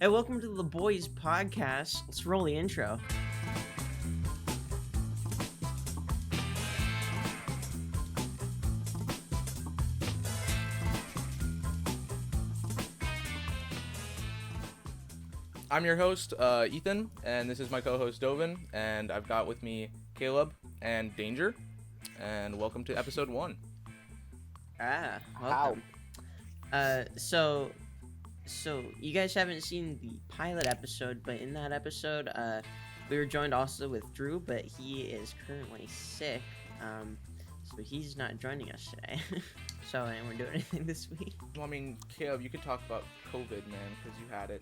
Hey, welcome to the Boys Podcast. Let's roll the intro. I'm your host, Ethan, and this is my co-host, Dovin, and I've got with me Caleb and Danger, and welcome to episode 1. Welcome. So you guys haven't seen the pilot episode, but in that episode, we were joined also with Drew, but he is currently sick, so he's not joining us today. So I didn't do anything this week. Well, I mean, Caleb, you could talk about COVID, man, because you had it.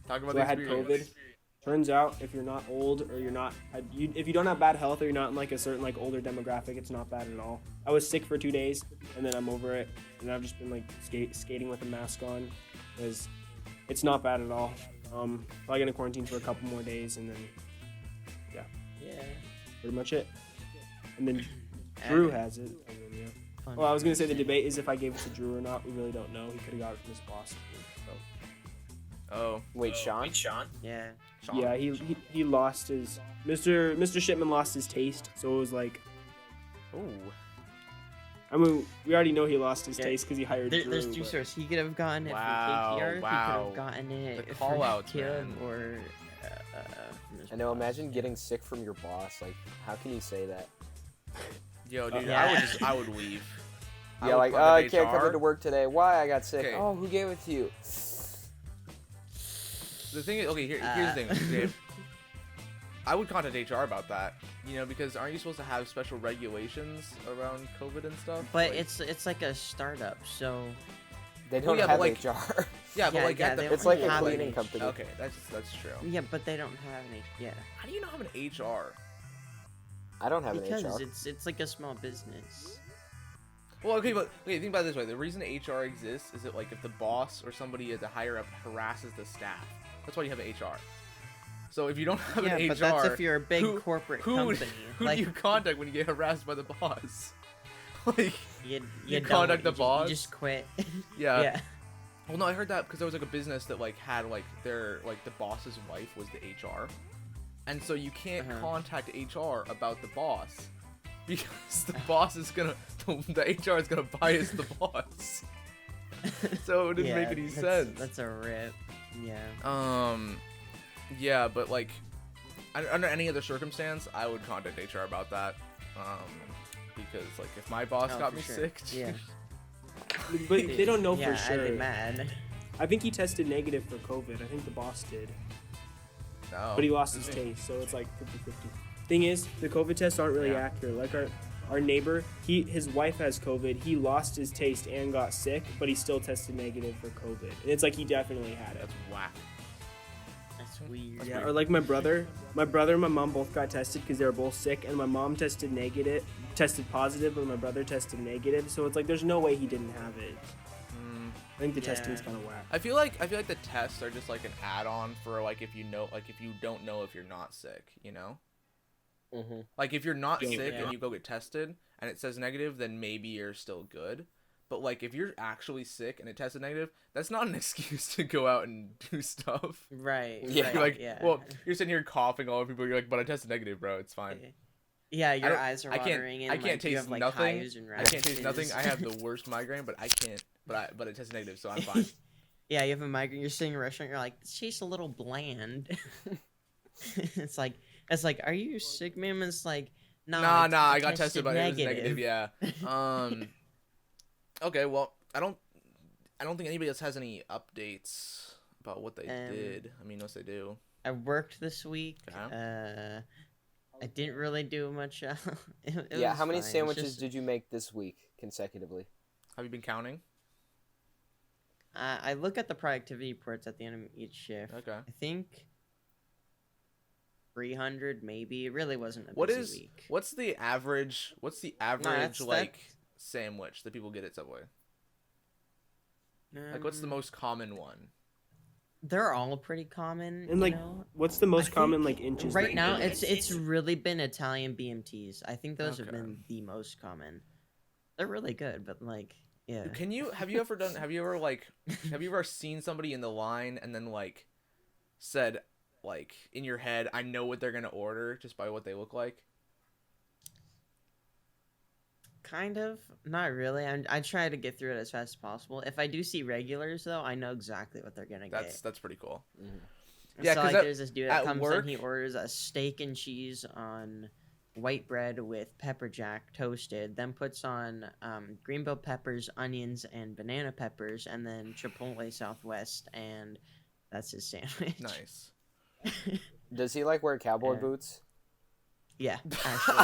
Talk about So the I had experience. COVID. Turns out, if you're not old or if you don't have bad health or you're not in like a certain like older demographic, it's not bad at all. I was sick for 2 days and then I'm over it, and I've just been like skating with a mask on, because it's not bad at all. Probably gonna quarantine for a couple more days and then Yeah. pretty much it. And then Drew has it. And then, yeah. Well, I was gonna say the debate is if I gave it to Drew or not. We really don't know. He could have got it from his boss. So. Oh. Wait, Sean? Yeah. Sean. Yeah, he lost his Mr. Shipman lost his taste, so it was like, Ooh. I mean, we already know he lost his Yeah. taste because he hired Drew. There's two but- sources. He could have gotten it Wow, from KTR. He could wow. have gotten it The from call-outs, Caleb man. or from his I know, boss. imagine getting sick from your boss. Like, how can you say that? Yo, dude, Yeah. I would leave. Yeah, like, oh, I can't come into work today. Why? I got sick. Okay. Oh, who gave it to you? The thing is, okay, here's the thing, Dave. I would contact HR about that, because aren't you supposed to have special regulations around COVID and stuff? But Like- it's like a startup, so They don't yeah, but have like- HR. yeah, but yeah, like yeah, at the they It's like a have cleaning an company. Okay, that's true. yeah, but they don't have any. Yeah, How do you not have an HR? I don't have because an HR. it's like a small business. Well, okay, but think about it this way: the reason HR exists is that like if the boss or somebody at the higher up harasses the staff, that's why you have an HR. So if you don't have Yeah, an HR, but that's if you're a big who- corporate who company. who like do you contact when you get harassed by the boss? Like, you you don't, contact the you boss? You just quit. yeah. Yeah. Well, no, I heard that because there was like a business that like had like their like the boss's wife was the HR, and so you can't Uh-huh. contact HR about the boss because the boss is gonna the HR is gonna bias the boss. So it didn't make any sense. That's a rip. Yeah. Yeah, but like under any other circumstance, I would contact HR about that. Because like if my boss Oh, got for me sure. sick, Yeah. But they don't know Yeah, for sure. I'd be mad. I think he tested negative for COVID. I think the boss did. no. But he lost his taste, so it's like 50-50. Thing is, the COVID tests aren't really Yeah. accurate. Like our neighbor, his wife has COVID. He lost his taste and got sick, but he still tested negative for COVID. And it's like he definitely had it. That's whack. That's weird. Yeah, or like my brother and my mom both got tested because they were both sick, and my mom tested positive, but my brother tested negative. So it's like there's no way he didn't have it. I think the Yeah. testing's kind of whack. I feel like the tests are just like an add-on for like if you don't know if you're not sick, Mm-hmm. Like if you're not Yeah. sick Yeah. and you go get tested and it says negative, then maybe you're still good. But like if you're actually sick and it tested negative, that's not an excuse to go out and do stuff. Right. Yeah. Right, You're like, yeah. well, you're sitting here coughing all over people. You're like, but I tested negative, bro. It's fine. Yeah, I your don't- eyes are I can't- watering. I And, can't like, you taste have, like, nothing. hives and I can't taste nothing. rashes. I have the worst migraine, but I can't. But it tested negative, so I'm fine. Yeah, you have a migraine. You're sitting in a restaurant. You're like, this tastes a little bland. it's like, are you sick, man? It's like, Nah, I I got tested, but it was negative. Yeah. Okay, well, I don't think anybody else has any updates about what they did. I mean, unless they do. I worked this week. Okay. I didn't really do much. It Yeah, was how many fine. It's sandwiches just- did you make this week consecutively? Have you been counting? I look at the productivity reports at the end of each shift. Okay. I think 300 maybe. It really wasn't a What busy is week. what's the average that's- like sandwich that people get at Subway? Like what's the Um, most common one? They're all pretty common. And like, you know? what's the most I common think like inches? Right that now, you get? it's really been Italian BMTs. I think those have Okay. been the most common. They're really good, but like, yeah. Have you ever seen somebody in the line and then like said like in your head, I know what they're gonna order just by what they look like? Kind of, not really. I try to get through it as fast as possible. If I do see regulars, though, I know exactly what they're gonna get. That's pretty cool. Mm-hmm. Yeah, so because like, there's this dude that comes work, in, he orders a steak and cheese on white bread with pepper jack toasted, then puts on green bell peppers, onions, and banana peppers, and then Chipotle Southwest, and that's his sandwich. Nice. Does he like wear cowboy Yeah. boots? Yeah, actually.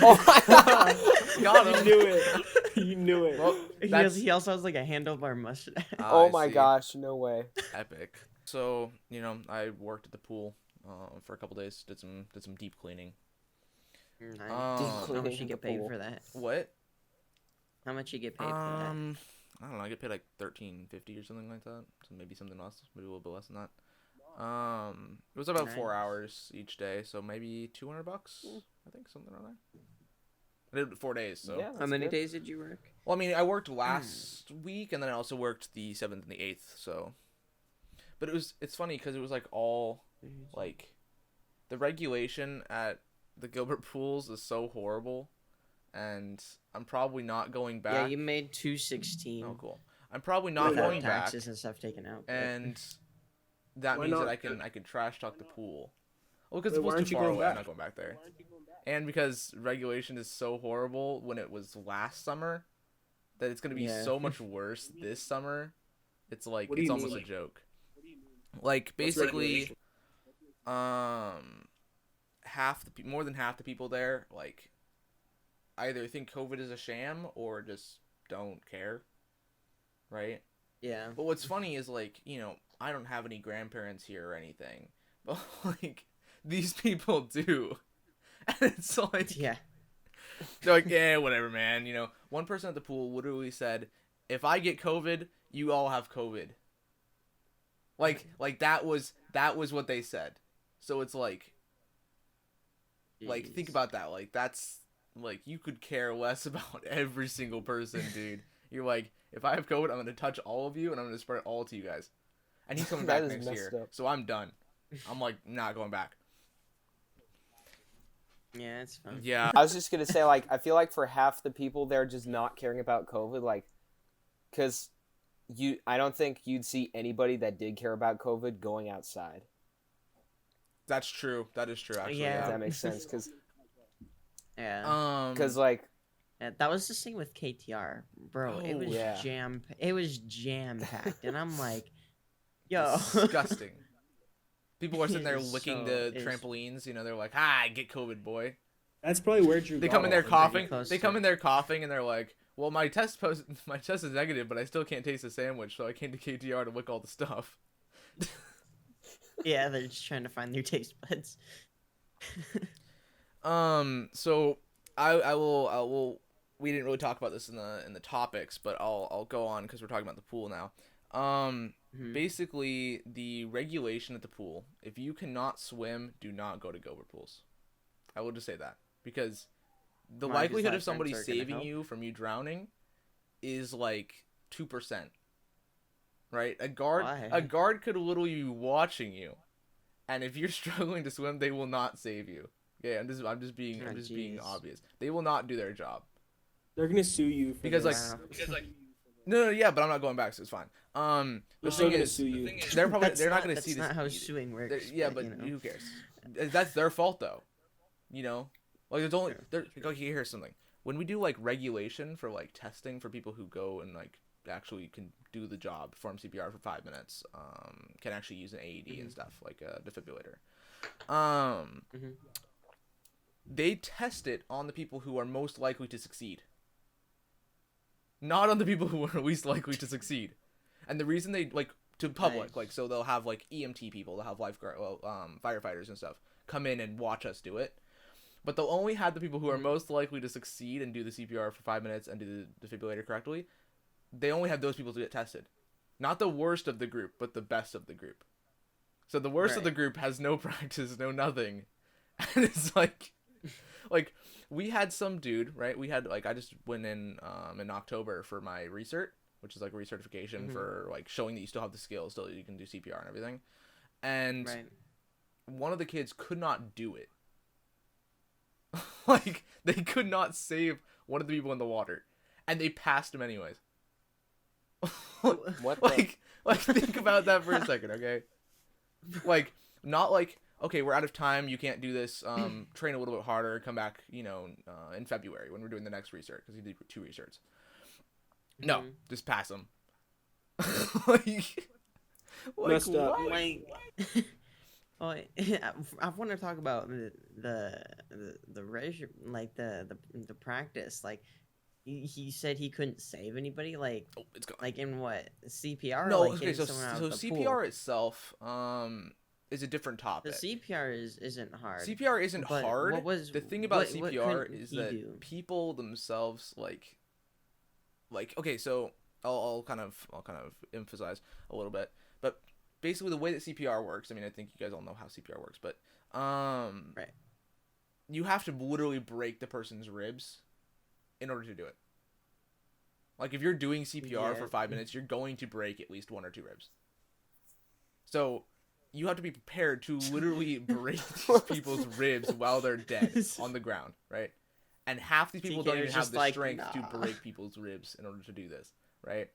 Oh my god! Got You him. knew it. You knew it. Well, He also has like a handlebar mustache. Oh I my see. gosh! No way. Epic. So I worked at the pool for a couple days. Did some deep cleaning. Nice. How How much in you the get paid pool. for that? What? How much you get paid for I don't know. I get paid like $13.50 or something like that. So maybe something less, maybe a little bit less than that. It was about 4 Nice. hours each day, so maybe $200. I think something like that. I did it 4 days, so. Yeah, that? How that's many good. days did you work? Well, I mean, I worked last week, and then I also worked the 7th and the 8th. So, but it's funny because it was like all like the regulation at the Gilbert pools is so horrible, and I'm probably not going back. Yeah, you made $216. Oh, cool. I'm probably not without going back, taxes and stuff taken out. but- and that Why means not? that I can trash talk the pool. Well, because Wait, the why pool's aren't too you far going away. I'm back? not going back there. And because regulation is so horrible when it was last summer, that it's gonna be Yeah. so much worse this summer. It's like What do it's you almost mean? a joke. Like What's basically, regulation? more than half the people there like either think COVID is a sham or just don't care, right? Yeah. But what's funny is like I don't have any grandparents here or anything, but like these people do, and it's like Yeah. they're like, yeah, whatever, man. One person at the pool literally said, if I get COVID, you all have COVID. Like that was what they said. So it's like think Jeez. about that. Like that's like you could care less about every single person, dude. You're like, if I have COVID, I'm gonna touch all of you and I'm gonna spread it all to you guys. And he's coming That back is next messed year, up. so I'm done. I'm like not going back. Yeah, it's fun. Yeah. I was just gonna say, like, I feel like for half the people there just not caring about COVID, like, because I don't think you'd see anybody that did care about COVID going outside. That's true. That is true. Actually, Yeah. If that makes sense, because Yeah. like, Yeah, that was the thing with KTR, bro. It Oh, was yeah. jam packed, and I'm like, yo, disgusting. People are sitting there It is licking so- the it's- trampolines. They're like, "Ah, get COVID, boy." That's probably where Drew. They got come in there off of. coughing. close They to come it. in there coughing, and they're like, "Well, my test is negative, but I still can't taste the sandwich, so I came to KTR to lick all the stuff." yeah, they're just trying to find their taste buds. So I will. We didn't really talk about this in the topics, but I'll go on because we're talking about the pool now. Mhm. Basically, the regulation at the pool: if you cannot swim, do not go to Gilbert pools. I will just say that because the Why? 'Cause likelihood of lifeguards somebody aren't gonna saving help? you from you drowning is like 2%. Right? A guard could literally be watching you, and if you're struggling to swim, they will not save you. Yeah, I'm just being Oh, being jeez. obvious. They will not do their job. They're gonna sue you for Because, this. Wow. No, yeah, but I'm not going back, so it's fine. The They're still thing gonna is, sue you. they're probably That's they're not going to that's see this. not how either. suing works. Yeah, but you know. who cares? That's their fault, though. Like there's only True. okay. Here's something. When we do like regulation for like testing for people who go and like actually can do the job, perform CPR for 5 minutes, can actually use an AED and stuff like a defibrillator. Mhm. They test it on the people who are most likely to succeed, not on the people who are least likely to succeed. And the reason they like to public, Nice. like so they'll have like EMT people, they'll have firefighters and stuff come in and watch us do it. But they'll only have the people who are most likely to succeed and do the CPR for 5 minutes and do the defibrillator correctly. They only have those people to get tested. Not the worst of the group, but the best of the group. So the worst of the Right. group has no practice, no nothing. And it's like, Like, we had some dude, right? We had, like, I just went in October for my recert, which is like recertification for like showing that you still have the skills, still you can do CPR and everything. And Right. one of the kids could not do it. Like, they could not save one of the people in the water, and they passed him anyways. What? Like think about that for a second, okay? Like, not like, okay, we're out of time, you can't do this, train a little bit harder, come back, you know, in February when we're doing the next recert, because you did 2 recerts. No, just pass them. like Messed up. what? Like, oh, I want to talk about the like the practice. Like, he said he couldn't save anybody. Like, Oh, it's gone. like in what, CPR? No, like okay, getting so someone out of the CPR pool? itself is a different The topic. CPR isn't hard. CPR isn't but hard. What was The thing about what CPR couldn't is he that do? people themselves like okay, so I'll kind of emphasize a little bit, but basically the way that CPR works, I mean, I think you guys all know how CPR works, but Right. you have to literally break the person's ribs in order to do it. Like, if you're doing CPR for 5 minutes, you're going to break at least 1 or 2 ribs. So you have to be prepared to literally break these people's ribs while they're dead on the ground, right? And half these people TK don't even was have just the like, strength nah. to break people's ribs in order to do this, right?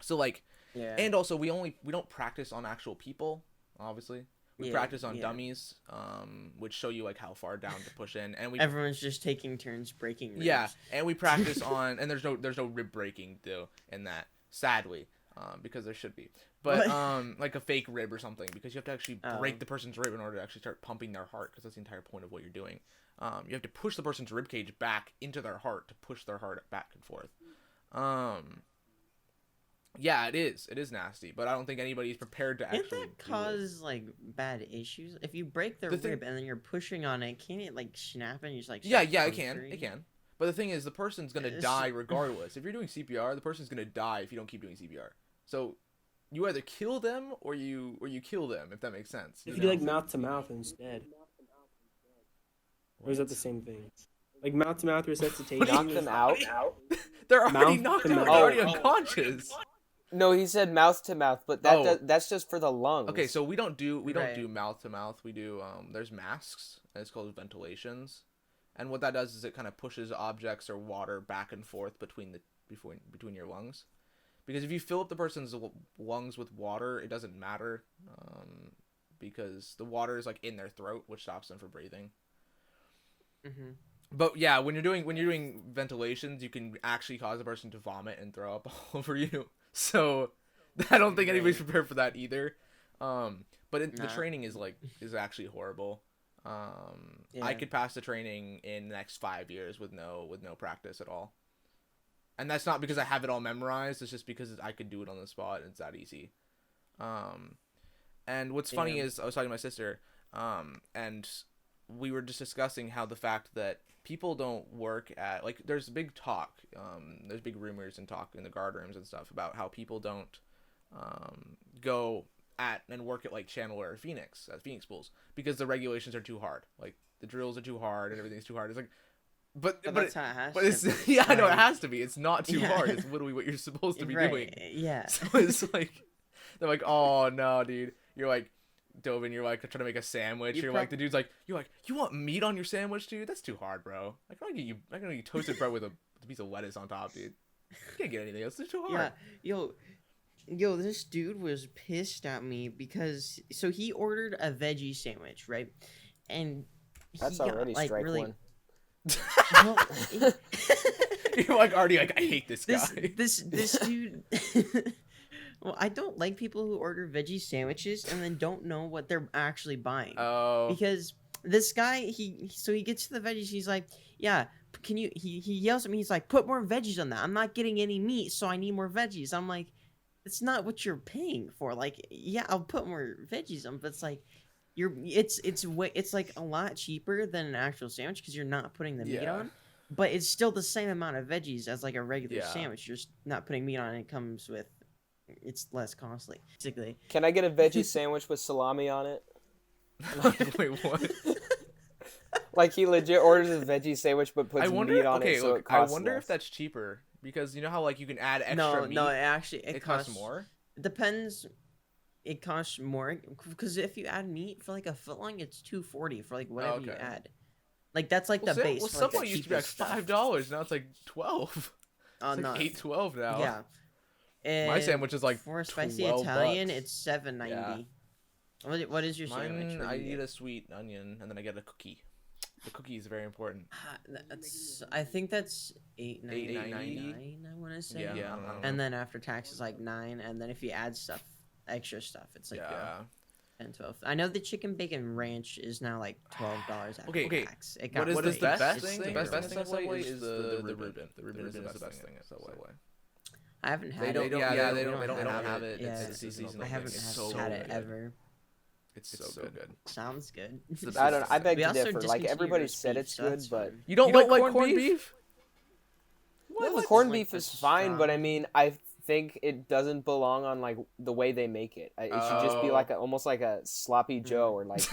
So, like, Yeah. and also we don't practice on actual people, obviously. We Yeah, practice on yeah. dummies, which show you like how far down to push in, and we Everyone's just taking turns breaking ribs. yeah, and we practice on, and there's no rib breaking though in that, sadly, because there should be, but What? like a fake rib or something, because you have to actually break Oh. the person's rib in order to actually start pumping their heart, because that's the entire point of what you're doing. You have to push the person's rib cage back into their heart to push their heart back and forth. Yeah, it is nasty, but I don't think anybody's prepared to Can't actually that do it. cause like bad issues? If you break their The thing- rib and then you're pushing on it, can't it like snap and you just like Yeah, start it can. puncturing? It can. But the thing is, the person's gonna It's- die regardless. If you're doing CPR, the person's gonna die if you don't keep doing CPR. So, you either kill them or you kill them, if that makes sense. If you do like mouth to mouth instead, or is that the same thing? Like mouth to mouth resuscitation. Knock them out? They're already Mouth knocked to out. mouth. They're already Oh. unconscious. No, he said mouth to mouth, but that's just for the lungs. Okay, so we don't do Right. mouth to mouth. We do there's masks, and it's called ventilations. And what that does is it kind of pushes objects or water back and forth between your lungs. Because if you fill up the person's lungs with water, it doesn't matter, because the water is like in their throat, which stops them from breathing. Mhm. But yeah, when you're doing ventilations, you can actually cause a person to vomit and throw up all over you. So I don't think anybody's Right. prepared for that either. But the Nah. training is actually horrible. I Yeah. could pass the training in the next 5 years with no practice at all. And that's not because I have it all memorized. It's just because I could do it on the spot. And it's that easy. And what's funny Yeah. is I was talking to my sister, and we were just discussing how the fact that people don't work at, like, there's big talk, there's big rumors and talk in the guard rooms and stuff about how people don't go at and work at like Chandler or Phoenix at Phoenix pools because the regulations are too hard. Like, the drills are too hard and everything's too hard. It's like, but That's how it has but to it's be. yeah, I know it Like, has to be. It's not too Yeah. hard. It's literally what you're supposed to be right. doing. Yeah. So it's like, they're like, oh no, dude. You're like, Dovin, you're like trying to make a sandwich. You You're like, the dude's like, you want meat on your sandwich, dude? That's too hard, bro. I can only get you toasted bread with a piece of lettuce on top, dude. You can't get anything else. It's too hard. Yeah. Yo, this dude was pissed at me because he ordered a veggie sandwich, right? And That's he got, already like, strike really, one. well, You're like already like, I hate this guy. this dude. Well, I don't like people who order veggie sandwiches and then don't know what they're actually buying. Oh. Because this guy, he gets to the veggies, he's like, yeah, can you, he yells at me, he's like, put more veggies on that. I'm not getting any meat, so I need more veggies. I'm like, it's not what you're paying for. Like, yeah, I'll put more veggies on, but it's like, it's like a lot cheaper than an actual sandwich because you're not putting the meat Yeah. on. But it's still the same amount of veggies as like a regular Yeah. sandwich. You're just not putting meat on it. It comes with, it's less costly, basically. Can I get a veggie sandwich with salami on it? Wait, what? Like he legit orders a veggie sandwich but puts I wonder. meat on Okay, it, so look, it I costs wonder less. if that's cheaper because you know how like you can add extra No, meat. no, it actually it costs more. It depends. It costs more because if you add meat for like a footlong, it's $2.40 for like whatever you okay. add. Like that's like the base. Well, for, like, the Subway used to be like cheapest stuff. $5. Now it's like $12. Oh It's no. like $8.12 now. Yeah. My And sandwich is like for a spicy 12 Italian, bucks. it's $7.90. Yeah. What is your sandwich? Mine, What I do you eat get? a sweet onion and then I get a cookie. The cookie is very important. I think that's $8.99. $8.90? I want to say. Yeah, I don't know. And then after tax is like $9, and then if you add stuff, extra stuff, it's like Yeah. 10, 12. I know the chicken bacon ranch is now like $12 after Okay, tax. It got What is the raised. best It's thing? still The best really- thing at Subway is the Reuben. The Reuben is the best thing at Subway. I haven't had They it. don't. Yeah, they We don't have it. Yeah, It's a seasonal I thing. haven't It's so had it good. ever. It's so good. Sounds good. I don't know. I beg We to also differ. Like discontinued everybody roast said beef, it's so good, that's but fine. You don't like corned beef? no, What? corned Like beef the is fine. But I strong- mean, I think it doesn't belong on like the way they make it. It should just be like almost like a sloppy Joe or like.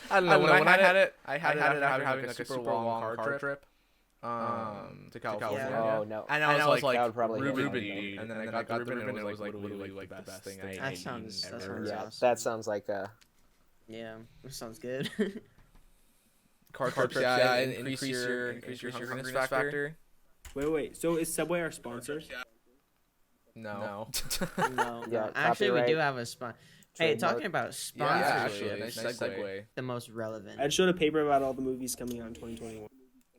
I don't know. When I had it, I had it after having like a super long car trip. To California. Oh no! And I was like, that would probably hit Reuben, me. dude. And then I got the Reuben, and it was like literally like the best thing I That ate sounds ever. Yeah, awesome. that sounds like a. Yeah, that sounds good. Car trips, yeah, and increase your hungriness factor. Wait. So is Subway our sponsor? No. No, Yeah, no. Actually, we copyright, do have a spot. Hey, trademark. talking about Yeah, sponsorship, actually, nice segue. the most relevant. I just showed a paper about all the movies coming out in 2021.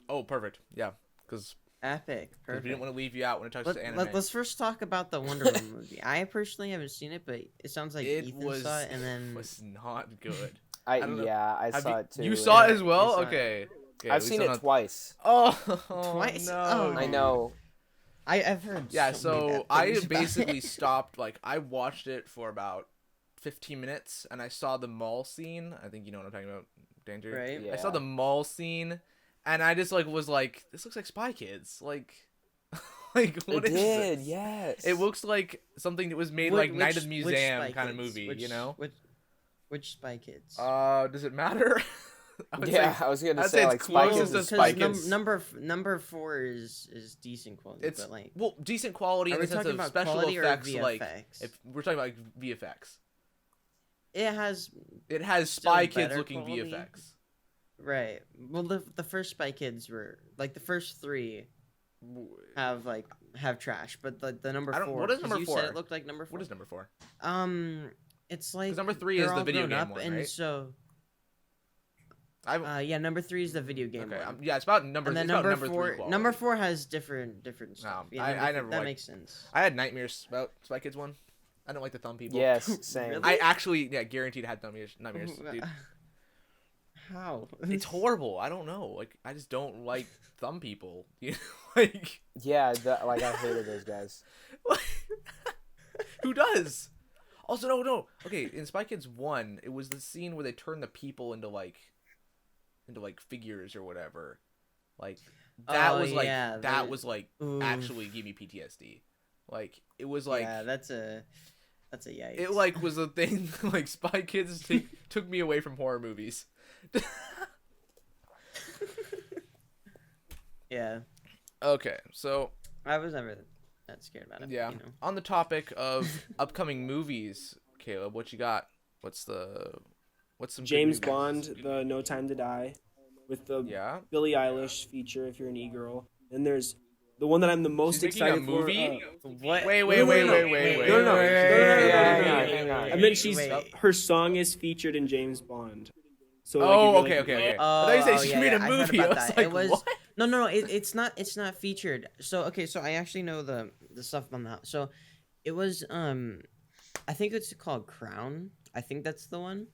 Oh, perfect. Yeah, because Epic, we perfect. didn't want to leave you out when it touches anime. Let's first talk about the Wonder Woman movie. I personally haven't seen it, but it sounds like It Ethan was saw it, and then was not good. I don't know. I Have saw it too. You saw it Yeah, as well? you saw it. Okay. Okay, I've we seen still it not- twice. Oh, Twice? No. Oh. I know. I've heard. Yeah, so many so bad I things about basically it. stopped. Like, I watched it for about 15 minutes, and I saw the mall scene. I think you know what I'm talking about, Danger. Right. Yeah. I saw the mall scene, and I just like was like, this looks like Spy Kids. Like, like what It is did. this? Yes. It looks like something that was made like Night of the Museum Spy kind of Kids? movie. You know? Which Spy Kids? Does it matter? I would Yeah, say- I was gonna I'd say say it's like Spy closest Kids to is Spy Spy Kids. Kids. Number 4 is decent quality, it's but like, well decent quality are in we the sense talking of about special quality or effects. Like, VFX? if we're talking about like, VFX, it has it has Still Spy Kids better looking quality. VFX. right. Well, the first Spy Kids were like the first 3 have trash, but the number I don't- 4. what is 'cause number you 4? said it looked like number 4. What is number 4? It's like number 3 is they're the all video grown game up, one, and right? so I yeah, number 3 is the video game okay. one. Yeah, it's about number. And then it's about number three 4, quality. number 4 has different stuff. No, I never that liked- makes sense. I had nightmares about Spy Kids one. I don't like the thumb people. Yes, same. Really? I actually guaranteed had nightmares, dude. How? It's horrible. I don't know. Like, I just don't like thumb people. You know, like Yeah, like I hated those guys. who does? Also, no. Okay, in Spy Kids 1, it was the scene where they turn the people into figures or whatever. Like that Oh, was like yeah, that the- was like Oof. actually give me PTSD. Like it was like yeah, that's a yikes. it like was a thing. Like Spy Kids took me away from horror movies. Yeah, Okay, so I was never that scared about it. yeah, But, you know. on the topic of upcoming movies, Caleb, what you got? What's some good James movies? Bond, the No Time to Die, with the Yeah. Billie Eilish feature if you're an e-girl. Then there's the one that I'm the most She's making a excited movie? for. What? Wait. No, no. Hang on. I meant she's Wait. her song is featured in James Bond. So like, Oh, if you're, okay. Oh, I thought you said she yeah, made yeah, a I heard movie. about I was that. like, It was what? no. It's not featured. So okay, so I actually know the stuff on that. So it was I think it's called Crown. I think that's the one,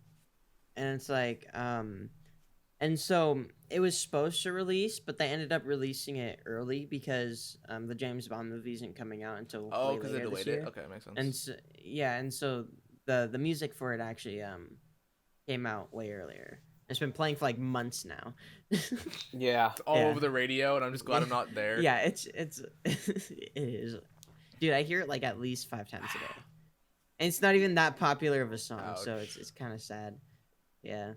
and it's like and so it was supposed to release, but they ended up releasing it early because the James Bond movie isn't coming out until Oh, way because they later this delayed it. year. Okay, makes sense. And so, yeah, and so the music for it actually came out way earlier. It's been playing for like months now. Yeah. It's all yeah. over the radio, and I'm just glad I'm not there. Yeah, it's it is. Dude, I hear it like at least 5 times a day. And it's not even that popular of a song, so Ouch. it's kind of sad. Yeah.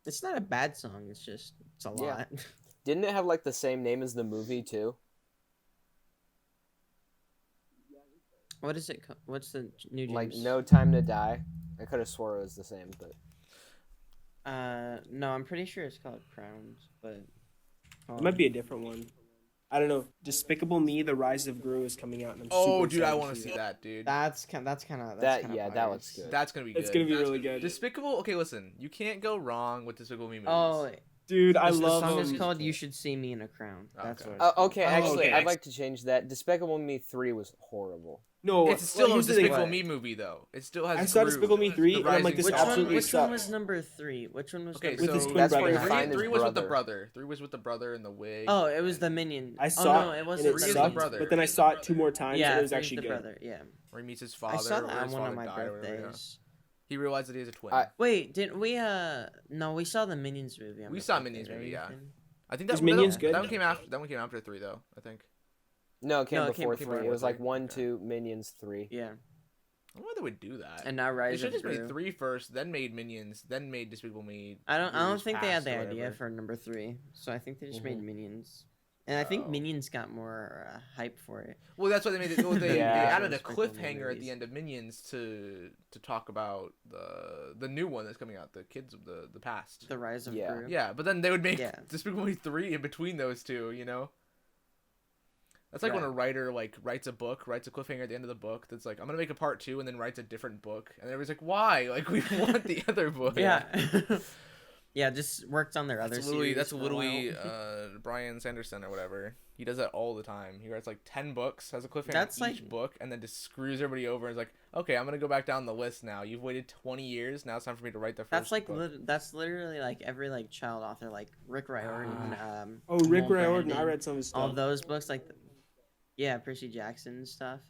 It's not a bad song. It's just it's a Yeah. lot. Didn't it have like the same name as the movie too? What is it? What's the new James? Like No Time to Die. I could have swore it was the same, but No, I'm pretty sure it's called Crowns, but It might be a different one. I don't know. Despicable Me: The Rise of Gru is coming out, and I'm Oh, super dude, I excited want to see that, dude. That's kind of that looks good. That's gonna be good. It's gonna be really good. Despicable. Okay, listen. You can't go wrong with Despicable Me movies. Oh, Dude, I the love song is them. called "You Should See Me in a Crown." That's Okay. what. It's called. Okay, actually, okay. I'd like to change that. Despicable Me 3 was horrible. No, It's still a here's the thing. Despicable Me movie, though. It still has. I saw Gru, Despicable Me 3, the and I'm like, rising this Which star. one? absolutely Which one sucks. was number 3? Which one was? Okay, number With so his twin that's where brother. you three, find his three was with the brother. brother. 3 was with the brother in the wig. Oh, it was the Minion. I Oh saw no, it and wasn't. it Three is the sucked, brother. but then I saw it 2 more times, Yeah, and it was three's actually the good. brother. Yeah, Where he meets his I father. saw where that on his one of father my died or whatever, yeah. birthdays. He realized that he has a twin. Wait, didn't we? No, we saw the Minions movie. On We my saw birthday, Minions right, movie, yeah. Ethan? I think Is that Minions that, good? That one came after. That one came after 3, though. I think. No, it came No, it came before before 3. It was like three. 1, Okay. 2, Minions 3. Yeah, I don't know why they would do that. and now They Rise should of have just Gru. made 3 first, then made Minions, then made Despicable Me. I don't Years think they had past the or idea whatever. for number 3, so I think they just made Mhm. Minions, and I think Oh. Minions got more hype for it. Well, that's why they made it. Well, they Yeah. added a Despicable Me cliffhanger at movies. the end of Minions to talk about the new one that's coming out, the kids of the past. The Rise of Yeah. Gru. Yeah, but then they would make Yeah. Despicable Me 3 in between those two, you know? That's like when a writer like writes a cliffhanger at the end of the book that's like, I'm gonna make a part 2, and then writes a different book, and everybody's like, why? Like, we want the other book. Yeah. Yeah, just worked on their other That's series for a literally while. Brian Sanderson or whatever. He does that all the time. He writes like 10 books, has a cliffhanger That's in each like- book, and then just screws everybody over and is like, okay, I'm gonna go back down the list now. You've waited 20 years. Now it's time for me to write the first That's like book. that's literally like every like child author, like Rick Riordan. Oh, Rick Walt Riordan. I Brandon, read some of his stuff. all those books, like yeah, Percy Jackson and stuff,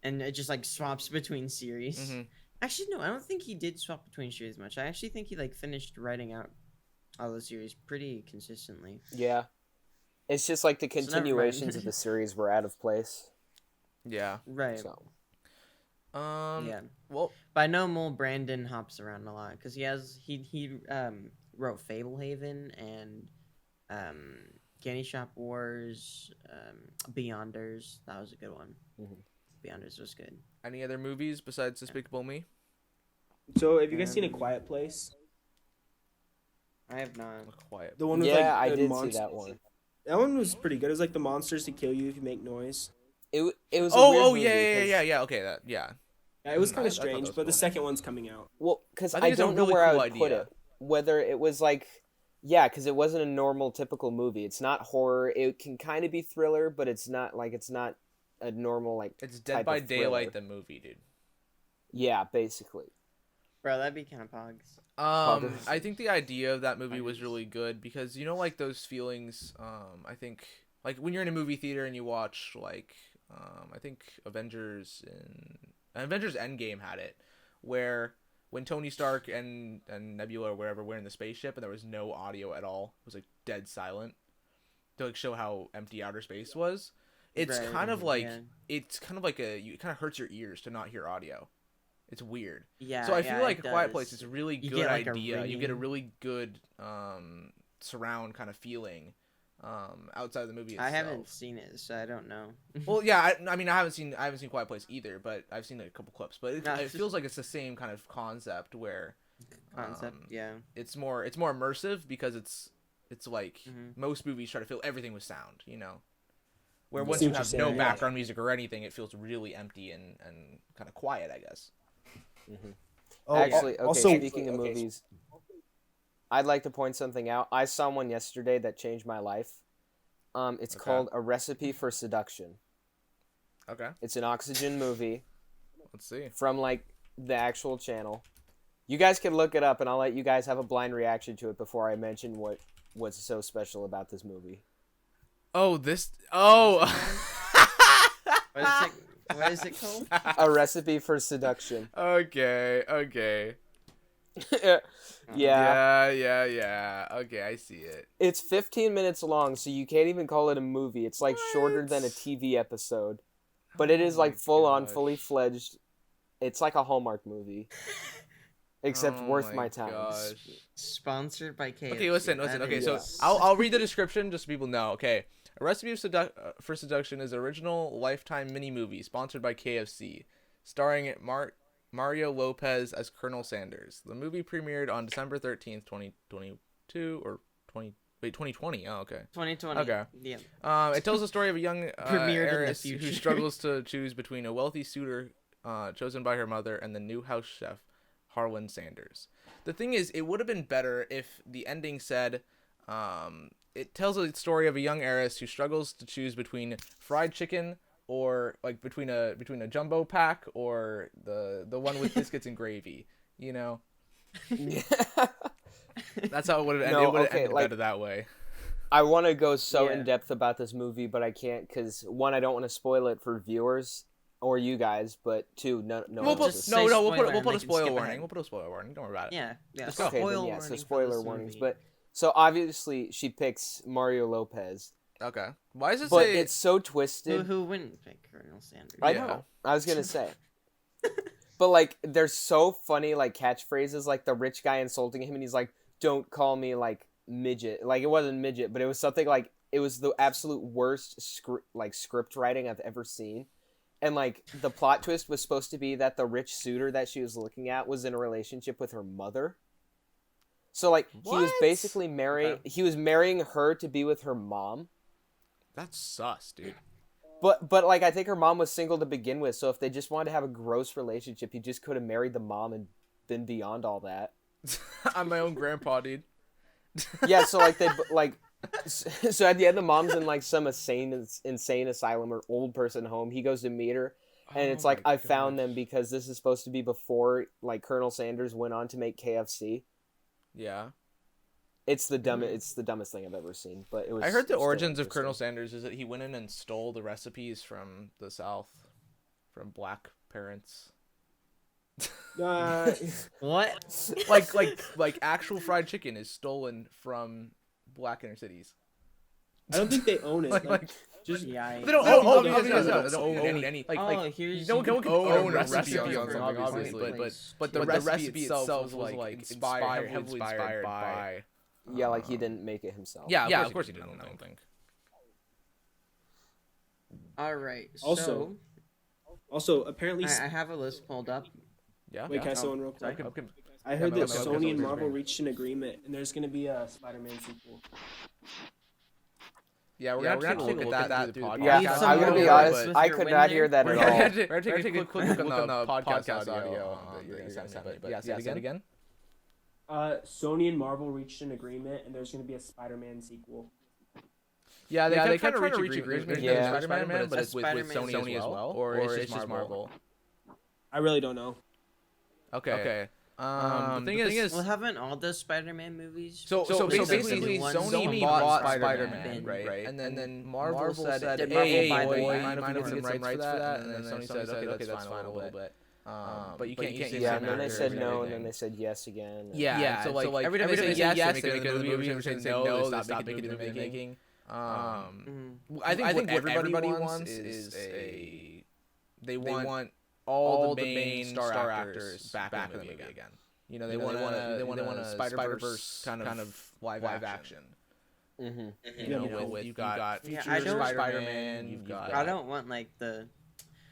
and it just like swaps between series. Mhm. Actually, no, I don't think he did swap between series much. I actually think he like finished writing out all the series pretty consistently. Yeah. It's just like the never mind. continuations of the series were out of place. Yeah. Right. So Yeah. Well, But I know Mole Brandon hops around a lot because he wrote Fablehaven and Candy Shop Wars, Beyonders. That was a good one. Mhm. Beyonders was good. any other movies besides Despicable Me? So, have you guys seen A Quiet Place? I have not. Quiet. The one with yeah, like I the did monst- see that one. That one was pretty good. It was like the monsters to kill you if you make noise. It was a weird Oh, movie yeah. Okay, that, yeah. Yeah, it was I kind of thought that strange, was but the cool. second one's coming out. Well, because I I, think it's a don't know really where I cool would put idea. it. Whether it was like, yeah, because it wasn't a normal, typical movie. It's not horror. It can kind of be thriller, but it's not a normal like. It's Dead type by of thriller. Daylight, the movie, dude. Yeah, basically. Bro, that'd be kind of pogs. I think the idea of that movie was really good because you know, like those feelings. I think like when you're in a movie theater and you watch like, I think Avengers Endgame had it, where when Tony Stark and Nebula or wherever were in the spaceship and there was no audio at all, it was like dead silent to like show how empty outer space was. It's Right, kind of like yeah. it kind of hurts your ears to not hear audio. It's weird. Yeah. So I yeah, feel like it A Quiet does. Place is a really You good get, like, a idea. You get a ringing- really good surround kind of feeling outside the movie itself. I haven't seen it, so I don't know. Well, yeah, I mean, I haven't seen Quiet Place either, but I've seen a couple clips. But No, it it's feels like it's the same kind of concept where Concept, yeah. it's more immersive because it's like Mhm. most movies try to fill everything with sound, you know. Where I once see you what have you're no saying, yeah. background music or anything, it feels really empty and kind of quiet, I guess. Actually, okay. also- Speaking of movies, I'd like to point something out. I saw one yesterday that changed my life. It's Okay. called A Recipe for Seduction. Okay, It's an Oxygen movie let's see. from like the actual channel. You guys can look it up, and I'll let you guys have a blind reaction to it before I mention what's so special about this movie. Oh, this. Oh. What is it called? A Recipe for Seduction. Okay. Yeah. Yeah. Okay, I see it. It's 15 minutes long, so you can't even call it a movie. It's like shorter than a What? TV episode. But it is Oh my like full on, gosh. fully fledged. It's like a Hallmark movie. except Oh worth my time. gosh. Sponsored by KFC. Okay, listen. That Okay, is- so I'll read the description just so people know. Okay, A Recipe for Seduction is an original Lifetime mini movie sponsored by KFC, starring Mario Lopez as Colonel Sanders. The movie premiered on December 13th, 2022 or 2020. Oh, okay. 2020. Okay. Yeah. It tells the story of a young Premiered in the heiress who future. struggles to choose between a wealthy suitor chosen by her mother and the new house chef, Harlan Sanders. The thing is, it would have been better if the ending said, it tells a story of a young heiress who struggles to choose between fried chicken or like between a jumbo pack or the one with biscuits and gravy. You know, that's how it would have ended. No, It would have okay, ended like- better that way. I want to go so Yeah. in depth about this movie, but I can't because one, I don't want to spoil it for viewers or you guys, but two, no We'll one put, else is- say we'll spoiler put and a they can spoiler skip warning. ahead. We'll put a spoiler warning. Don't worry about it. Yeah. Let's go. Okay, Spoil then yeah, so warning for spoiler this warnings. movie. But so obviously she picks Mario Lopez, Okay. Why does it but say? it's so twisted. Who wouldn't pick Colonel Sanders? I Yeah. know. I was gonna say. But like there's so funny like catchphrases, like the rich guy insulting him and he's like, "Don't call me like midget." Like it wasn't midget, but it was something like it was the absolute worst script writing I've ever seen. And like the plot twist was supposed to be that the rich suitor that she was looking at was in a relationship with her mother. So like he was What? basically marrying Okay. he was marrying her to be with her mom. That's sus, dude. But like I think her mom was single to begin with, so if they just wanted to have a gross relationship, he just could have married the mom and been beyond all that. I'm my own grandpa, dude. Yeah, so like they like so at the end the mom's in like some insane asylum or old person home. He goes to meet her and it's like I found them because this is supposed to be before like Colonel Sanders went on to make KFC. Yeah. It's the dumbest thing I've ever seen, but it was I heard the still origins of interesting. Colonel Sanders is that he went in and stole the recipes from the South, from black parents. What? like actual fried chicken is stolen from black inner cities. I don't think they own it. Like, just Yeah. they don't No, own, no, obviously, no, they no, don't no, own no. any. Oh, Like here's no one can you own a recipe recipe for on something, obvious obviously, place. but Yeah. the recipe itself was like inspired, heavily inspired by. Yeah, like he didn't make it himself. Yeah, of course he didn't. I don't think. All right. Also, So Also, apparently, I have a list pulled up. Yeah. wait, can I say Oh, one real quick? sorry. Okay. I heard that okay, Sony okay, and okay. Marvel reached an agreement, and there's gonna be a Spider-Man sequel. Yeah, we're gonna have to take a look at that through the podcast. Yeah, Need I'm some gonna be more honest. with I your could win not there. hear that We're at gonna all. have to take a quick look on the podcast audio that you're gonna send me. But yeah, say it again. Sony and Marvel reached an agreement, and there's gonna be a Spider-Man sequel. Yeah, they kept trying to reach agreement. agreement. Yeah. with Spider-Man, but it's with Spider-Man Sony as well, or it's just Marvel. I really don't know. Okay. The thing is, Well, haven't all the Spider-Man movies? so basically, one Sony Sony bought bought Spider-Man, Spider-Man, right? And then Marvel said, Did "Hey, Marvel buy the boy, rights? mind if we get some rights for that?" And then Sony said, "Okay, that's fine a little bit, but you can't use the Yeah, same and then they actors said and no, and everything." then they said yes again. Yeah, so like every time they say yes, they make another movie. Every time they say no, they stop making the movie they're making. I think what everybody wants is they want all the main star actors back in the movie again. You know, they want a Spider-Verse kind of live action. Mm-hmm. You know, with you've got Yeah, future I don't- Spider-Man. You've got I don't want like the.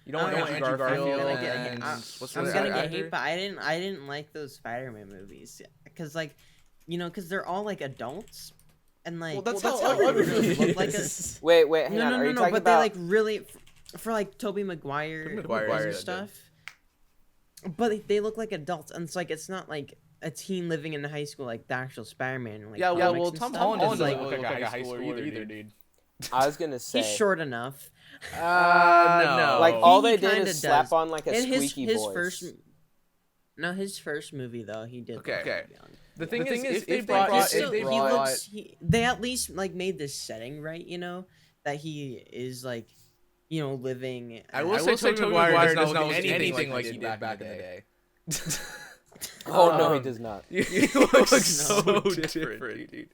you don't want I Andrew don't know, Garfield. I'm gonna get and hate. what's I'm the gonna other get actor? hate, but I didn't like those Spider-Man movies because like, because they're all like adults, and like Well, that's well, how every movie look like a. is. Wait, hang No, on. no, Are no, you no. talking But about? they like really for like Tobey Maguire Tobey Maguire and is stuff. But they look like adults, and it's not like a teen living in high school like the actual Spider-Man. Like Yeah, comics well, and Tom stuff. Holland It's doesn't like look like a high schooler either, dude. I was gonna say. he's short enough. No. Like all He they did kinda is slap does. on like a And squeaky his voice. first. No, his first movie though he did. Okay. look Okay. young. The thing is, He's if they still, he brought looks. They at least like made this setting right. That he is like, living. I will say Tobey Maguire does not look anything like he did back in the day. Oh no, he does not. He looks No. so different, dude.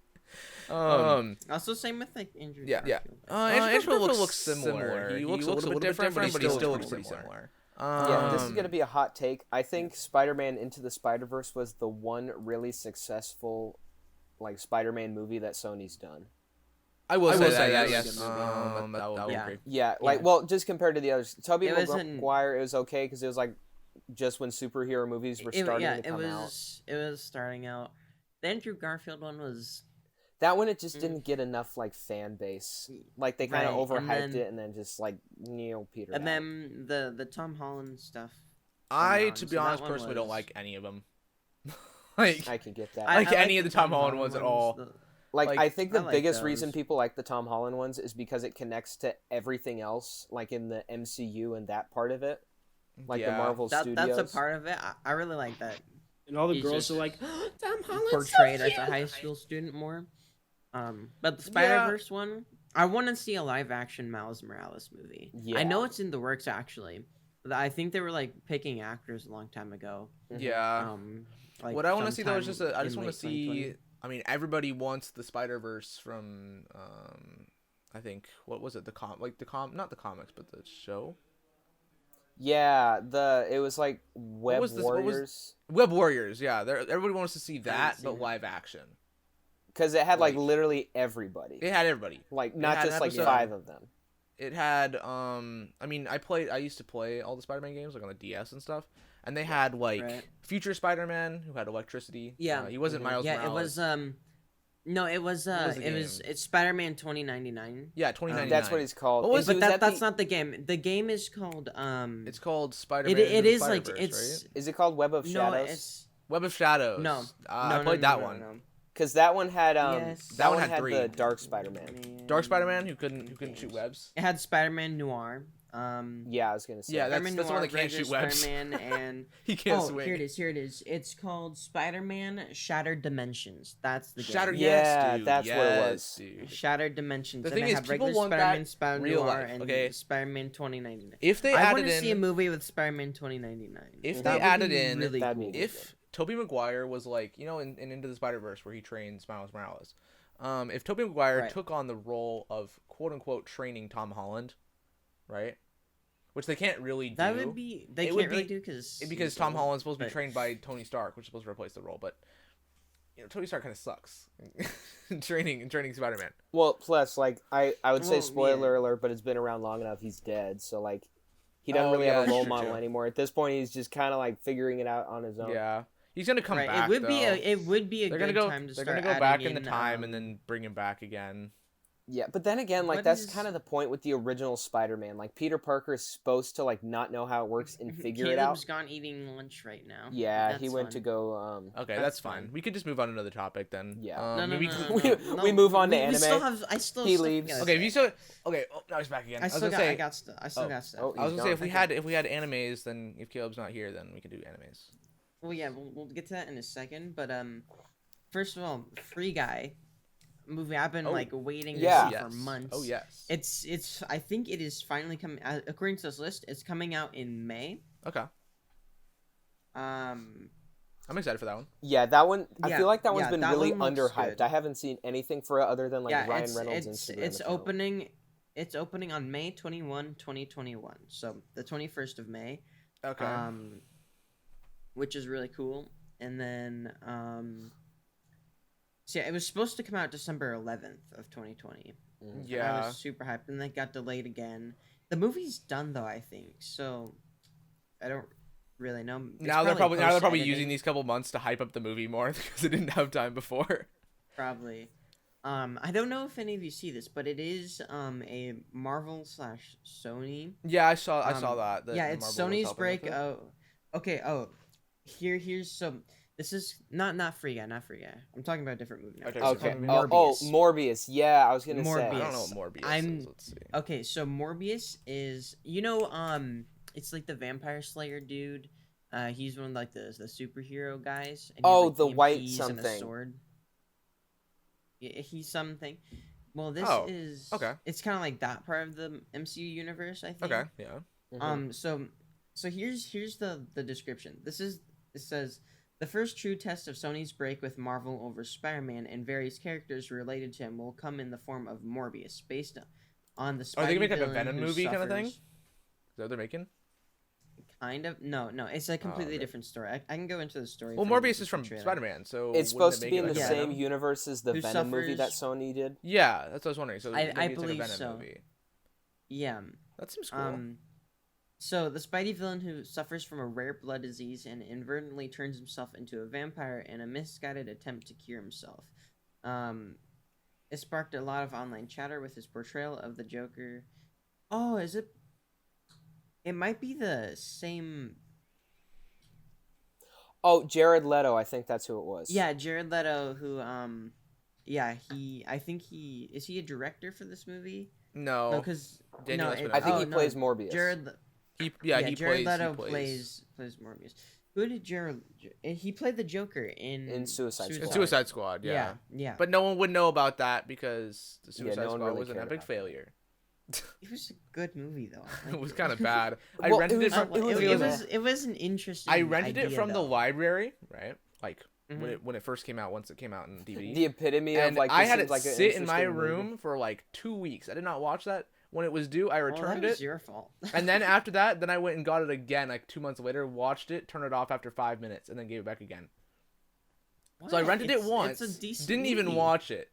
Also, same with like Andrew. Yeah. Garfield. Andrew Garfield looks similar. He looks a little bit different, but he still looks pretty similar. Yeah, this is gonna be a hot take. I think Spider-Man Into the Spider-Verse was the one really successful, like, Spider-Man movie that Sony's done. I will say that, that yes. was a good movie. That would be Yeah. great. Yeah, like, Yeah. well, just compared to the others, Tobey It wasn't- Maguire, it was okay because it was like just when superhero movies were starting to come out. It was starting out. The Andrew Garfield one was That one, it just didn't get enough like fan base. Like they kind of Right, overhyped and then- it and then just like petered and out. then the Tom Holland stuff. I, on, to be so that honest, one personally don't was- like any of them. like, I can get that. Like any of the Tom Holland ones at all. Like, like, I think the I like biggest those. reason people like the Tom Holland ones is because it connects to everything else, like in the MCU and that part of it, like the Yeah. Marvel Studios. That's a part of it. I really like that. And all the He's girls just are like, Tom Holland's Portrayed so as a cute. high school student more. But the Spider-Verse one, I want to see a live-action Miles Morales movie. Yeah. I know it's in the works actually. But I think they were like picking actors a long time ago. Yeah. Like What I want to see though is sometime just I just in want to late 2020. see. I mean, everybody wants the Spider-Verse from. I think what was it? Not the comics, but the show. Yeah, it was like Web was this- what was- Warriors Web Warriors. Yeah, everybody wants to see that, seen but it. live action. because it had like like- literally everybody, It had everybody. like not had just an like episode- 5 of them. It had I mean, I used to play all the Spider-Man games like on the DS and stuff, and they had like Right. future Spider-Man who had electricity. Yeah. He wasn't Mhm. Miles Yeah, Morales. it was no, it was was the it's Spider-Man 2099. Yeah, 2099. That's what it's called. What was But was that that's the- not the game. The game is called It's called Spider-Man. it Into the is like Spider-Verse, it's right? Is it called Web of no, Shadows? it's Web of Shadows. no. I played that one. No. Because that one had Yes. that one one had had 3. the Dark Spider-Man. Dark Spider-Man who couldn't shoot webs. It had Spider-Man Noir. Yeah, I was gonna say. Yeah, Spider-Man that's the one Noir, that can't regular shoot webs. Spider-Man and He can't oh, swing. here it is. It's called Spider-Man Shattered Dimensions. That's the game. Shattered. Yeah, Yes, dude. that's what it Yes, was. dude. Shattered Dimensions. The and thing they is, have people regular want that Spider-Man, Spider real Noir, life, and okay? Spider-Man 2099. If they I added want to see a in, movie with Spider-Man 2099. if That they would added be in, really that'd cool. be if Tobey Maguire was like, in Into the Spider-Verse where he trains Miles Morales, if Tobey Maguire Right. took on the role of quote unquote training Tom Holland, right? Which they can't really do. That would be they It can't would really be- do because Tom Holland's supposed to be but- trained by Tony Stark, which is supposed to replace the role, but Tony Stark kind of sucks in training Spider-Man. Well, plus, like I would say Well, spoiler yeah. alert, but it's been around long enough. He's dead, so like he doesn't Oh, really yeah, have a that's role true, model too. anymore. At this point, he's just kind of like figuring it out on his own. Yeah, he's gonna come Right, back. it would be though. it would be a They're good gonna go. time to They're start gonna go back adding in the time and um, then bring him back again. Yeah, but then again, like What that's is- kind of the point with the original Spider-Man. Like Peter Parker is supposed to like not know how it works and figure it out. Caleb's gone eating lunch right now. Yeah, he That's went fun. to go. Okay, That's that's fine. fine. We could just move on to another topic then. Yeah. No, no, maybe no, we- no, we- no, we no, move on to we still anime. have. I still. He stuff we leaves. gotta Okay, say. if you still okay. Oh, now he's back again. I was still gonna got. say. I got. St- I still got stuff. oh, I was He's gonna say gone. if we had animes, then if Caleb's not here, then we could do animes. Well, yeah, we'll get to that in a second. But first of all, Free Guy movie. I've been Oh, like waiting to yeah. see Yes. for months. Oh yes. It's. I think it is finally coming. According to this list, it's coming out in May. Okay, Um. I'm excited for that one. Yeah, that one. I Yeah, feel like that one's yeah, been that really one looks underhyped. good. I haven't seen anything for it other than like yeah, Ryan Reynolds' Instagram it's account. opening. It's opening on May 21, 2021. So the 21st of May. Okay. Which is really cool. And then so yeah, it was supposed to come out December 11th of 2020. Mhm. And I Yeah. was super hyped, and then it got delayed again. The movie's done though, I think. So I don't really know. It's Now they're probably post-editing, using these couple months to hype up the movie more because they didn't have time before. Probably. I don't know if any of you see this, but it is a Marvel / Sony. Yeah, I saw that. Yeah, it's Marvel was Sony's helping break. with it. Oh, okay. Oh, here's so. This is not Free Guy, not Free Guy. I'm talking about a different movie now. Okay, It's Okay. called Oh, Morbius. Morbius. Yeah, I was gonna say. I Morbius. don't know what Morbius I'm- is. Let's see. Okay, so Morbius is it's like the vampire slayer dude. He's one of like the superhero guys. And he has, Oh, like, the white EMPs and a something. sword. Yeah, he's something. Well, this Oh, is okay. It's kind of like that part of the MCU universe, I think. Okay, yeah. Mhm. So here's the description. It says the first true test of Sony's break with Marvel over Spider-Man and various characters related to him will come in the form of Morbius, based on the. Are they gonna Spidey make like a villain Venom who movie kind of thing? suffers- Is that what they're making? kind of. No, it's a completely okay. different story. I can go into the story. Well, if I need Morbius to is from the trailer. Spider-Man, so It's wouldn't supposed it to make be it in like the a same Venom? universe as the Who Venom movie that suffers- Sony did. Yeah, that's what I was wondering. So I maybe it's believe like a Venom so. movie. Yeah. That seems cool. So the Spidey villain who suffers from a rare blood disease and inadvertently turns himself into a vampire in a misguided attempt to cure himself. It sparked a lot of online chatter with his portrayal of the Joker. Oh, is it? It might be the same. Oh, Jared Leto, I think that's who it was. Yeah, Jared Leto, who yeah, I think he is he a director for this movie? No, No, because Daniel no, Espinosa. I think he no, plays Morbius. Jared. he Jared Leto plays plays Morbius. Who did Jared? He played the Joker in Suicide in Squad. Suicide Squad. Yeah. Yeah. But no one would know about that because the Suicide no one Squad really was an cared epic about failure. It was a good movie though. I It liked was kind of bad. I Well, rented it it was- from. it was an interesting. I rented it idea, from the though. library, right? Like Mhm. when it first came out, once it came out in DVD. The epitome and of like. I this had seems it like an sit in my interesting movie. room for like 2 weeks. I did not watch that when it was due. I Well, that returned was it, your fault. and then after that, then I went and got it again like 2 months later. Watched it, turned it off after 5 minutes, and then gave it back again. So I What? rented it It's once, a decent didn't even movie. watch it.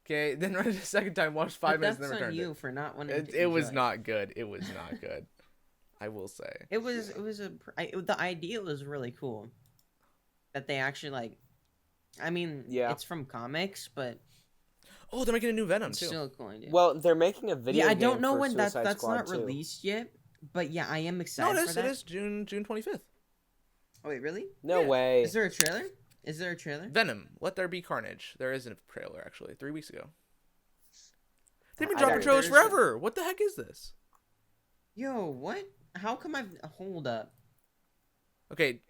Okay, then rented it a second time, watched 5 But minutes, that's and then on returned you it. for not wanting to. It was enjoy not good. It was not good. I will say. It was the idea was really cool. That they actually like. I mean, Yeah. it's from comics, but Oh, they're making a new Venom it's too. still a cool idea. Well, they're making a video. yeah, I game don't know for when Suicide that's Squad not too. released yet, but yeah, I am No, excited it for is. that. It is June 25th. Oh wait, really? No Yeah. way. Is there a trailer? Is there a trailer? Venom. Let there be carnage. There is a trailer actually. 3 weeks ago. They've been I dropping got it. trailers There's a- forever. What the heck is this? Yo, what? How come I've hold up? Okay.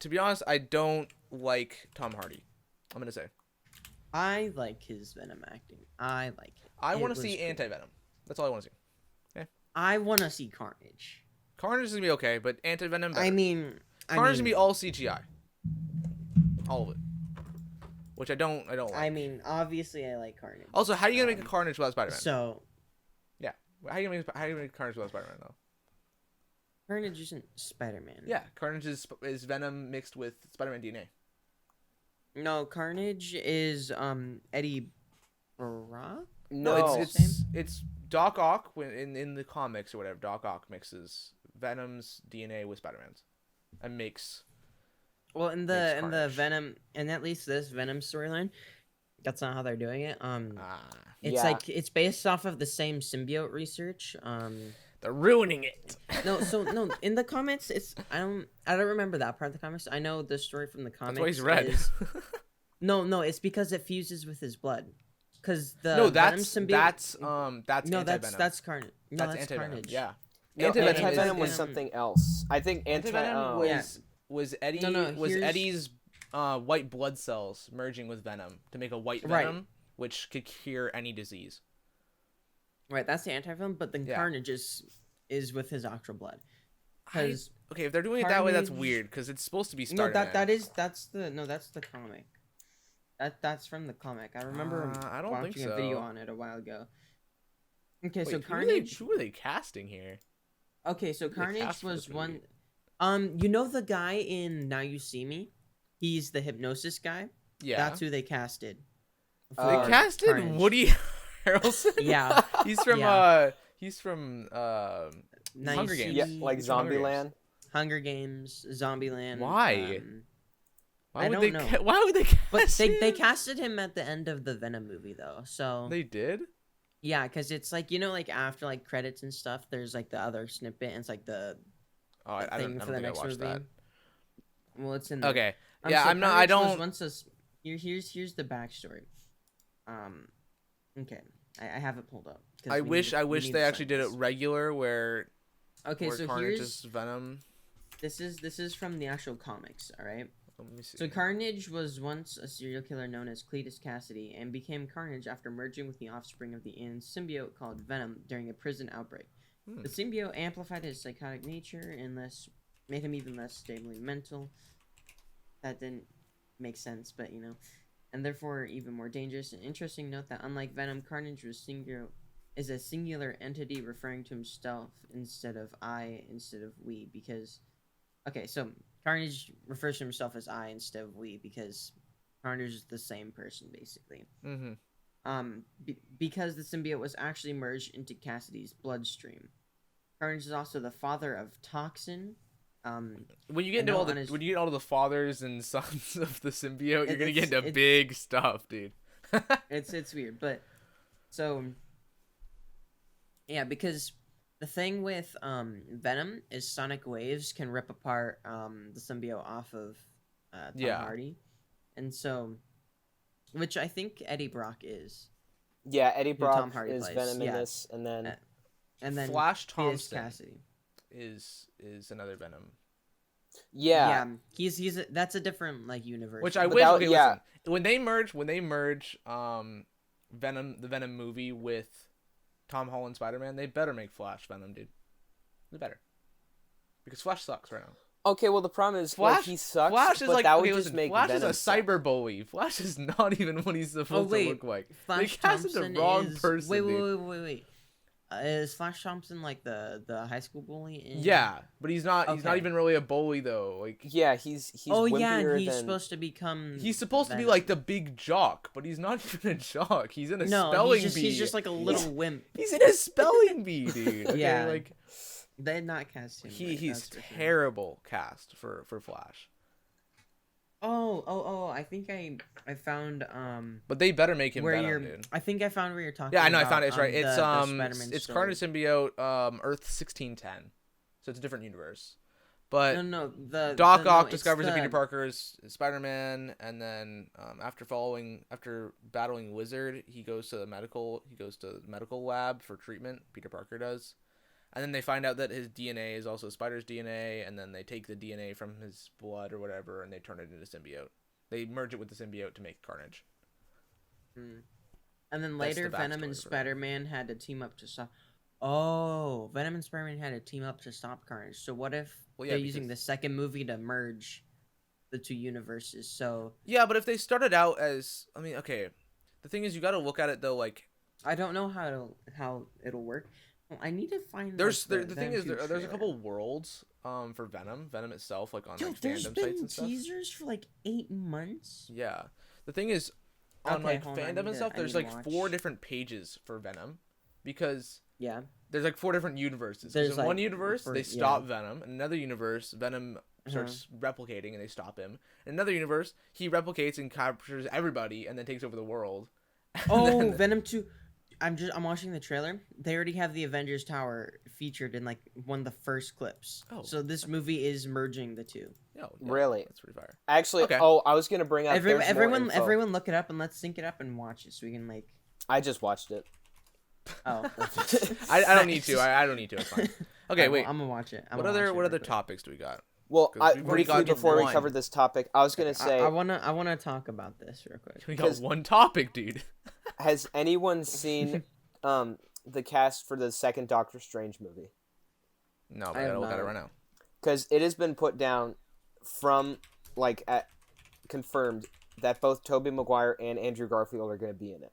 To be honest, I don't like Tom Hardy. I'm gonna say. I like his Venom acting. I like it. I It want to was see cool. anti-Venom. That's all I want to see. I want to see Carnage. Carnage is gonna be okay, but anti-Venom. I mean, Carnage is gonna be all CGI. All of it. Which I don't like. I mean, obviously, I like Carnage. Also, how are you gonna make a Um, Carnage without Spider-Man? So How are you gonna make Carnage without Spider-Man though? Carnage isn't Spider-Man. Yeah, Carnage is Venom mixed with Spider-Man DNA. No, Carnage is Eddie Brock. No, It's Doc Ock in the comics or whatever. Doc Ock mixes Venom's DNA with Spider-Man's, and makes. Well, in Makes the Carnage. Venom, and at least this Venom storyline, that's not how they're doing it. It's Yeah. like it's based off of the same symbiote research. They're ruining it. No, in the comics, it's I don't remember that part of the comics. I know the story from the comics. That's why he's red. is- no, it's because it fuses with his blood. Because the No, Venom that's symbiote. that's no, anti-venom. that's Carnage. No, that's anti-venom. Carnage. Yeah. no, Anti-Venom is- anti-venom was is- something else. I think Anti-venom Yeah. was Eddie No, was here's- Eddie's white blood cells merging with Venom to make a white Right. Venom, which could cure any disease. Right, that's the anti-venom, but then Yeah. Carnage is with his actual blood. Because Okay, if they're doing it that way, that's Carnage- weird because it's supposed to be no, Spider-Man. that's the comic. That's from the comic. I remember I don't think watching a video so. on it a while ago. Okay, Wait, so who are they- Carnage. Who are they casting here? Okay, so they Carnage cast for was this one. movie? You know the guy in Now You See Me? He's the hypnosis guy. Yeah, That's who they casted. they Uh, casted Carnage. Woody Harrelson. Yeah. he's from Yeah. Now Hunger You Games. See yeah, Me, like He's from Hunger Games. Zombieland. Hunger Games, Zombieland. Why? I don't know. Why would they cast But they him? casted him at the end of the Venom movie though, so They did. yeah, because it's like like after like credits and stuff, there's like the other snippet, and it's like the Oh, I thing don't for the think I next watched movie. that. Well, it's in there. Okay. Yeah, so I'm not. I Carnage was don't. Once here's the backstory. Okay, I have it pulled up. 'cause I we wish. need- I we wish need they to actually cite did it this. regular, where Okay, where so Carnage here's is Venom. this is from the actual comics. All right. Let me see. So Carnage was once a serial killer known as Cletus Cassidy and became Carnage after merging with the offspring of the symbiote called Venom during a prison outbreak. Hmm. The symbiote amplified his psychotic nature and made him even less stably mental. That didn't make sense, but and therefore even more dangerous. An interesting note that unlike Venom, Carnage was is a singular entity referring to himself instead of I instead of we because okay, so Carnage refers to himself as I instead of we because Carnage is the same person basically. Mm-hmm. Because the symbiote was actually merged into Cassidy's bloodstream. Carnage is also the father of Toxin. When you get into when you get all the fathers and sons of the symbiote, you're gonna get into big stuff, dude. it's weird, but so yeah, because the thing with Venom is sonic waves can rip apart the symbiote off of Tom Hardy, and so which I think Eddie Brock is. Yeah, Eddie Brock Tom Hardy is plays. Venom in this, and then Flash Thompson Thompson is another Venom. Yeah, he's that's a different like universe. Which I wish. Okay, listen. When they merge, Venom, the Venom movie with Tom Holland Spider-Man, they better make Flash Venom, dude. They better, because Flash sucks right now. Okay, well the problem is Flash. he sucks. Flash is but like that would okay, just listen, make Flash Venom is a cyber bully. Flash is not even what he's supposed to look like. Flash they casted Thompson the wrong is... person. Wait. Is Flash Thompson like the high school bully? Yeah, but he's not. He's not even really a bully though. Like yeah, he's oh yeah, and wimpier he's than... supposed to become. He's supposed to be like the big jock, but he's not even a jock. He's in a no, spelling he's bee. He's just like a little wimp. He's in a spelling bee, dude. Okay, yeah, like they did not cast him. He's terrible cast for Flash. Oh! I think I found But they better make him where Venom, dude. I think I found where you're talking. Yeah, I know. About, I found it. It's right. It's Carnage symbiote. Earth 1610. So it's a different universe. But no. The Doc Ock no, discovers that Peter Parker is Spider-Man, and then after battling Wizard, he goes to the medical lab for treatment. Peter Parker does. And then they find out that his DNA is also Spider's DNA, and then they take the DNA from his blood or whatever, and they turn it into symbiote. They merge it with the symbiote to make Carnage. And then later, Venom and Spider-Man had to team up to stop. Oh, Venom and Spider-Man had to team up to stop Carnage. So what if they're using the second movie to merge the two universes? So yeah, but if they started out as, I mean, okay, the thing is, you got to look at it though, like I don't know how it'll work. I need to find. There's the thing is there's a couple worlds for Venom itself, like on like fandom sites and stuff. There's been teasers for like 8 months. Yeah, the thing is on like fandom and stuff, there's like 4 different pages for Venom, because there's like 4 different universes. There's in one universe they stop Venom, in another universe Venom starts replicating and they stop him. In another universe he replicates and captures everybody and then takes over the world. Oh, Venom 2. I'm watching the trailer. They already have the Avengers Tower featured in like one of the first clips. Oh, so this movie is merging the two. Yeah, really? That's pretty fire. Actually, I was gonna bring up. Everyone, look it up and let's sync it up and watch it so we can like. I just watched it. Oh, I don't need to. I don't need to. It's fine. Okay, wait. I'm gonna watch it. What other topics do we got? Well, briefly before we cover this topic, I was gonna say I wanna talk about this real quick. We got one topic, dude. Has anyone seen the cast for the second Doctor Strange movie? No, but I gotta look at it right now. Because it has been put down from confirmed that both Tobey Maguire and Andrew Garfield are gonna be in it.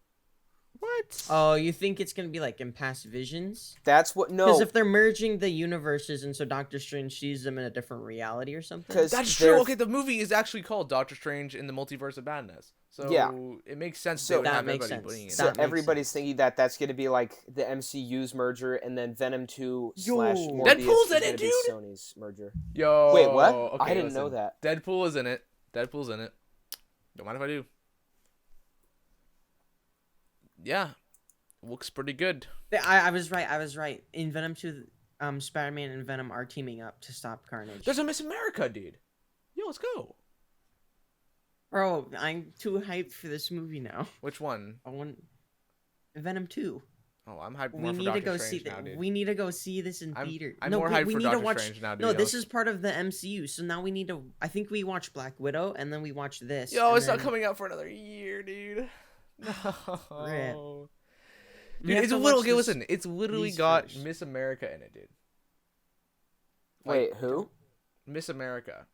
What? Oh, you think it's gonna be like in past visions? That's what. No, because if they're merging the universes, and so Doctor Strange sees them in a different reality or something. That's true. Okay, the movie is actually called Doctor Strange in the Multiverse of Madness, so it makes sense. So that makes sense. So everybody's thinking that that's gonna be like the MCU's merger, and then Venom 2 / Morbius Deadpool's in it, dude. Sony's merger. Yo, wait, what? Okay, I didn't know that. Deadpool is in it. Deadpool's in it. Don't mind if I do. Yeah, looks pretty good. I was right. In Venom 2, Spider-Man and Venom are teaming up to stop Carnage. There's a Miss America, dude. Yo, let's go. Bro, I'm too hyped for this movie now. Which one? Venom 2. Oh, I'm hyped more for Doctor Strange now, dude. We need to go see this in theater. I'm more hyped for Doctor Strange now, dude. No, this is part of the MCU, so now we need to... I think we watch Black Widow, and then we watch this. Yo, it's not coming out for another year, dude. No. Dude, it's literally listen. It's literally got Miss America in it, dude. Wait, who? Miss America.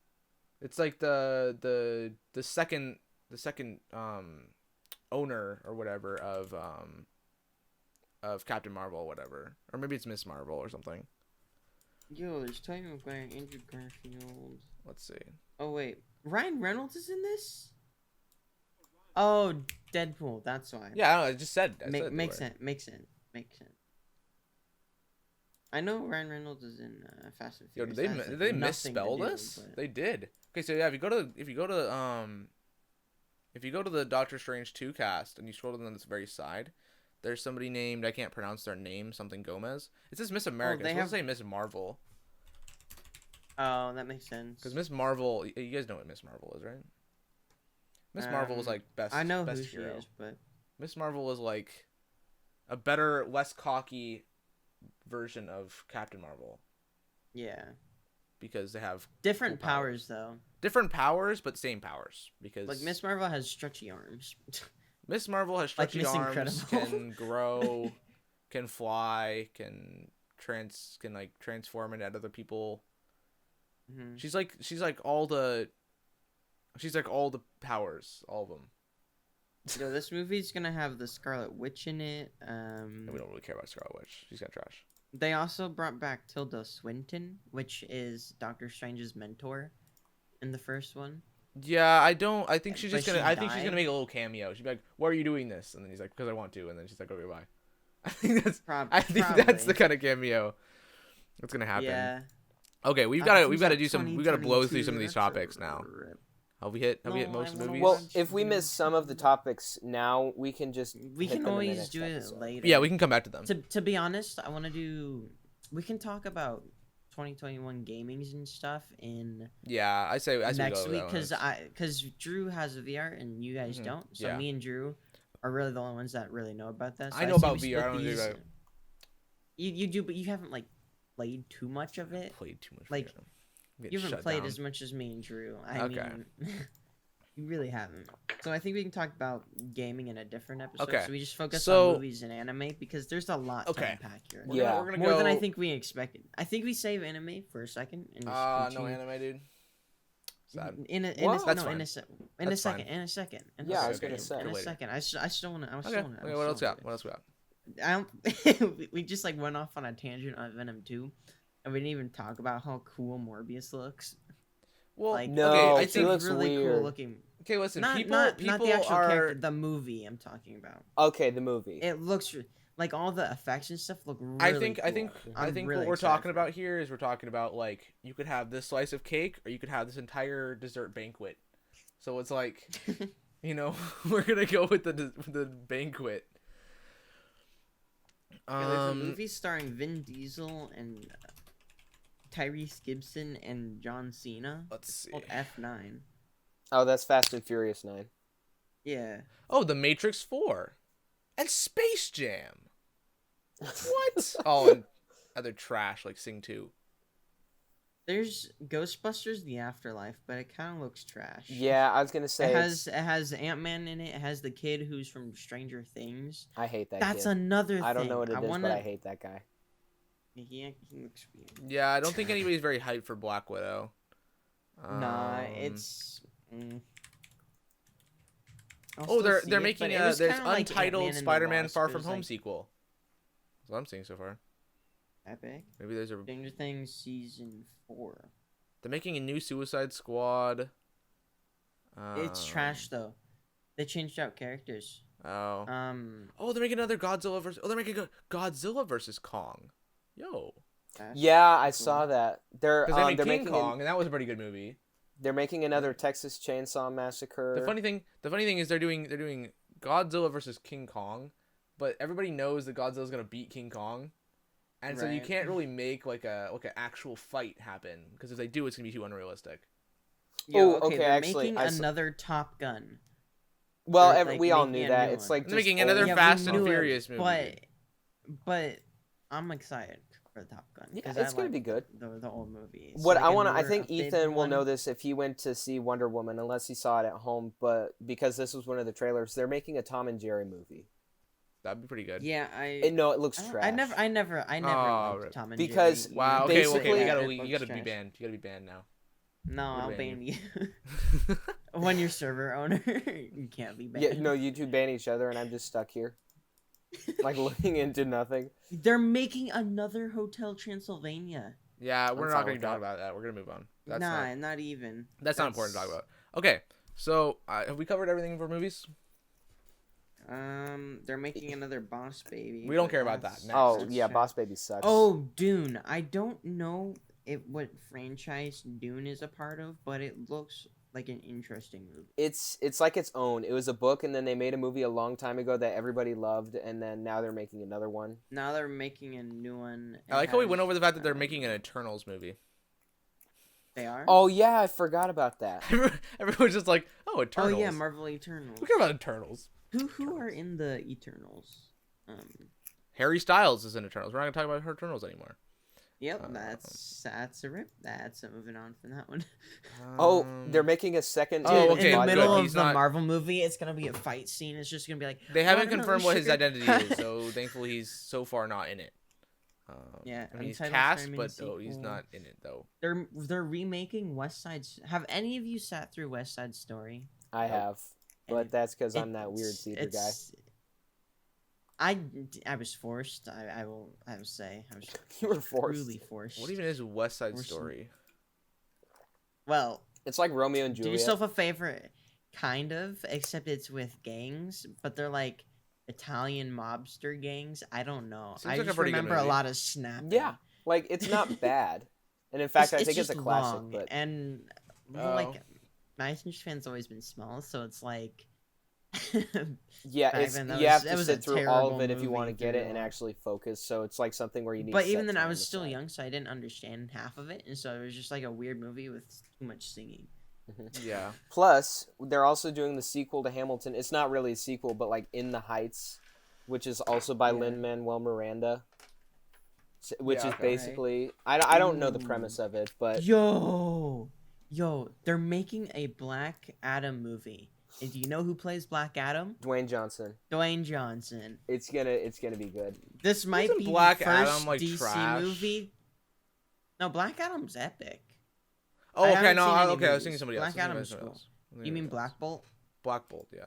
It's like the second owner or whatever of of Captain Marvel or whatever, or maybe it's Miss Marvel or something. Yo, there's Tobey Maguire, Andrew Garfield. Let's see. Oh wait, Ryan Reynolds is in this. Oh, Deadpool. That's why. Yeah, I don't know. I just said. I said Makes they were. sense. Makes sense. Makes sense. I know Ryan Reynolds is in Fast and Yo, Furious. did That has, they like, nothing to misspell do, this? but- They did. Okay, so yeah, if you go to the Doctor Strange 2 cast and you scroll to them on this very side, there's somebody named, I can't pronounce their name, something Gomez. It says Miss America. they It's supposed to have- say Miss Marvel. Oh, that makes sense. Because Miss Marvel, you guys know what Miss Marvel is, right? Miss Marvel was like best. I know best who she hero. is, but Miss Marvel is like a better, less cocky version of Captain Marvel yeah, because they have different Cool powers though. different powers but same powers. Because Like Miss Marvel has stretchy arms. Miss Marvel has like stretchy Miss arms, Incredible. can grow, can fly, can transform into other people. Mhm. She's like all the powers, all of them. Yo, this movie's gonna have the Scarlet Witch in it. And we don't really care about Scarlet Witch. She's got trash. They also brought back Tilda Swinton, which is Doctor Strange's mentor in the first one. Yeah, I think she's But just gonna. she I think she's died? gonna make a little cameo. She'd be like, "Why are you doing this?" And then he's like, "Because I want to." And then she's like, "Okay, bye." I think that's Probably. that's the kind of cameo that's gonna happen. Yeah. Okay, we've got to do some. We've got to blow through some of these topics now. Have we hit No, most of the I wanna movies? Well, if we miss some of the topics now, we can just We hit can them in the always next do it episode. later. Yeah, we can come back to them. To be honest, I want to do. We can talk about 2021 gamings and stuff in Yeah, I say as next we week go. because Drew has a VR and you guys Mhm. don't. So Yeah. me and Drew are really the only ones that really know about that. So I know say about we VR, I split don't know these- about- You do, but you haven't like played too much of it. Played too much. Like, video. Get You haven't shut played down. as much as me and Drew. I Okay. mean, you really haven't. So I think we can talk about gaming in a different episode. Okay. So we just focus So- on movies and anime because there's a lot Okay. to unpack here. Yeah. We're gonna More go. than I think we expected. I think we save anime for a second and just No continue. anime, dude. Sad. In a, What? That's no, fine. in a second. That's fine. In a second. In a Yeah, I was second. gonna say. In a Later. second. I still want to. I Okay. still want to. Okay, what else we got? What else we got? I don't. We just like went off on a tangent on Venom 2, and we didn't even talk about how cool Morbius looks. Well, Like, No, okay, I he think. looks really cool weird. looking. Okay, listen. Not people not the actual are. character, the movie I'm talking about. Okay, the movie. It looks like all the effects and stuff look really I think cool. I I'm think really what we're excited talking for about here is we're talking about like you could have this slice of cake or you could have this entire dessert banquet. So it's like, you know, we're gonna go with the banquet. Yeah, there's a movie starring Vin Diesel and Tyrese Gibson and John Cena. Let's see. Called F9. Oh, that's Fast and Furious 9. Yeah. Oh, The Matrix 4 and Space Jam. What? Oh, and other trash like Sing 2. There's Ghostbusters: The Afterlife, but it kind of looks trash. Yeah, I was gonna say It has Ant-Man in it. It has the kid who's from Stranger Things. I hate that. That's kid. another thing. I don't know what it is, wanna... but I hate that guy. He looks weird. Yeah, I don't think anybody's very hyped for Black Widow. Nah, Um, it's. I'll Oh, still they're see they're it, making but it was there's kinda like untitled Ant-Man and the Spider-Man Wasp. Far It From was, Home like, sequel. That's what I'm seeing so far. Epic. Maybe there's a Stranger Things season 4. they're making a new Suicide Squad. It's trash though. They changed out characters. Oh. Oh, They're making another Godzilla versus. Oh, they're making a Godzilla versus Kong. Yo. that's Yeah, I cool. saw that. They're Because they made they're King making Kong, and that was a pretty good movie. they're making another Texas Chainsaw Massacre. The funny thing is they're doing Godzilla versus King Kong, but everybody knows that Godzilla's gonna beat King Kong, and so you Right. can't really make like an actual fight happen because if they do, it's gonna be too unrealistic. Yo, Oh, okay, they're actually, making I s- another Top Gun. Well, They're, like, we all making knew a that. new It's one. like They're just making another old- Yeah, Fast we and knew it, Furious movie. But I'm excited for Top Gun. Yeah, 'cause it's I gonna be like good. The old movie. It's What like I a want to, I newer, think updated Ethan will one. know this if he went to see Wonder Woman, unless he saw it at home. But because this was one of the trailers, they're making a Tom and Jerry movie. That'd be pretty good. Yeah, No, it looks I, don't- trash. I never Oh, liked rip. Tom and Because- Jerry. Wow. Okay. Basically- Okay. It You looks gotta be trash. banned. You gotta be banned now. No, We're I'll banning ban you. When you're server owner, you can't be banned. Yeah, no, you two ban each other, and I'm just stuck here. like looking into nothing. They're making another Hotel Transylvania. Yeah, we're I'm not fine going with to talk that. about that. We're going to move on. Not even. That's not important to talk about. Okay, so have we covered everything for movies? They're making another Boss Baby. We don't but care about that's- that. Next. Oh that's yeah, trash. Boss Baby sucks. Oh, Dune. I don't know what franchise Dune is a part of, but it looks like an interesting movie. It's like its own. It was a book, and then they made a movie a long time ago that everybody loved, and then now they're making another one. Now they're making a new one. I like how we It went over the fact that they're has, making an Eternals movie. They are. Oh yeah, I forgot about that. Everyone's just like, oh, Oh Eternals. yeah, Marvel Eternals. Who cares about Eternals? Who are in the Eternals? Harry Styles is in Eternals. We're not going to talk about Eternals anymore. Yep, that's a rip. That's moving on from that one. Oh, they're making a second. Oh, Dude, okay, in the good. middle He's of the not- Marvel movie, it's gonna be a fight scene. It's just gonna be like They haven't watermelon confirmed what his sugar. identity is, so thankfully he's so far not in it. Yeah, I mean, he's Untitled cast, Spider-Man but he's sequel. not in it though. They're remaking West Side. Have any of you sat through West Side Story? I have, And but that's because I'm that weird it's- theater guy. I was forced. I will say I was You were forced. truly forced. What even is West Side Forced- Story? Well, It's like Romeo and do Juliet. yourself a favor, kind of, except it's with gangs, but they're like Italian mobster gangs. I don't know. Seems I like a just pretty good remember a movie. lot of snapping. Yeah, like it's not bad, and in fact, I think it's a just classic. long, But and Oh. like my attention span's always been small, so it's like yeah, back it's then, that you was- have that to was a sit through all of terrible it if you want to movie get it through and all. actually focus. So it's like something where you need. But set even then, I time was to still decide. young, so I didn't understand half of it, and so it was just like a weird movie with too much singing. Yeah. Plus, they're also doing the sequel to Hamilton. It's not really a sequel, but like In the Heights, which is also by Yeah. Lin-Manuel Miranda. Which Yeah, is okay. basically I don't know the Ooh. premise of it, but Yo, they're making a Black Adam movie. And do you know who plays Black Adam? Dwayne Johnson. Dwayne Johnson. It's gonna be good. This might Isn't be Black the first Adam, like, DC trash? movie. No, Black Adam's epic. Oh, I okay. haven't No, seen any okay. I was movies. thinking somebody else. Black Adam's cool. You mean Black Bolt? Black Bolt? Yeah.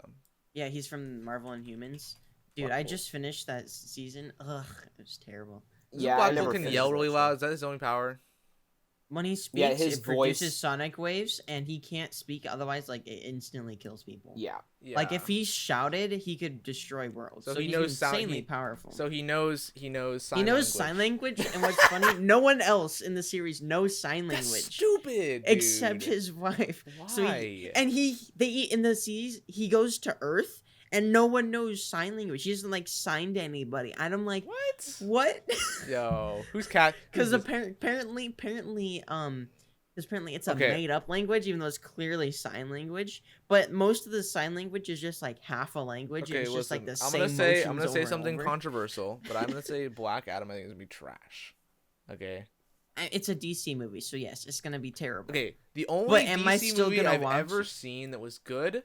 Yeah, he's from Marvel and Humans. Dude, Black I Bolt. just finished that season. Ugh, it was terrible. Isn't Yeah, I Black never Bolt can finished yell that really show. loud. Is that his only power? When he speaks, Yeah, his it produces voice- sonic waves, and he can't speak otherwise. Like it instantly kills people. Yeah. Yeah. Like if he shouted, he could destroy worlds. So So, he he's knows sound- insanely he- powerful. So he knows sign he knows language. sign language, and what's funny, no one else in the series knows sign That's language stupid. except dude. his wife. Why? So they eat in the seas. He goes to Earth, and no one knows sign language. He doesn't like sign to anybody. And I'm like, What? what? Yo, who's cat? Because who's this- apparently, because apparently it's a Okay. made up language, even though it's clearly sign language. But most of the sign language is just like half a language, and Okay, it's just like the listen, same I'm gonna motions say over something and over. controversial, but I'm gonna say Black Adam. I think is gonna be trash. Okay. It's a DC movie, so yes, it's gonna be terrible. Okay. The only But am I DC still movie gonna I've watch ever it? seen that was good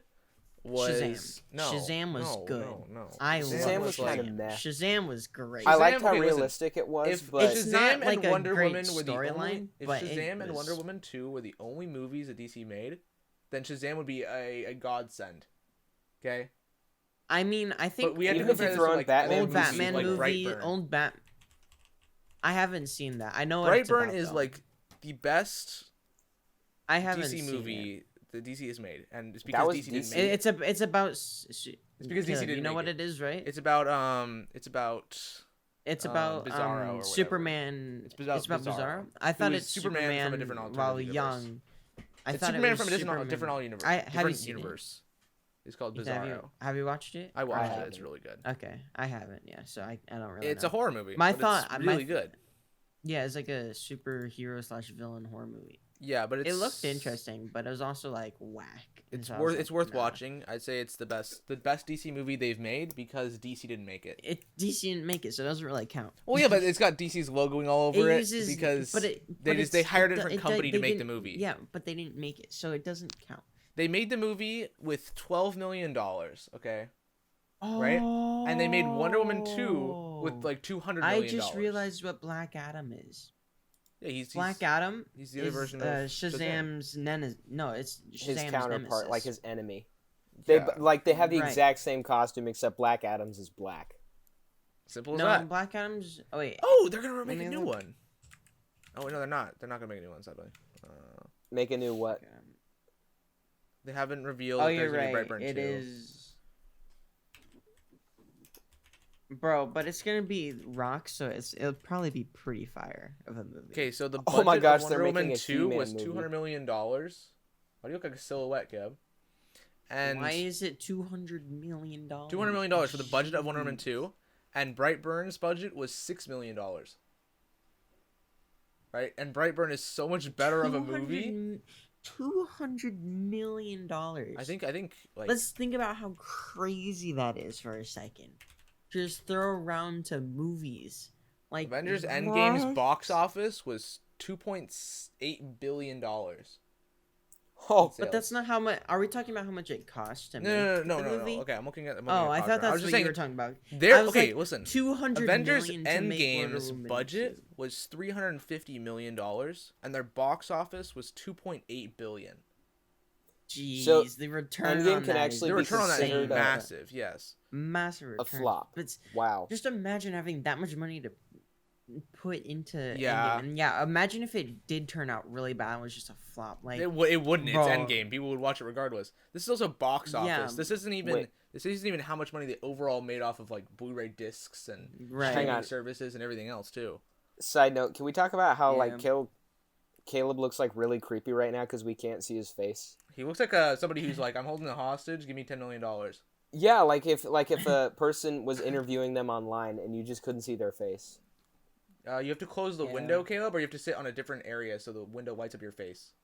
was Shazam. no. Shazam was no, good. No. I Shazam love was Shazam. kinda meh. Shazam was great. I Shazam- liked how okay, listen, realistic it was, If but It's Shazam not and like a Wonder great Woman were the only, storyline, if but it Shazam and was- Wonder Woman 2 were the only movies that DC made, then Shazam would be a godsend. Okay. I mean, I think But we had to Even if you compare this throw to in like Batman other old movies Batman like movie, Brightburn. old Bat. I haven't seen that. I know what it's Brightburn about, is though. like the best I haven't DC seen movie that DC has made, and it's because was DC didn't DC. make It. it. It's about. It's because DC You didn't know make what it. it is, right? It's about It's about Bizarro or whatever. Superman. It's about Bizarro. Bizarro, I thought who is it's Superman from a different alternate while universe. young. I It's thought Superman it was from a different Superman. different universe. Have you different seen it? universe. It's called Have Bizarro. have you watched it? I watched it. haven't. It's really good. Okay, I haven't. Yeah, so I don't really. It's know. a horror movie. My but thought- it's my- really good. Yeah, it's like a superhero / villain horror movie. Yeah, but It looked interesting, but it was also like whack. And It's so I was worth like, it's worth nah. watching. I'd say it's the best DC movie they've made because DC didn't make it. DC didn't make it, so it doesn't really count. Well, yeah, but it's got DC's logoing all over it, because they hired a different company to make the movie. Yeah, but they didn't make it, so it doesn't count. They made the movie with $12 million. Okay, Oh. right? And they made Wonder Woman 2 with like $200 million. I just realized what Black Adam is. Yeah, he's Black Adam he's the other is version of Shazam's No, it's Shazam's his counterpart, nemesis. like his enemy. They Yeah. they have the Right. exact same costume except Black Adam's is black. Simple as No, that. Black Adam's. Oh wait. Oh, they're gonna Let make a me new look. one. Oh wait, no, they're not. They're not gonna make a new one, sadly. Make a new what? They haven't revealed Oh, if you're there's gonna right. be Brightburn It 2. is. Bro, but it's gonna be rock, so it'll probably be pretty fire of a movie. Okay, so the Oh budget my gosh, of they're Wonder making Woman a 2 He-Man was movie. $200 million. Why do you look like a silhouette, Gab? And Why is it $200 million? $200 million for the budget of Wonder Woman 2, and Brightburn's budget was $6 million. Right, and Brightburn is so much better of a movie. $200 million. I think like Let's think about how crazy that is for a second. Just throw around to movies. Like Avengers what? Endgame's box office was $2.8 billion. Oh, But that's not how much. Are we talking about how much it costs to make No. the movie? Okay, I'm looking at. Oh, I thought I that's was just what saying, you were talking about. There. I was Okay, like, listen. 200 Avengers million to make Wonder Endgame's Woman budget 2. was $350 million, and their box office was $2.8 billion. Jeez, So, the return Endgame on can that actually The be return on that is considered a- massive. Yes. massive return. flop. But it's, wow. just imagine having that much money to put into Yeah. Endgame. And yeah, imagine if it did turn out really bad and was just a flop. Like It wouldn't. bro. It's Endgame. People would watch it regardless. This is also box office. Yeah. This isn't even. Wait. This isn't even how much money they overall made off of like Blu-ray discs and right. Hang streaming on. services and everything else too. Side note: can we talk about how Yeah. like Caleb looks like really creepy right now because we can't see his face? He looks like somebody who's like, I'm holding a hostage. Give me $10 million. Yeah, like if a person was interviewing them online and you just couldn't see their face. You have to close the Yeah. window, Caleb, or you have to sit on a different area so the window lights up your face.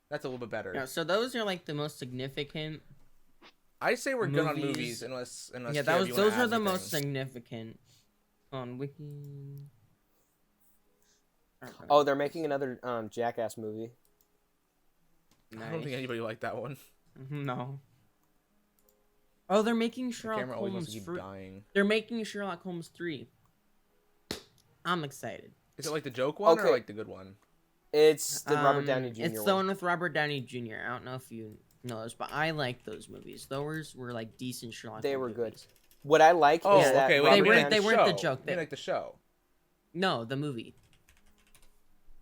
That's a little bit better. Yeah, so those are like the most significant. I say we're good on Movies. movies unless Yeah, Caleb, you wanna those add are the anything. most significant on Wiki. Oh, they're making another Jackass movie. I don't think anybody liked that one. No. Oh, they're making The Sherlock camera always wants Holmes to keep 3. dying. They're making Sherlock Holmes 3. I'm excited. Is it like the joke one Okay. or like the good one? It's the Robert Downey Jr. It's the one with Robert Downey Jr. I don't know if you know those, but I like those movies. Those were like decent Sherlock They Holmes were good. movies. What I like Oh, is that okay. Wait, They you mean weren't- like they the weren't the show. joke. You mean like the show. No, the movie.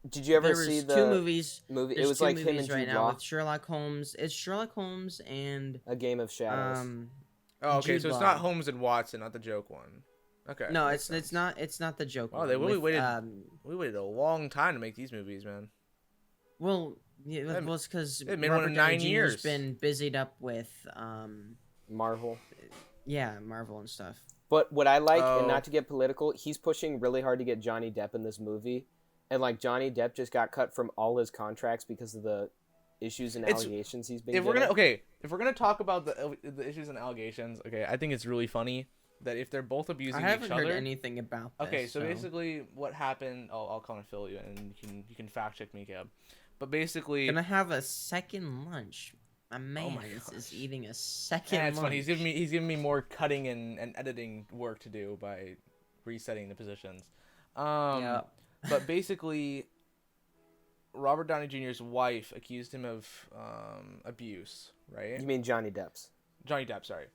Did you ever There see was the two movies. movie? There's It was two like him movies and right Jude now Law, with Sherlock Holmes. It's Sherlock Holmes and A Game of Shadows. Oh, okay. Jude So it's Law. not Holmes and Watson, not the joke one. Okay. no, makes it's sense. not the joke. Wow, one they really with, waited- We waited a long time to make these movies, man. Well, yeah, They- well, it's because they made one in 9 years. Has been busied up with Marvel. yeah, Marvel and stuff. But what I like, Oh. and not to get political, he's pushing really hard to get Johnny Depp in this movie, and like Johnny Depp just got cut from all his contracts because of the issues and It's- allegations he's been. If we're gonna talk about the issues and allegations, okay, I think it's really funny that if they're both abusing I haven't each other. heard anything about this. Okay, so basically, what happened? I'll kind of fill you in, and you can fact check me, Cab. But basically, Gonna have a second lunch. My man my is gosh. eating a second yeah, it's lunch. funny. He's giving me more cutting and editing work to do by resetting the positions. Yeah. But basically, Robert Downey Jr.'s wife accused him of abuse, right? You mean Johnny Depp's? Johnny Depp, sorry.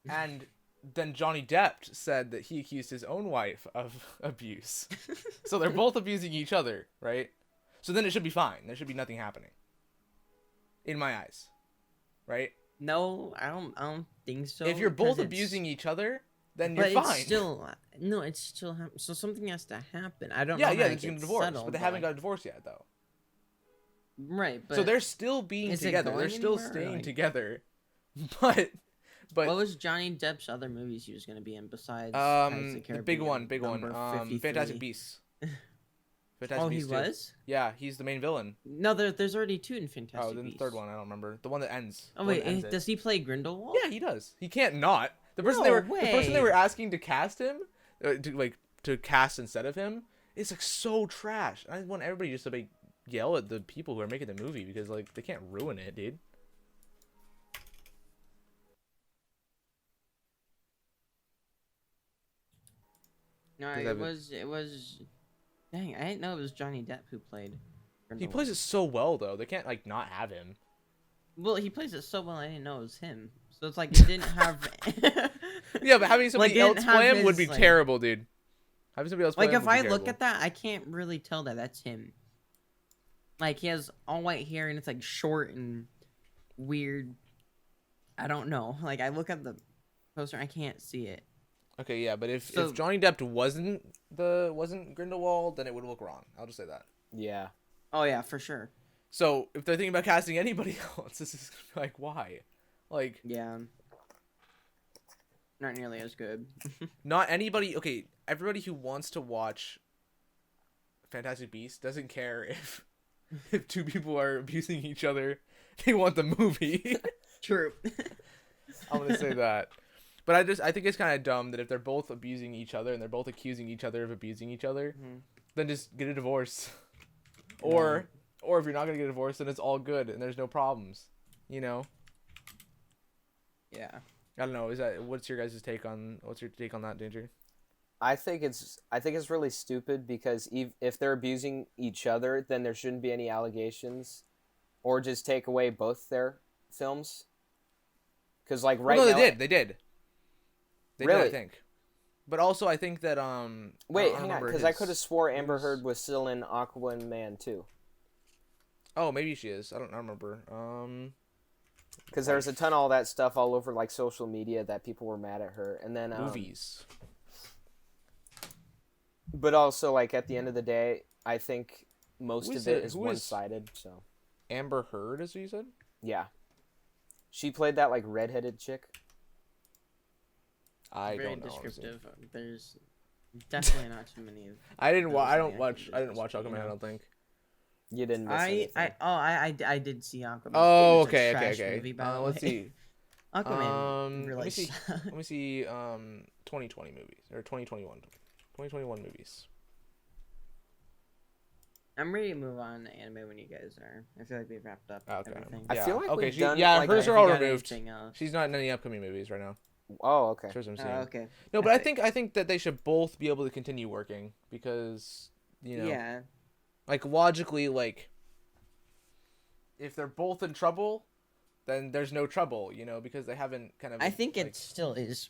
And then Johnny Depp said that he accused his own wife of abuse. So they're both abusing each other, right? So then it should be fine. There should be nothing happening. In my eyes. Right? No, I don't think so. If you're both 'cause it's- abusing each other, then but you're it's fine. still no, it's still so something has to happen. I don't yeah, know. yeah, how they're it gonna gets divorce, settled, but they haven't got a divorce yet, though. right. But So they're still being is it together. They're going still anywhere, or, staying like- together. But what was Johnny Depp's other movies he was gonna be in besides Pirates of the big one, Caribbean, number 53? Fantastic Beasts. Fantastic Oh, he Beasts 2. was. Yeah, he's the main villain. No, there's already two in Fantastic Oh, then the Beasts. third one, I don't remember. The one that ends. Oh The one wait, that ends it. does he play Grindelwald? Yeah, he does. He can't not. The person No the person they way. were asking to cast him, to cast instead of him, is like so trash. I want everybody just to like yell at the people who are making the movie because like they can't ruin it, dude. No, Does it that- was. Dang, I didn't know it was Johnny Depp who played. He Grindelwald. plays it so well though. They can't like not have him. Well, he plays it so well. I didn't know it was him. So it's like it didn't have. Yeah, but having somebody Like, it else didn't have play him would be his, like- terrible, dude. Having somebody else play Like him if would be I look terrible. at that, I can't really tell that that's him. Like he has all white hair and it's like short and weird. I don't know. Like I look at the poster, I can't see it. Okay, yeah, but if So- Johnny Depp wasn't Grindelwald, then it would look wrong. I'll just say that. Yeah. Oh yeah, for sure. So if they're thinking about casting anybody else, this is like why? Like Yeah. Not nearly as good. not anybody. Okay, everybody who wants to watch Fantastic Beasts doesn't care if two people are abusing each other. They want the movie. True. I'm gonna say that. But I think it's kind of dumb that if they're both abusing each other and they're both accusing each other of abusing each other, then just get a divorce. Or if you're not gonna get a divorce, then it's all good and there's no problems. You know? Yeah. I don't know. What's your guys' take on that, Danger? I think it's really stupid because if they're abusing each other, then there shouldn't be any allegations, or just take away both their films. Because like right well, no, now, they did. They did, Really? I think. But also, I think that wait, I hang on, remember because I his- could have swore Amber Heard was still in Aquaman too. Oh, maybe she is. I don't remember. Because there was a ton of all that stuff all over like social media that people were mad at her, and then Movies. But also, like at the end of the day, I think most Who is of it it? is Who is- one-sided. So Amber Heard, as you said. yeah, she played that like redheaded chick. I Very don't know. honestly. descriptive. There's definitely not too many. I didn't. Those I are don't the watch. I didn't actors, watch you Aquaman. know. I don't think. You didn't miss anything. I did see Aquaman. Oh, It's a okay, trash okay. movie, by the Let's way. see. Aquaman Let really me see. sucks. Let me see. 2020 movies or 2021. 2021 movies. I'm ready to move on to anime when you guys are. I feel like we've wrapped up Okay. everything. I feel like okay. we've She, done, yeah, like, hers If are you all got removed. anything else. She's not in any upcoming movies right now. Oh, okay. As far as I'm seeing. Oh, okay. No, but I Epic. think that they should both be able to continue working because Yeah. like logically, like if they're both in trouble, then there's no trouble, because they haven't kind of. I think like, it still is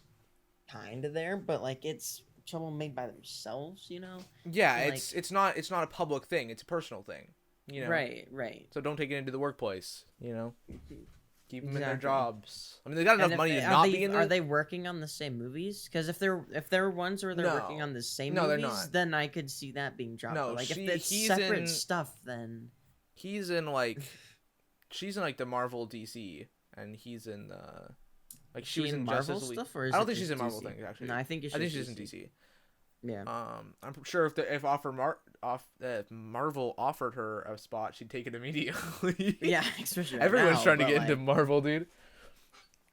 kind of there, but like it's trouble made by themselves, Yeah, like- it's not a public thing; it's a personal thing, Right. So don't take it into the workplace, Keep them in their Exactly. jobs. I mean, they got enough And if money they- to are not they, be in Are there. they working on the same movies? Because if they're ones where they're working No. on the same No, they're movies, not. then I could see that being dropped. No, But, like if she- it's he's separate in- stuff, then He's in like, she's in like the Marvel DC, and he's in like she was in in Marvel Justice League. stuff, or is I don't it think she's just in Marvel DC? things actually. No, I think it's I think just she's in DC. DC. Yeah. I'm sure if Marvel offered her a spot, she'd take it immediately. Yeah, especially right Everyone's now, trying to but, get into like, Marvel, dude.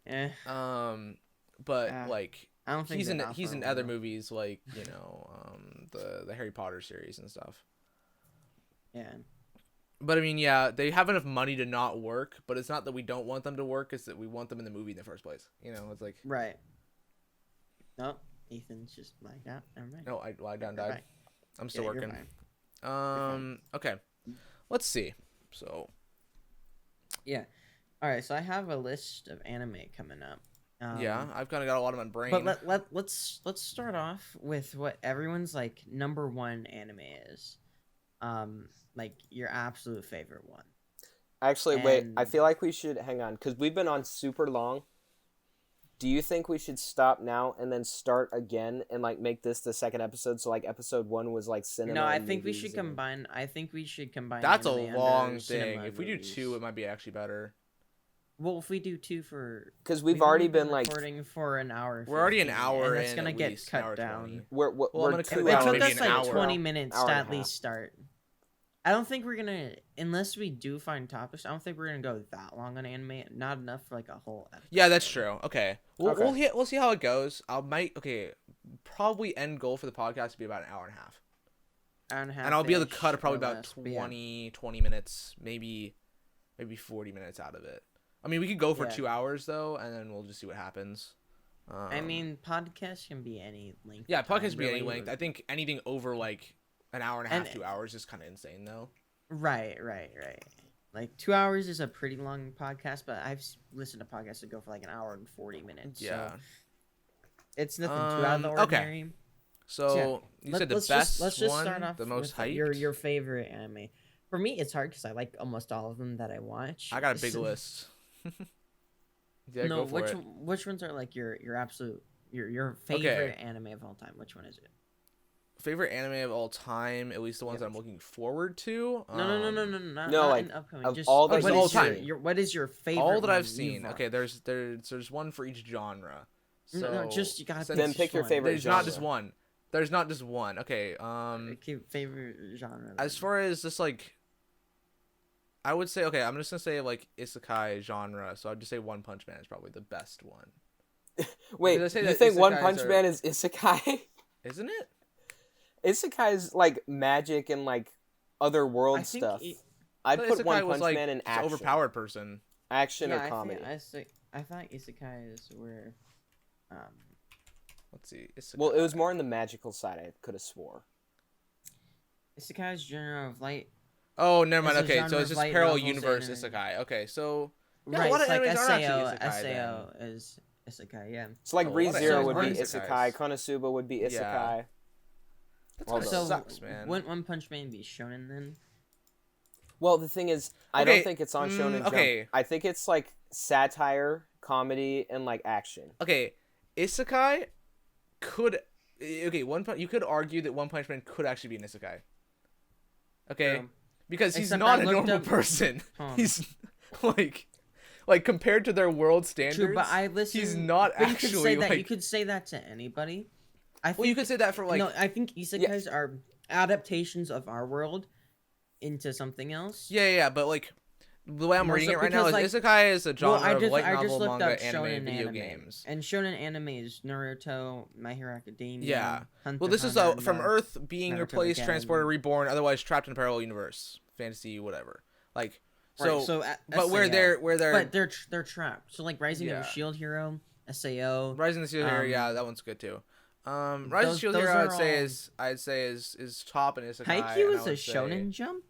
Eh, But Yeah. like I don't think he's they'd in offer other one. movies like the Harry Potter series and stuff. Yeah. But I mean, yeah, they have enough money to not work, but it's not that we don't want them to work; it's that we want them in the movie in the first place. It's like Right. Nope. Ethan's just like, yeah, never mind. no, I lied down, You're died. fine. I'm still Yeah, you're working. fine. Okay, let's see. So Yeah. All right. So I have a list of anime coming up. yeah, I've kind of got a lot on my brain. But let's start off with what everyone's like number one anime is. Like your absolute favorite one. Actually, wait. I And- feel like we should hang on because we've been on super long. Do you think we should stop now and then start again and like make this the second episode? So like episode 1 was like cinema. No, I and think we movies should and- combine. I think we should combine. That's a anime under long thing. cinema If we do movies. 2, it might be actually better. Well, if we do 2 for, Because we've already been like recording for an hour. We're already an 15, hour and that's in gonna at get least, an cut hour down. 20. we're Well, I'm we're gonna 2 cut It down took maybe us an like hour. 20 minutes Hour to and at a least start. I don't think we're gonna, unless we do find topics. I don't think we're gonna go that long on anime. Not enough for like a whole episode. Yeah, that's true. Okay, Okay. we'll see how it goes. Probably end goal for the podcast to be about an hour and a half. Hour and a half. And I'll be able to cut ish, probably or about less, but yeah. 20 minutes, maybe 40 minutes out of it. I mean, we could go for Yeah. 2 hours though, and then we'll just see what happens. I mean, podcasts can be any length. yeah, of time, podcast can be any really. length. I think anything over like an hour and a half, And- 2 hours is kind of insane though. Right. Like 2 hours is a pretty long podcast, but I've listened to podcasts that go for like an hour and 40 minutes. Yeah. So it's nothing too out of the Okay. ordinary. So you said the let's best let's just one, start off the most with hyped. your favorite anime. For me, it's hard because I like almost all of them that I watch. I got a big list. Yeah, no, go for it. which ones are like your absolute your favorite anime of all time? Which one is it? Favorite anime of all time, at least the ones that I'm looking forward to. No, No, not like, in upcoming. of Just all what that is all time. What is your favorite? All that one I've seen. you've Okay, there's one for each genre. So No, just you gotta since- Then pick your one. favorite There's not just genre. one. There's not just one. Okay. Okay, favorite genre. As far as just like, I would say, okay, I'm just gonna say like isekai genre. So I'd just say One Punch Man is probably the best one. Wait, Did I say you that think One isekais Punch are- Man is isekai? Isn't it? Isekai is like magic and like other world I think stuff. it- I'd But put isekai One was Punch like Man in just action, overpowered person. action yeah, or comedy. I thought isekai is where, Let's see. Isekai. Well, it was more on the magical side. I could have swore. isekai is genre of light. Oh, never mind. It's a Okay, genre so of it's just light parallel novels universe and- isekai. Okay, so yeah, Right, a lot it's of like animes are SAO. actually isekai. SAO Then. is isekai. Yeah. So like Oh, a lot of ReZero animes would are be isekais. isekai, Konosuba would be isekai. Yeah. That Well, kinda so sucks, man. Wouldn't One Punch Man be shonen then? Well, the thing is, I Okay, don't think it's on Shonen Jump. okay. I think it's like satire, comedy, and like action. Okay, isekai could you could argue that One Punch Man could actually be an isekai. Okay, True. because he's Except not I a looked normal up- person. Huh. He's like compared to their world standards. True, but I listen. He's not but you could say actually that. like. You could say that to anybody. I think. Well, you could say that for like. no, I think isekais are adaptations of our world into something else. Yeah, but like the way I'm More reading so it right now is because, like- isekai is a genre I of light just novel, looked manga, up anime, shonen video anime, games. and shonen anime is Naruto, My Hero Academia. Yeah. Hunter Well, x this is Hunter, from and, Earth being Naruto replaced, again. transported, reborn, otherwise trapped in a parallel universe, fantasy, whatever. Like so, right, so but where SAO. they're But they're trapped. So like Rising Yeah. of the Shield Hero, SAO. Rising the Shield Hero, yeah, that one's good too. Rising the those- Shield those Hero, are I'd say is top in isekai. Haikyuu and is I a would say- shonen jump.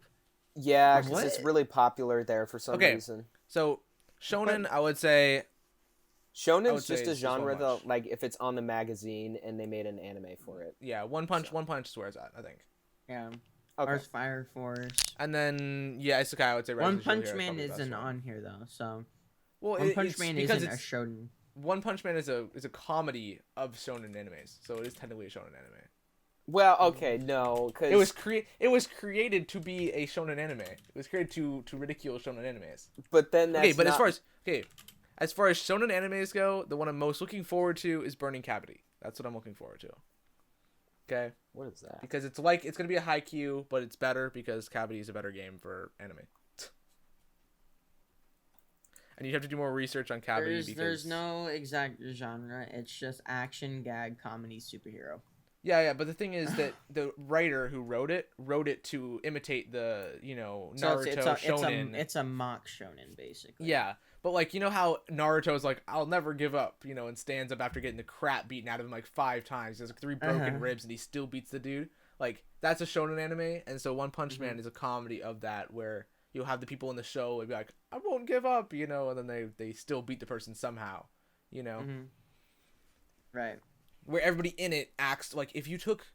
Yeah, because it's What? really popular there for some Okay. reason. So shonen, I would say. I Shonen's would say just a it's just one genre punch. that, like, if it's on the magazine and they made an anime for it. Yeah, One Punch is where it's at, I think. Yeah. Okay. Or Fire Force. And then yeah, isekai, I would say. Rising One the Shield Punch Hero is Man probably the best isn't one. on here though, so Well, One Punch it's Man because isn't a it's shonen. One Punch Man is a comedy of shonen animes, so it is technically a shonen anime. Well, okay, no, because It was created to be a shonen anime. It was created to ridicule shonen animes. but then that's Okay, but not... as far as shonen animes go, the one I'm most looking forward to is Burning Cavity. That's what I'm looking forward to. Okay, What is that? because it's gonna be a Haikyuu, but it's better because Cavity is a better game for anime. And you have to do more research on Cavity because There's no exact genre. It's just action, gag, comedy, superhero. Yeah, but the thing is that the writer who wrote it to imitate the Naruto So shonen. it's a mock shonen basically. Yeah, but like how Naruto's like, I'll never give up, and stands up after getting the crap beaten out of him like 5 times. He has like 3 broken Uh-huh. ribs and he still beats the dude. Like that's a shonen anime, and so One Punch Mm-hmm. Man is a comedy of that where you'll have the people in the show and be like, I won't give up, and then they still beat the person somehow, Mm-hmm. Right. where everybody in it acts like if you took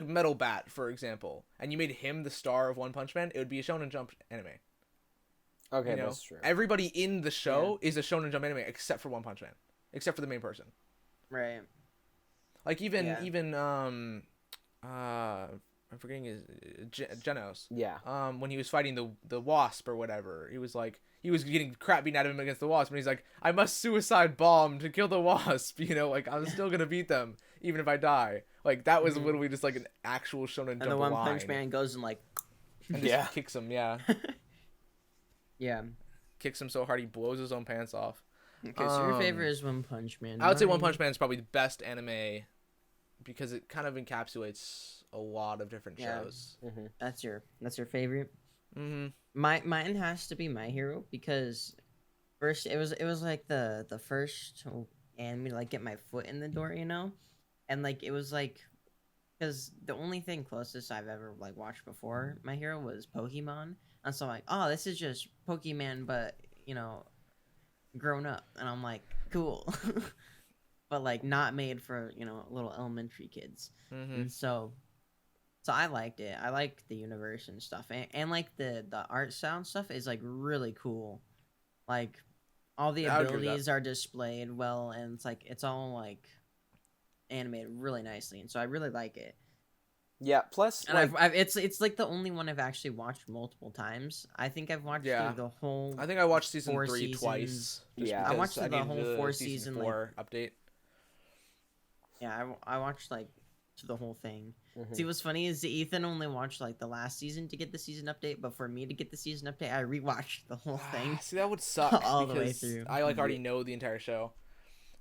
Metal Bat for example and you made him the star of One Punch Man, it would be a Shonen Jump anime. Okay, that's true. Everybody in the show is a Shonen Jump anime except for One Punch Man, except for the main person. Right. Like even Yeah. I'm forgetting his Genos. Yeah. When he was fighting the Wasp or whatever, he was getting crap beaten out of him against the Wasp, and he's like, I must suicide bomb to kill the Wasp. Like I'm still gonna beat them even if I die. Like that was literally just like an actual Shonen And Jump the One line. Punch Man goes and like, and just Yeah. kicks him. Yeah, yeah. kicks him so hard he blows his own pants off. Okay, so your favorite is One Punch Man. I would say One Mine- Punch Man is probably the best anime because it kind of encapsulates a lot of different Yeah. shows. That's your favorite. Mm-hmm. Mine has to be My Hero because first it was like the first anime to like get my foot in the door, and like it was like because the only thing closest I've ever like watched before My Hero was Pokemon, And so I'm like, oh, this is just Pokemon, but grown up. And I'm like, cool. But like not made for little elementary kids. Mm-hmm. And so I liked it. I liked the universe and stuff, and like the art style and stuff is like really cool. Like all the I would agree with that. abilities are displayed well, and it's all like animated really nicely, and so I really like it. Yeah. Plus, And like, it's like the only one I've actually watched multiple times. I think I've watched through the whole. I think I watched season 4 3 seasons. twice. Yeah. I watched the needed whole 4 season, 4 update. Yeah, I watched like to the whole thing. mhm. See, what's funny is Ethan only watched like the last season to get the season update, but for me to get the season update, I rewatched the whole thing. See, that would suck All the way because through. I like already know the entire show.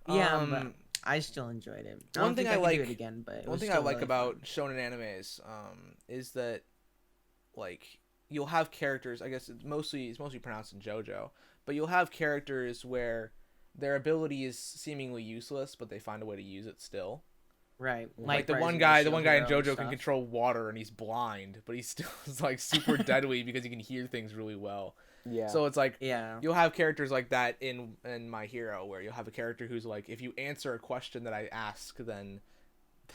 Yeah, but I still enjoyed it. I one don't thing think I I could do like- it again, but it one was thing I still like really about fun. shonen animes is that like you'll have characters. I guess it's mostly pronounced in JoJo, but you'll have characters where their ability is seemingly useless, but they find a way to use it still. Right, Like the Rise one of guy, Shield in Hero and JoJo can stuff. control water and he's blind, but he still is like super deadly because he can hear things really well. Yeah. So it's like Yeah, you'll have characters like that in My Hero, where you'll have a character who's like, if you answer a question that I ask, then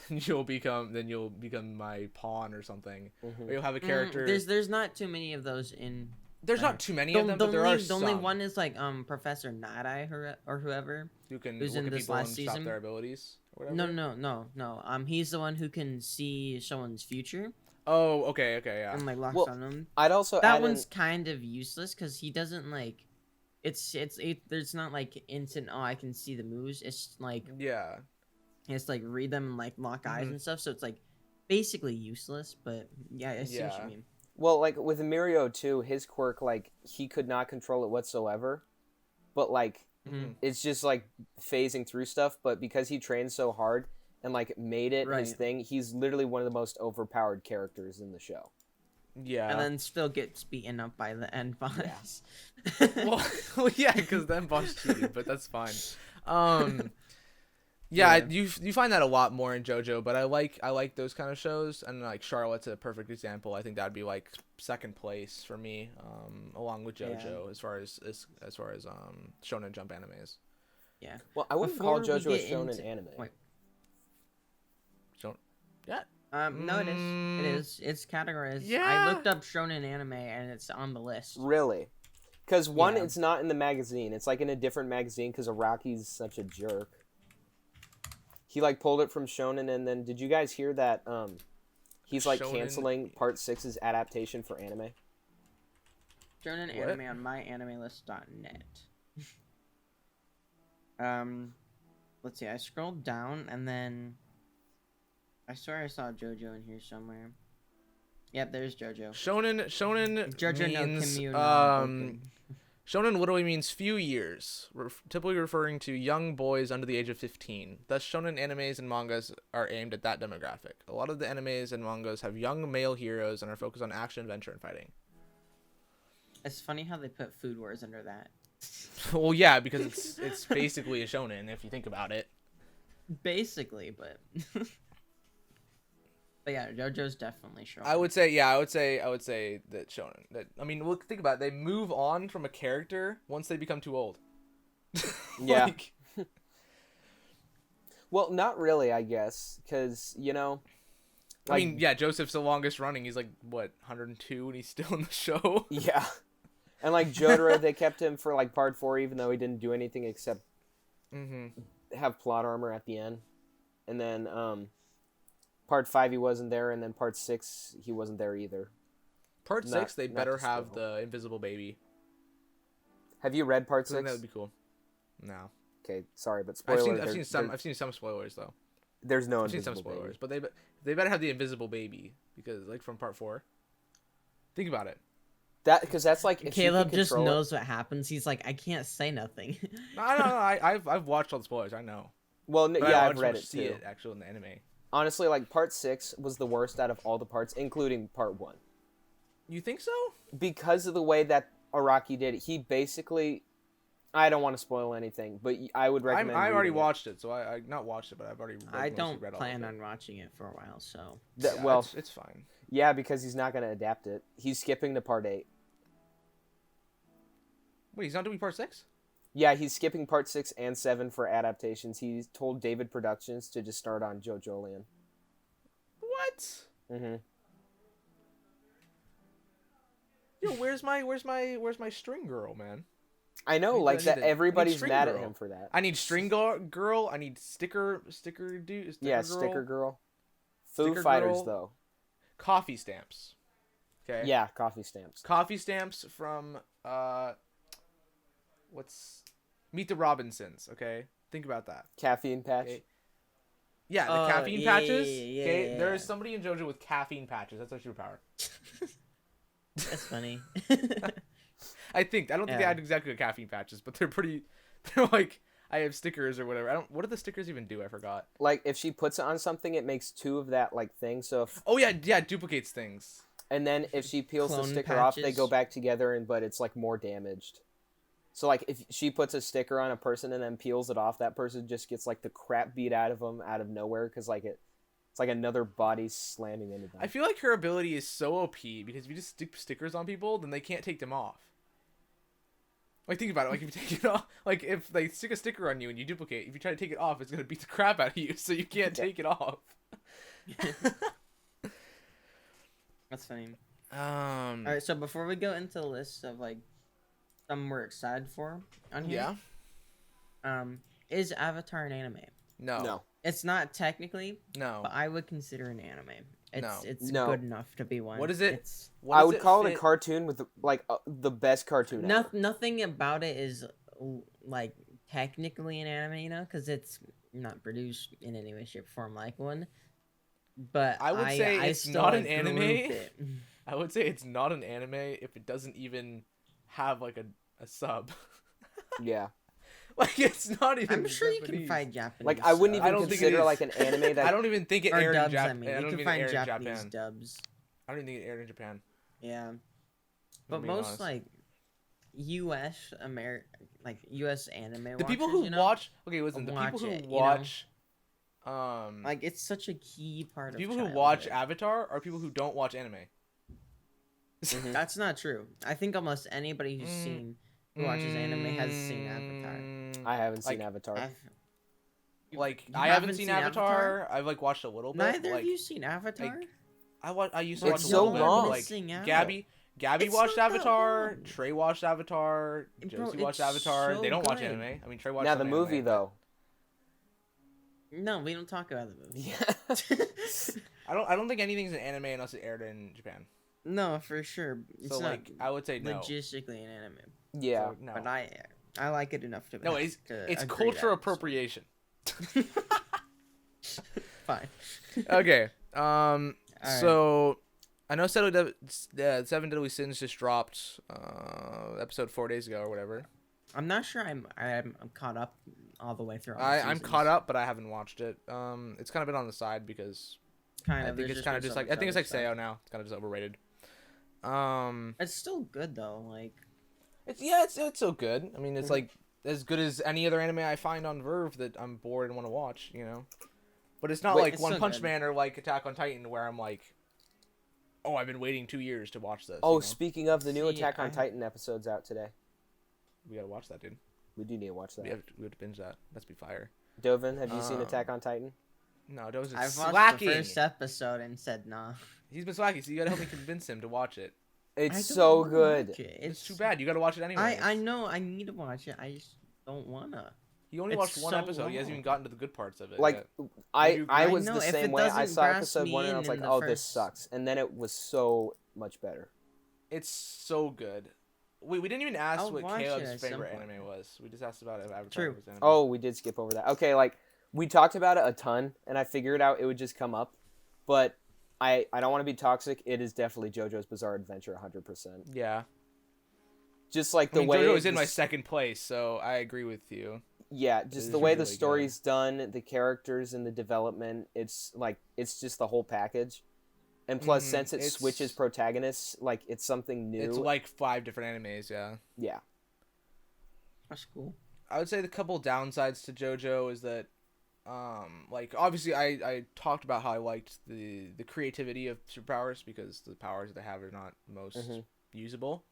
you'll become my pawn or something. Mhm. Or you'll have a character. There's not too many of those in. There's not too many of them, but there are the only some one is like Professor Nadai or whoever. who can who's look in at this people last and stop season. their abilities. Or whatever. No. He's the one who can see someone's future Oh, okay, yeah. and like locks Well, on them. I'd also That add one's in, kind of useless because he doesn't like. There's not like instant. Oh, I can see the moves. It's like Yeah. he has to like read them and like lock eyes Mhm. and stuff. So it's like basically useless. But yeah, I see what Yeah. you mean. well, like with Mirio too, his quirk, like he could not control it whatsoever, but like Mhm. it's just like phasing through stuff. But because he trained so hard and like made it his Right. thing, he's literally one of the most overpowered characters in the show. Yeah. And then still gets beaten up by the end boss. well, yeah, because then boss cheated, but that's fine. Yeah, Yeah. you find that a lot more in JoJo, but I like those kind of shows, and like Charlotte's a perfect example. I think that'd be like second place for me, along with JoJo as far as Shonen Jump animes. Yeah. Well, I wouldn't Before call we JoJo a get shonen into- anime. wait. Yeah. No, it is. Mm, It is. It's categorized. yeah. I looked up shonen anime and it's on the list. Really? Because one, Yeah. it's not in the magazine. It's like in a different magazine because Araki's such a jerk. He like pulled it from Shonen, and then did you guys hear that? He's like Shonen- canceling Part 6's adaptation for anime. Shonen What? anime on myanimelist.net. Let's see. I scrolled down and then I swear I saw JoJo in here somewhere. Yep, there's JoJo. Shonen JoJo no means Kimyu no Boken. Shonen literally means few years, typically referring to young boys under the age of 15. Thus, shonen animes and mangas are aimed at that demographic. A lot of the animes and mangas have young male heroes and are focused on action, adventure, and fighting. It's funny how they put Food Wars under that. Well, yeah, because it's basically a shonen if you think about it. Basically, but but yeah, JoJo's definitely shonen. I would say that shonen. That I mean, look, think about it. They move on from a character once they become too old. Yeah. Like, Well, not really, I guess, because you know. I mean, yeah, Joseph's the longest running. He's like what 102, and he's still in the show. Yeah. And like Jotaro, they kept him for like Part 4, even though he didn't do anything except have plot armor at the end. And then Part 5 he wasn't there, and then Part 6 he wasn't there either. Part Not- 6, they not better to have spoil. the invisible baby. Have you read Part I think 6? that would be cool. No, Okay, sorry, but spoiler. I've seen some spoilers though. There's no I've seen some invisible spoilers, baby. but they better have the invisible baby because like from Part 4. Think about it. That because that's like if Caleb you can just control it- knows what happens. He's like, I can't say nothing. No, I've watched all the spoilers. I know. Well, But yeah, I I've just read wanna it see too. it actually in the anime. Honestly, like Part 6 was the worst out of all the parts, including Part 1, You think so? because of the way that Araki did it. He basically, I don't want to spoil anything, but I would recommend. I've already reading it. watched it, so I not watched it, but I've already. I mostly don't read all plan of it. on watching it for a while, so That- Yeah, well, it's fine. yeah, because he's not going to adapt it. He's skipping to Part 8. Wait, he's not doing part 6? Yeah, he's skipping part 6 and 7 for adaptations. He told David Productions to just start on JoJolion. What? Mm-hmm. Yo, where's my string girl, man? I know, I need everybody's string mad girl. at him for that. I need string girl. I need sticker dude. Yeah, girl. sticker girl. Foo Sticker Fighters, girl. though. Coffee stamps. Okay. Yeah, coffee stamps. Coffee stamps from what's Meet the Robinsons. Okay, think about that. Caffeine patch. Okay. Yeah, the Oh, caffeine yeah, patches. yeah, Okay, yeah. there is somebody in JoJo with caffeine patches. That's their superpower. That's funny. I don't think they Yeah. had exactly caffeine patches, but they're pretty. They're like I have stickers or whatever. What do the stickers even do? I forgot. Like, if she puts it on something, it makes 2 of that, thing. So if, Oh yeah, duplicates things. and then if she peels the Clone sticker off, they patches. go back together, but it's, more damaged. So, if she puts a sticker on a person and then peels it off, that person just gets, the crap beat out of them out of nowhere, because, it's like another body slamming into them. I feel like her ability is so OP because if you just stick stickers on people, then they can't take them off. Like, think about it. Like, if you take it off, if they stick a sticker on you and you duplicate, if you try to take it off, it's gonna beat the crap out of you, so you can't take it off. That's funny. All All right, so before we go into the list of some we're excited for on here, is Avatar an anime? No. It's not technically, No. but I would consider an anime. It's No. good enough to be one. What is it? It's What I does would call it a fit- cartoon with, the best cartoon ever. nothing about it is technically an anime, because it's not produced in any way, shape, or form like one. But I would say it's still not an group anime. it. I would say it's not an anime if it doesn't even have a sub. Yeah. It's not even. I'm sure you can Japanese. find Japanese. I wouldn't subs. I even don't think it consider, is. an anime that... I don't even think it Or aired dubs. in I Japan. mean, I you don't can even find aired in Japanese Japan. dubs. I don't even think it aired in Japan. Yeah, if but I'm being most honest. U.S. anime. The people watchers, who watch. Okay, listen. The watch people who it, you know? watch. it's such a key part of People who watch childhood. Avatar are people who don't watch anime. Mhm. That's not true. I think almost anybody who watches anime has seen Avatar. I haven't seen Like, Avatar. You I haven't seen Avatar. I've watched a little bit. Neither have you seen Avatar? I used to It's watch a so little bit. long. But, Missing out. Gabby It's watched not that Avatar. long. Trey watched Avatar. Bro, Josie watched it's Avatar. so They don't watch good. anime. I mean, Trey watched Now, some the movie, anime, though. No, we don't talk about the movie. Yeah. I don't think anything's an anime unless it aired in Japan. No, for sure. It's So not I would say no. logistically an anime. Yeah. So, no. But I like it enough to. No, it's to it's agree cultural that it's- appropriation. Fine. Okay. Alright. So I know Seven Deadly Sins just dropped episode 4 days ago or whatever. I'm not sure I'm caught up all the way through. All the I'm seasons. caught up, but I haven't watched it. It's kind of been on the side because Kind I of. think there's it's kind of been just so like much I think it's like other stuff. Seo now. It's kind of just overrated. It's still good though. It's so good. I mean, it's like as good as any other anime I find on Verve that I'm bored and want to watch. But it's not Wait, like it's One so Punch good. Man or like Attack on Titan where I'm like, oh, I've been waiting 2 years to watch this. Oh, speaking of, the new See, Attack on I- Titan episode's out today. We gotta watch that, dude. We do need to watch that. We have to binge that. That's be fire. Dovin, have you seen Um, Attack on Titan? No, Dove's been I've watched slacking. the first episode and said nah. He's been slacking, so you gotta help me convince him to watch it. It's I don't so wanna good. watch it. It's too bad. You gotta watch it anyway. I know I need to watch it. I just don't wanna. He only it's watched one so episode. He hasn't even long. gotten to the good parts of it. Like, yet. I I was know, the if same it way. I doesn't saw grasp episode me 1 and I in was like, the oh, this first- sucks. And then it was so much better. It's so good. We didn't even ask I'll what watch it Caleb's at some favorite point. anime was. We just asked about if Avatar True. was anime. Oh, we did skip over that. Okay, we talked about it a ton, and I figured out it would just come up. But I don't want to be toxic. It is definitely JoJo's Bizarre Adventure 100%. Yeah. Just like I the mean, way JoJo was in the my second place, so I agree with you. Yeah, is just the way the really good. story's done, the characters and the development, it's just the whole package. And plus, Mhm, since it it's- switches protagonists, it's something new. It's like 5 different animes, yeah. Yeah. That's cool. I would say the couple downsides to JoJo is that, obviously I talked about how I liked the creativity of superpowers because the powers they have are not most Mhm. usable.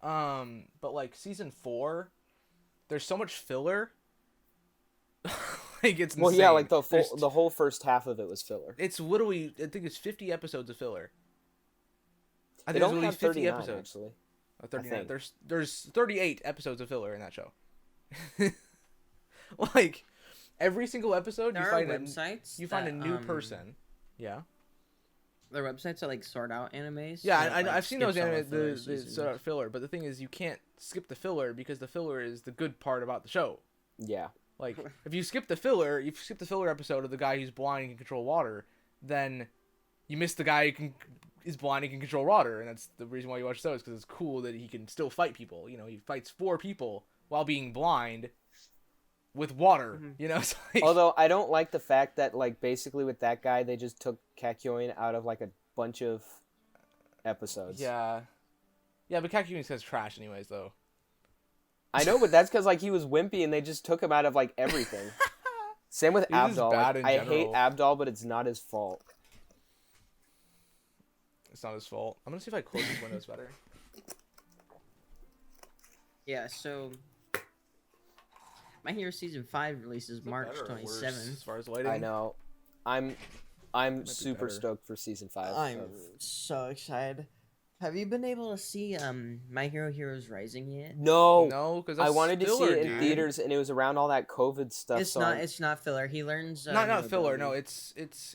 But like season 4, there's so much filler. Like it's insane. Well, yeah, like the whole first half of it was filler. It's literally, I think it's 50 episodes of filler. I It think there's only at had least 50 39 episodes. actually. Oh, 39. think. There's 38 episodes of filler in that show. Like every single episode, There you are find websites. a that, new person. Yeah. There are websites that like sort out animes. Yeah, that, like, I've seen those skips all anime, filler the seasons. sort of filler, but the thing is, you can't skip the filler because the filler is the good part about the show. Yeah. Like, if you skip the filler, episode of the guy who's blind and can control water, then you miss the guy who is blind and can control water, and that's the reason why you watch those, because it's cool that he can still fight people. You know, he fights 4 people while being blind with water. Mhm. You know, it's like, Although I don't like the fact that like basically with that guy they just took Kakyoin out of like a bunch of episodes. yeah, but Kakyoin says trash anyways, though. I know, but that's because like he was wimpy and they just took him out of like everything. Same with He's just Abdul. bad Like, in I hate general. Abdul, but it's not his fault. It's not his fault. I'm gonna see if I close these windows better. Yeah, so My Hero Season 5 releases Is it March better or worse 27th. as far as lighting. I know. I'm be super better. stoked for season 5. I'm so excited. Have you been able to see My Hero Heroes Rising yet? No, No, because I wanted to see filler, it in dude. theaters, and it was around all that COVID stuff. It's so not. I'm- It's not filler. He learns. Not filler. mobility. No,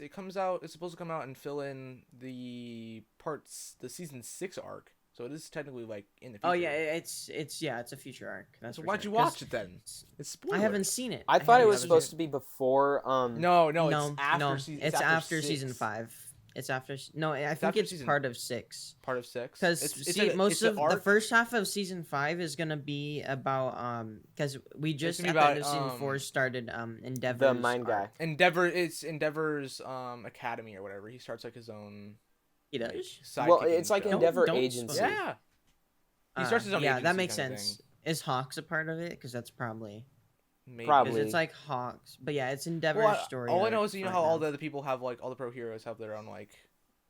it comes out. It's supposed to come out and fill in the season 6 arc. So it is technically like in the future. Oh yeah, it's a future arc. That's So for why'd sure. you 'Cause watch it then? It's spoiler. I haven't seen it. I thought it haven't was seen supposed to be before. No, No, it's after no, season. it's after 6. season 5. It's after. No, I think after it's season- part of 6. Part of 6. Because most of the arc. first half of season 5 is gonna be about because we just gonna at be the end of about, season 4 started Endeavor's the mine guy. arc. Endeavor. It's Endeavor's academy or whatever. He starts like his own. He like, does. Well, sidekicking it's like show. Endeavor Don't Agency. spoil Yeah. He starts his own Yeah, that agency makes kinda sense. thing. Is Hawks a part of it? Because that's probably Maybe. Probably. because it's like Hawks. But yeah, it's Endeavor's Well, story. all I arc know is you know right how all now. the other people have like all the pro heroes have their own like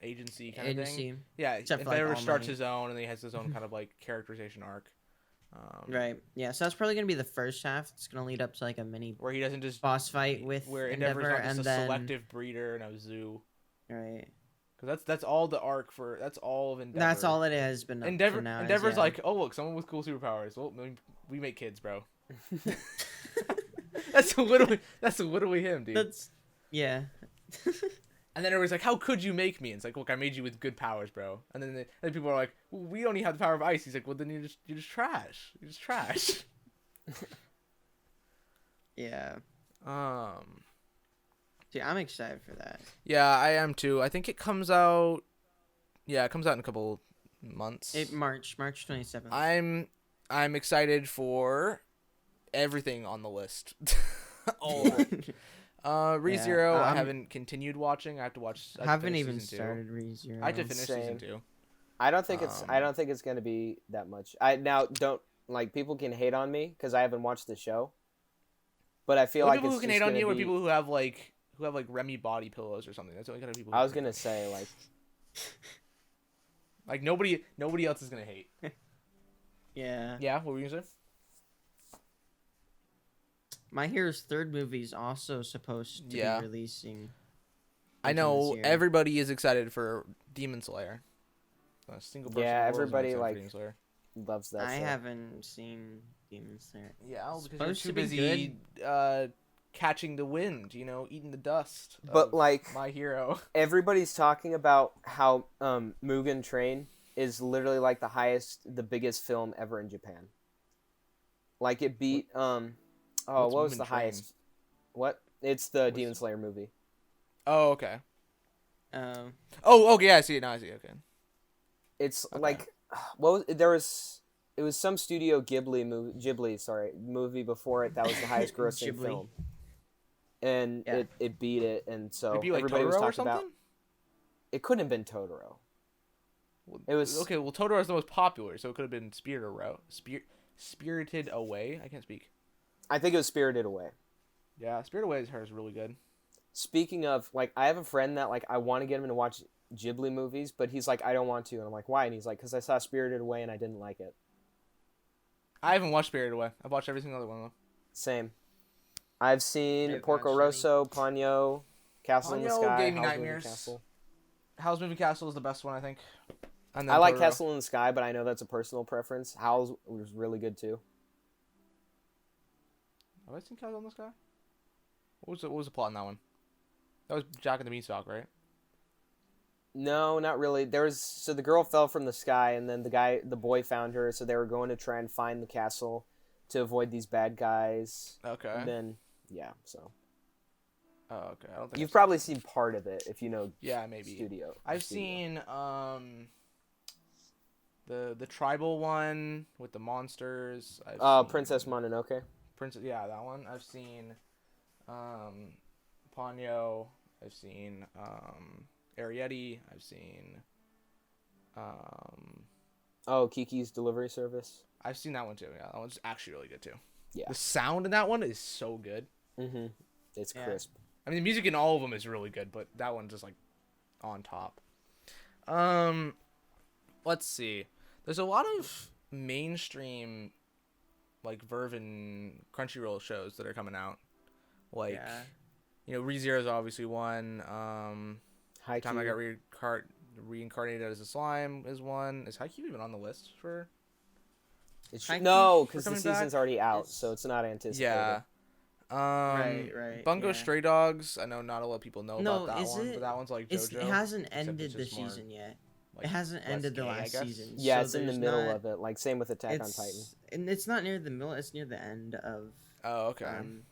agency kind of thing. agency. Yeah, Except for, like, Endeavor All starts Might. his own and he has his own kind of like characterization arc. Right. Yeah. So that's probably gonna be the first half. It's gonna lead up to like a mini Where he doesn't just boss fight with where Endeavor, Endeavor's not just and a then selective breeder in a zoo. right. Because that's all the arc for. That's all of Endeavor. That's all it has been. Up Endeavor. to now, Endeavor's yeah. like, oh look, someone with cool superpowers. Well, we make kids, bro. That's literally him, dude. That's yeah. And then everybody's like, how could you make me? And it's like, look, I made you with good powers, bro. And then people are like, well, we only have the power of ice. He's like, well, then you're just trash. You're just trash. Yeah. Yeah, I'm excited for that. I am too. I think it comes out. Yeah, it comes out in a couple months. March 27th. I'm excited for everything on the list. All of it. ReZero, I I'm- haven't continued watching. I have to watch. I have to haven't finish even season 2. started ReZero. I have to finish season Same. 2. I don't think it's. I Um, don't think it's gonna be that much. I now don't like people can hate on me because I haven't watched the show. But I feel Well, like people it's who can just hate on gonna you are be- people who have like Remy body pillows or something. That's the only kind of people. I who was can gonna hate. say like Like nobody else is gonna hate. Yeah. Yeah, what were you gonna say? My Hero's third movie is also supposed to Yeah. be releasing. I later know this year. everybody is excited for Demon Slayer. A single person. Yeah, in the world is everybody, excited for like, Demon Slayer. loves that. I show. haven't seen Demon Slayer. Yeah, because Supposed you're to too be busy catching the wind, eating the dust. But of like My Hero. everybody's talking about how Mugen Train is literally like the biggest film ever in Japan. Like it beat What's what was Mugen the Train? highest? What? It's the What's- Demon Slayer movie. Oh, okay. Um, Oh, okay. I see it now. I see it. Okay. It's Okay. like it was some Studio Ghibli movie before it that was the highest grossing Ghibli. film. And Yeah. it beat it, and so It'd be like everybody was Totoro or talking about something. it couldn't have been Totoro. Well, It was- okay. Well, Totoro is the most popular, so it could have been Spirited Away. I can't speak. I think it was Spirited Away. Yeah, Spirited Away is really good. Speaking of, like, I have a friend that, like, I want to get him to watch Ghibli movies, but he's like, I don't want to. And I'm like, why? And he's like, because I saw Spirited Away and I didn't like it. I haven't watched Spirited Away. I've watched every single other one though. Same. I've seen I've Porco watched Rosso, Ponyo, Castle in the Ponyo Sky, gave me Howl's Moving nightmares. Castle. Howl's Moving Castle is the best one, I think. And then I like Totoro. Castle in the Sky, but I know that's a personal preference. Howl's was really good too. Have I seen Castle in the Sky? What was the plot in that one? That was Jack and the Beanstalk, right? No, not really. So the girl fell from the sky, and then the boy found her. So they were going to try and find the castle to avoid these bad guys. Okay. And then so Oh, okay. I don't think you've I've probably seen part of it if you know. Yeah, maybe. Studio. I've seen the tribal one with the monsters. I've seen Princess Mononoke. Yeah, that one. I've seen Ponyo. I've seen Arietti. I've seen Kiki's Delivery Service. I've seen that one too. Yeah, that one's actually really good too. Yeah. The sound in that one is so good. Mm-hmm. It's Yeah. crisp. I mean, the music in all of them is really good, but that one's just like on top. Let's see. There's a lot of mainstream like Verve and Crunchyroll shows that are coming out. Like, Yeah. ReZero is obviously one. Haikyuu. Time I got reincarnated as a slime is one. Is Haikyuu even on the list for? Haikyuu No, because the coming back? season's already out, It's- so it's not anticipated. Yeah. Right. Bungo yeah. Stray Dogs. I know not a lot of people know No, about that is one, it- but that one's like It JoJo. hasn't except ended it's the just more, season yet. like, It hasn't less ended the gay, I last guess. season. Yeah, so it's in the there's middle not- of it. Like same with Attack on Titan. And it's not near the middle. It's near the end of Oh, okay. on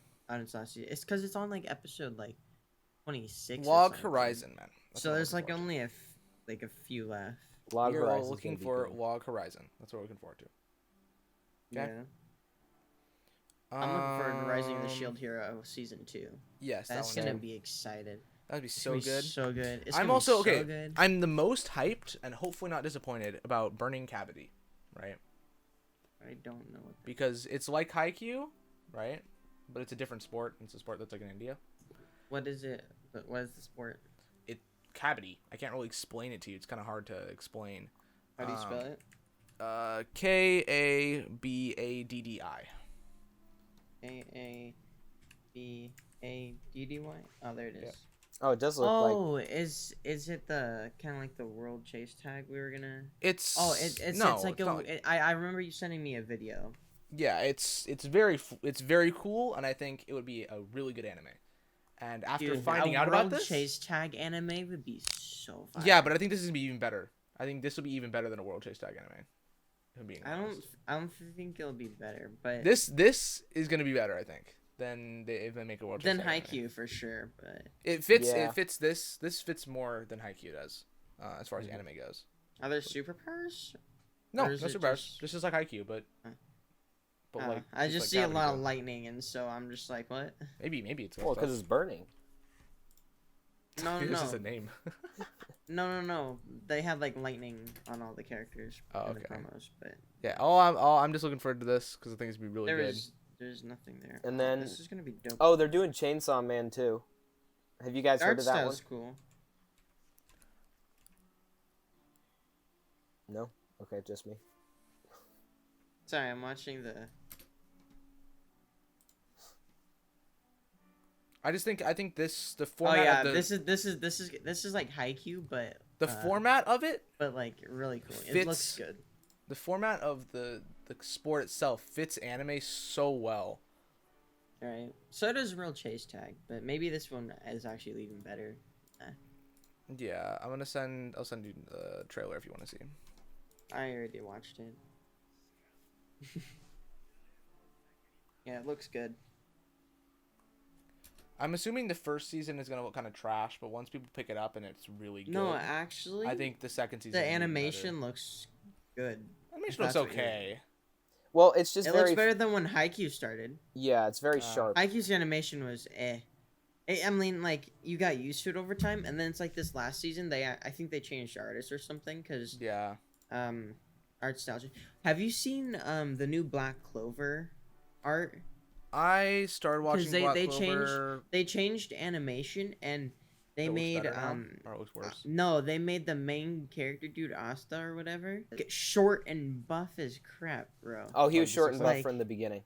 its last season. It's because it's on like episode like 26. or Log something. Horizon, man. That's So what I'm there's looking like forward to. only a few left. Log We're all Horizon's looking gonna be for good. Log Horizon. That's what we're looking forward to. Okay. Yeah. I'm looking forward to Rising of the Um, Shield Hero season 2. Yes, That's that gonna one. be excited. That'd be It's so gonna be good. So good. It's I'm gonna be also so okay. good. I'm the most hyped and hopefully not disappointed about Burning Cavity, right? I don't know what. Because it's like Haikyuu, right? But it's a different sport. It's a sport that's like in India. What is it? What is the sport? Cavity. I can't really explain it to you. It's kind of hard to explain. How do you spell it? Kabbaddi. Aabaddy. Oh, there it is. Yeah. Oh, it does look like. Oh, is it the kind of like the world chase tag we were gonna? It's It's no, it's like not like- I remember you sending me a video. yeah. It's very cool, and I think it would be a really good anime. And after Dude, finding a out about world this, chase tag anime would be so fun. yeah, but I think this is gonna be even better. I think this will be even better than a world chase tag anime. If I'm being honest. I don't think it'll be better, but This is gonna be better, I think, than if they make a world chase than tag anime. Haikyuu for sure. But It fits. Yeah. It fits this. This fits more than Haikyuu does, as far as anime goes. are there superpowers? No, Or no is it superpowers. just- Just like Haikyuu, but like I just like see a Gravity lot of does. lightning, and so I'm just like, what? Maybe it's Well, because it's burning. No, This is no, a name. no. They had like lightning on all the characters Oh, in the okay. promos, but Yeah. I'm just looking forward to this because I think it's gonna be really good. there's nothing there. And Oh, then- this is gonna be dope. Oh, they're doing Chainsaw Man too. Have you guys the heard art of that one? style's cool. No. Okay, just me. Sorry, I'm watching the. I think the Oh format. yeah, of the, this is like Haikyuu, but the format of it. but like really cool. It fits- looks good. The format of the sport itself fits anime so well. Right. So does Real Chase Tag, but maybe this one is actually even better. Yeah, I'll send you the trailer if you want to see. I already watched it. Yeah, it looks good. I'm assuming the first season is gonna look kind of trash, but once people pick it up and it's really good, No, actually, I think the second season. the will be animation looks good. better. Animation that's looks what you're- okay. Well, it's just It very. looks better than when Haikyuu started. Yeah, it's very Uh, sharp. Haikyuu's animation was eh. I mean, like you got used to it over time, and then it's like this last season. I think they changed artists or something because Yeah. art style. Have you seen the new Black Clover art? I started watching they Black they Clover. changed animation, and They It looks made better now, or it looks worse. no, they made the main character dude Asta or whatever get short and buff as crap, bro. Oh, he Like, was just short and looks buff like- from the beginning.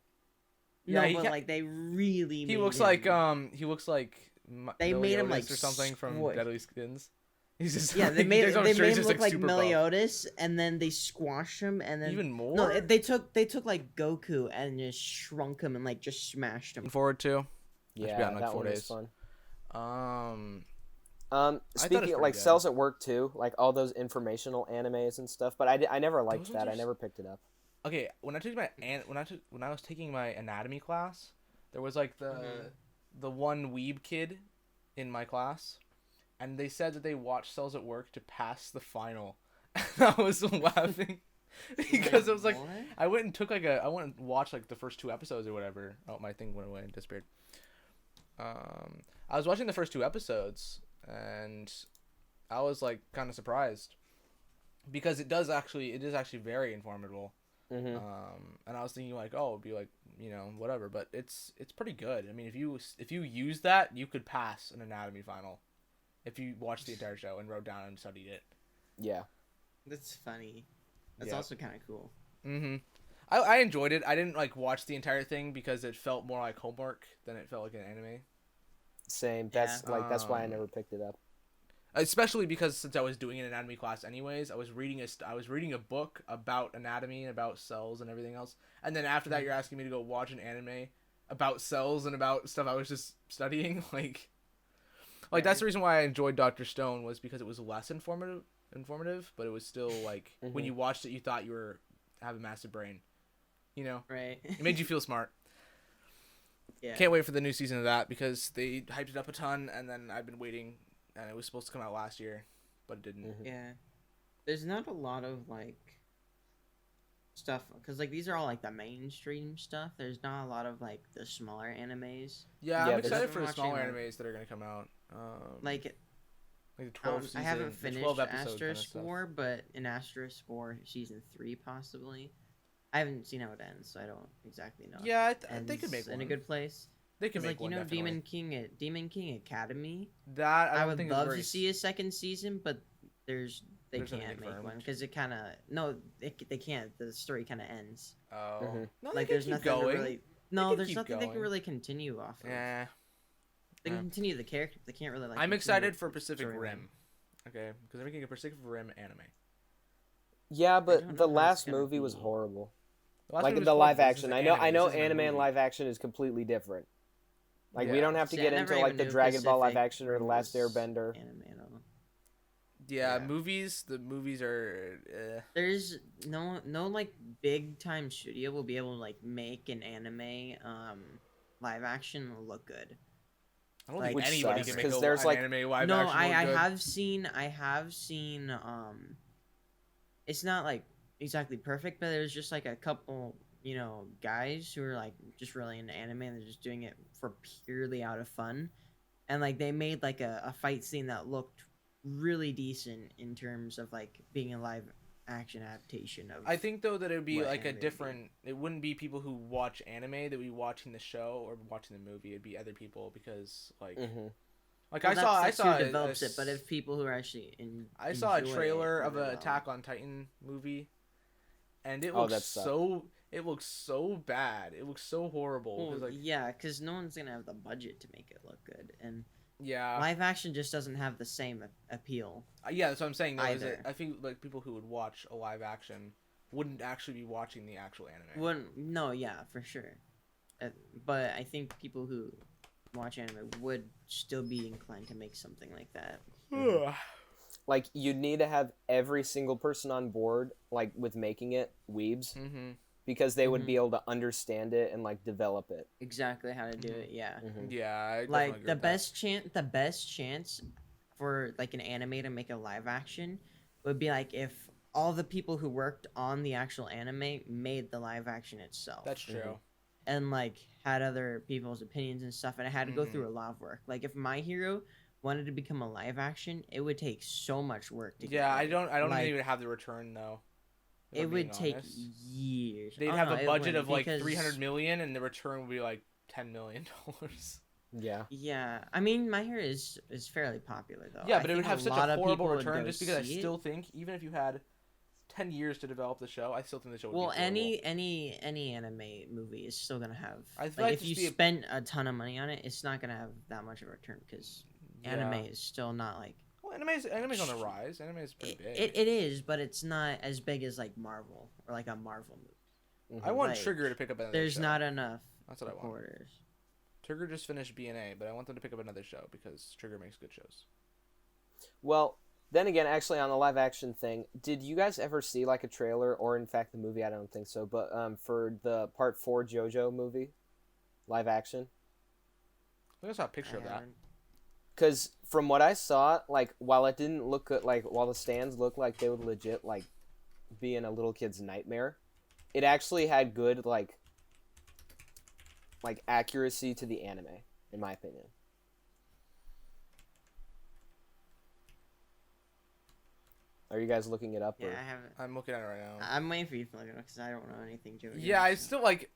Yeah, No, he but ca- like they really He made looks him, like They made him, like, Meliodas or something from squish. Deadly Skins. He's just yeah, they like, made he's on they straight, made him just, look like super buff. Meliodas, and then they squashed him, and then Even more. no, they took like Goku and just shrunk him and like just smashed him. Looking forward to. Yeah, be out in, like, that 4 one was days. fun. Um, Speaking pretty of, like good. Cells at Work too, like all those informational animes and stuff, but I never liked Those that. I ones are never picked it up. okay, when I was taking my anatomy class, there was like the one weeb kid in my class, and they said that they watched Cells at Work to pass the final. And I was laughing because it was like What? I went and watched like the first 2 episodes or whatever. Oh, my thing went away and disappeared. I was watching the first 2 episodes and I was like kind of surprised because it is actually very informative. Mm-hmm. And I was thinking like, oh, it'd be like, whatever, but it's pretty good. I mean, if you use that, you could pass an anatomy final if you watched the entire show and wrote down and studied it. Yeah. That's funny. That's Yeah. also kind of cool. Mm-hmm. I enjoyed it. I didn't like watch the entire thing because it felt more like homework than it felt like an anime. Same. That's Yeah. that's why I never picked it up. Especially because since I was doing an anatomy class anyways, I was reading a book about anatomy and about cells and everything else. And then after that, you're asking me to go watch an anime about cells and about stuff I was just studying. Like that's the reason why I enjoyed Dr. Stone, was because it was less informative, but it was still like when you watched it, you thought you were have a massive brain. Right. It made you feel smart. Yeah. Can't wait for the new season of that because they hyped it up a ton, and then I've been waiting, and it was supposed to come out last year, but it didn't. Yeah. There's not a lot of like stuff because like these are all like the mainstream stuff. There's not a lot of like the smaller animes. Yeah, Yeah, I'm there's- excited I've for been the smaller watching, animes that are gonna come out. Like the 12 season, I haven't the finished 12 episode Asterisk kind of stuff. 4, but in Asterisk 4 season 3 possibly. I haven't seen how it ends, so I don't exactly know. Yeah, And they could make one. in a good place. They could Because make like one. Definitely. Demon King Academy. That I, I don't would think love is very to see a second season, but they There's nothing can't make confirmed. one because it kind of they can't. The story kind of ends. Oh, Mhm. no, Like they there's can keep nothing going. to really. No, can there's keep nothing they can going. really continue off of. Yeah, They can yeah. continue the character. They can't really like. I'm continue excited the for Pacific storyline. Rim. Okay, because they're making a Pacific Rim anime. Yeah, don't but know the how last it's gonna movie was be. horrible. The last Like movie was the live horrible. This is action. an I know This isn't a anime and movie. live action is completely different. Like we Yeah. don't have to See, I get never into like even the knew Dragon Ball live Pacific action or the Rim Last was Airbender. Anime at all. Yeah, Yeah. movies. The movies are. There's no like big time studio will be able to like make an anime live action look good. I don't Like- think Which anybody sucks, can make 'cause an there's, like- anime live No, action look I good. have seen it's not like exactly perfect, but there's just like a couple guys who are like just really into anime and they're just doing it for purely out of fun, and like they made like a fight scene that looked really decent in terms of like being a live action adaptation of. I think though that it would be what like a anime would be. different. It wouldn't be people who watch anime that would be watching the show or watching the movie. It'd be other people because like Mm-hmm. like Well, I that's saw who a- develops a it, but if people who are actually I saw a enjoy it trailer of really an well. Attack on Titan movie, and it Oh, looks that sucked. it looks so bad. It looks so horrible. Well, 'Cause, like, yeah, because no one's gonna have the budget to make it look good, and yeah, live action just doesn't have the same appeal. yeah. That's what I'm saying. Though, is that either. I feel like people who would watch a live action wouldn't actually be watching the actual anime. Wouldn't no, yeah, for sure. But I think people who watch anime would still be inclined to make something like that. Like you'd need to have every single person on board, like with making it weebs, Mm-hmm. because they would Mhm. be able to understand it and like develop it. Exactly how to do it. Yeah. Mhm. Yeah, I definitely Like agree the with that. best chance for like an anime to make a live action would be like if all the people who worked on the actual anime made the live action itself. That's true. And like had other people's opinions and stuff, and it had to go Mhm. through a lot of work. Like if My Hero wanted to become a live action, it would take so much work to get Yeah, I right. don't Like, even have the return though. if it I'm being would take honest. years. They'd Oh, have no, a it budget wouldn't, of like because 300 million, and the return would be like $10 million. Yeah. Yeah, I mean, My Hero is fairly popular though. Yeah, I but it would think have such lot a of horrible people would return go just because I see it. still think even if you had 10 years to develop the show, I still think the show would Well, be horrible. any anime movie is still gonna have I feel like like if just you be a- spend a ton of money on it, it's not gonna have that much of a return because anime Yeah. is still not like Well, anime's on the rise. Anime is pretty big. it is, but it's not as big as like Marvel or like a Marvel movie. I want like, Trigger to pick up another There's show. not enough That's what I want. supporters. Trigger just finished BNA, but I want them to pick up another show because Trigger makes good shows. Well, then again, actually, on the live action thing, did you guys ever see like a trailer or, in fact, the movie? I don't think so, but for the Part 4 JoJo movie, live action. I just saw a picture of that. haven't. Because from what I saw, like while it didn't look good, like while the stands looked like they would legit like be in a little kid's nightmare, it actually had good like accuracy to the anime, in my opinion. Are you guys looking it up? Yeah, Or? I haven't. I'm looking at it right now. I'm waiting for you to look it up because I don't know anything JoJo. Yeah, I so- still like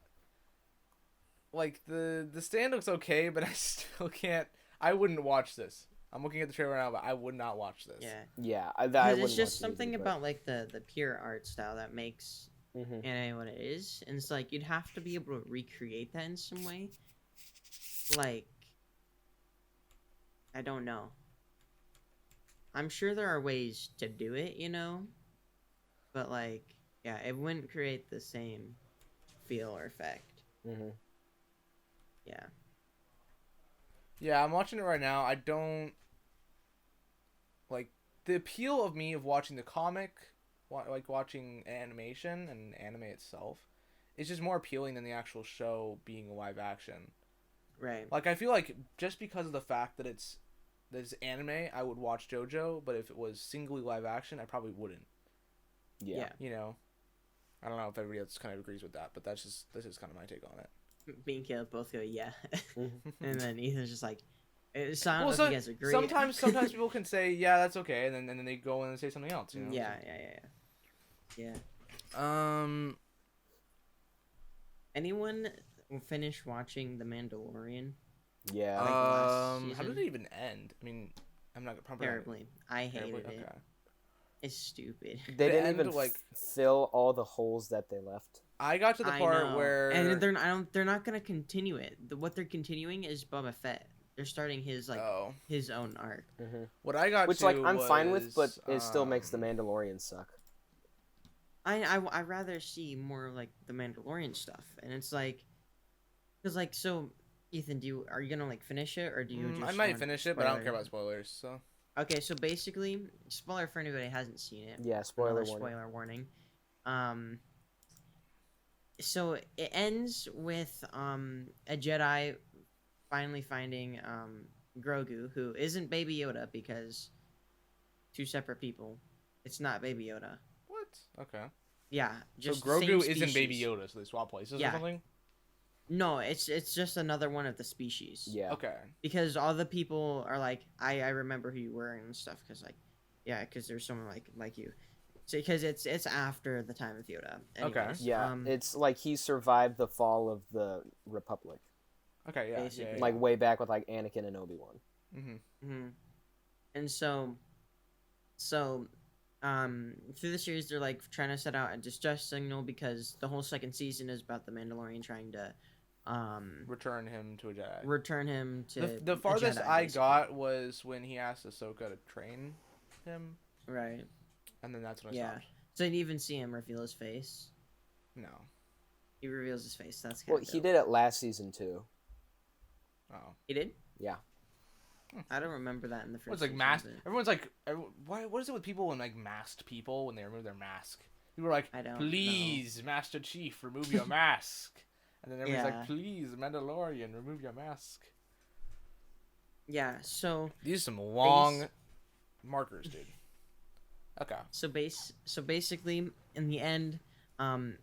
the stand looks okay, but I still can't. I wouldn't watch this. I'm looking at the trailer now, but I would not watch this. Yeah. Yeah, I Because wouldn't it's just watch it something either, about like the pure art style that makes Mhm. anime what it is, and it's like you'd have to be able to recreate that in some way. Like, I don't know. I'm sure there are ways to do it, but like, yeah, it wouldn't create the same feel or effect. Mhm. Yeah. Yeah, I'm watching it right now. I don't like the appeal of me of watching the comic, like watching animation and anime itself, is just more appealing than the actual show being live action. Right. Like I feel like just because of the fact that it's anime, I would watch JoJo, but if it was singly live action, I probably wouldn't. Yeah. You know, I don't know if everybody else kind of agrees with that, but that's just kind of my take on it. Me and Caleb both go, yeah. Mhm. And then Ethan's just like, it's not Well, if you guys agree. sometimes people can say, yeah, that's okay, and then they go in and say something else. You know? Yeah. Anyone finish watching The Mandalorian? Yeah. Like last How season? did it even end? I mean, I'm not probably Terribly. I hated terribly. it. Okay. It's stupid. They The didn't end, even like- fill all the holes that they left. I got to the I part know. where and they're not gonna continue it. What they're continuing is Boba Fett. They're starting his his own arc. what I got Which, to like, I'm fine with, but was, it still makes the Mandalorian suck. I rather see more like the Mandalorian stuff, and it's like, cause like so, Ethan, are you gonna like finish it or do you? Just I might want finish it, but I don't care spoiler? about spoilers. So Okay, so basically, spoiler for anybody who hasn't seen it. Yeah, spoiler Another warning. spoiler warning. So it ends with a Jedi finally finding Grogu, who isn't Baby Yoda because two separate people. It's not Baby Yoda. what? Okay. Yeah, just so the Grogu same isn't Baby species. Yoda, so they swap places Yeah. or something. No, it's just another one of the species. Yeah. Okay. Because all the people are like, I remember who you were and stuff. Because like, yeah, because there's someone like you. So because it's after the time of Yoda. Okay. Anyways, Yeah, it's like he survived the fall of the Republic, Okay. Yeah. Basically. Yeah, like way back with like Anakin and Obi-Wan. Mm-hmm. And so through the series they're like trying to set out a distress signal because the whole second season is about the Mandalorian trying to Return him to a Jedi. return him to The a farthest Jedi, I basically. got was when he asked Ahsoka to train him, Right. and then that's when I Yeah. stopped. So you didn't even see him reveal his face. No. He reveals his face. That's Well, kinda he dope. did it last season too. Oh. He did? Yeah. I don't remember that in the first. It's like season, masked. but Everyone's like, what is it with people and like masked people when they remove their mask? People are like, I don't please, Master Chief, remove your mask. And then everyone's Yeah. like, please, Mandalorian, remove your mask. Yeah. So These are some long markers, dude. Okay. so basically, in the end, a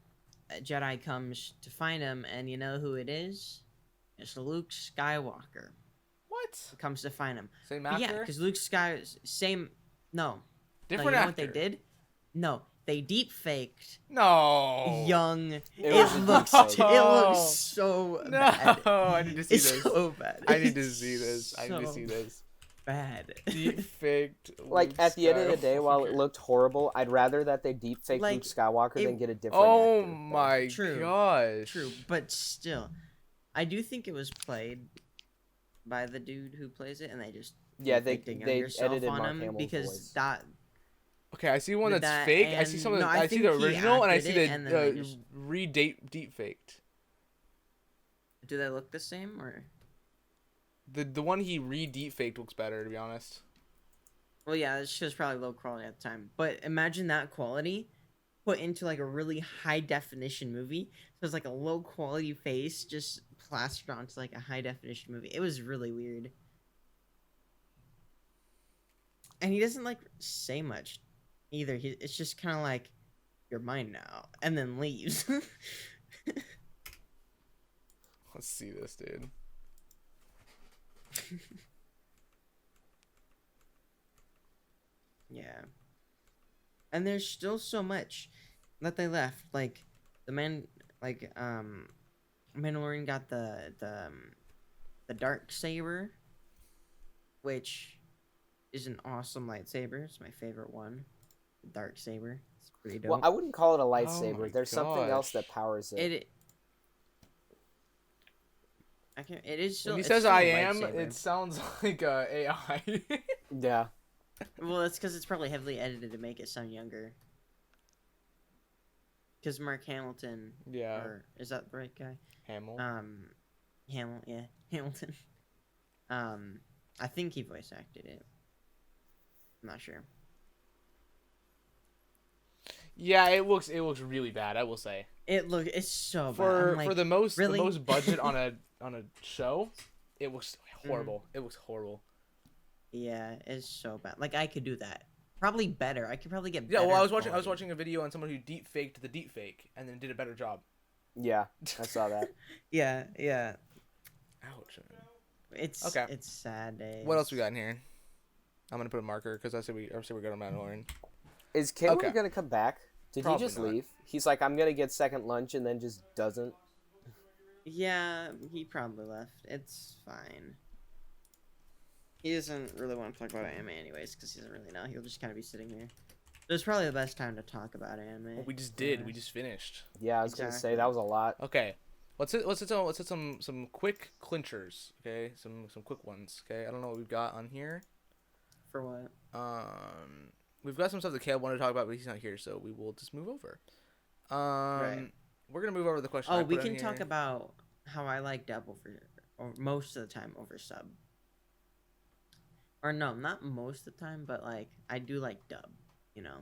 Jedi comes to find him, and you know who it is? It's Luke Skywalker. What? Comes to find him. Same But actor? yeah, because Luke Sky same. No. Different no, you know actor. what they did? No, they deep faked No. young. It, was a looks deep fake. it looks so No, bad. I need to see It's this. so bad. I need to It's see this. I need to so see this. bad. Deep faked. Like Luke at the end of the day, while it Skywalker. looked horrible, I'd rather that they deep fake Like, Luke Skywalker it- than get a different Oh actor. my True. gosh. True, but still, I do think it was played by the dude who plays it, and they just Yeah, they faked a they younger self edited on Mark him Hamill's because voice. that. Okay, I see one With that's that, fake. I see and- some. no, I I see think the he original, and I acted see it, and then they just- deep faked. Do they look the same or? The one he deep faked looks better, to be honest. Well, yeah, this shit was probably low quality at the time. But imagine that quality put into like a really high definition movie. So it's like a low quality face just plastered onto like a high definition movie. It was really weird. And he doesn't like say much either. It's just kind of like, you're mine now, and then leaves. Let's see this, dude. Yeah. And there's still so much that they left. Like Mandalorian got the dark saber, which is an awesome lightsaber. It's my favorite one. The dark saber. It's pretty dope. Well, I wouldn't call it a my lightsaber. There's something else gosh. that powers it. It is still. When he it's says still a I am, lightsaber. it sounds like AI. Yeah. Well, it's because it's probably heavily edited to make it sound younger. Because Mark Hamilton, Yeah. or is that the right guy? Hamill. Hamilton. I think he voice acted it. I'm not sure. Yeah, it looks really bad. I will say. It's so bad. For I'm like, for the most really? budget on a show, it looks horrible. It looks horrible. Yeah, it's so bad. Like I could do that. Probably better. I could probably get Yeah, better well, I was watching quality. a video on someone who deep faked the deep fake and then did a better job. Yeah, I saw that. Yeah. Ouch. It's Okay. It's sad days. What else we got in here? I'm gonna put a marker because I said we got a Mandalorian. Is Caleb Okay. gonna come back? Did Probably he just not. leave? He's like, I'm gonna get second lunch, and then just doesn't. Yeah, he probably left. It's fine. He doesn't really want to talk about anime anyways, because he doesn't really know. He'll just kind of be sitting here. So it's probably the best time to talk about anime. Well, we just did. Yeah. We just finished. Yeah, I was gonna say Exactly. that was a lot. Okay. Let's hit some quick clinchers. Okay, some quick ones. Okay, I don't know what we've got on here. For what? We've got some stuff that Caleb wanted to talk about, but he's not here, so we will just move over. Right. We're gonna move over to the question. Oh, I we put on can talk here. about how I like dub or most of the time over sub. Or no, not most of the time, but like I do like dub. You know.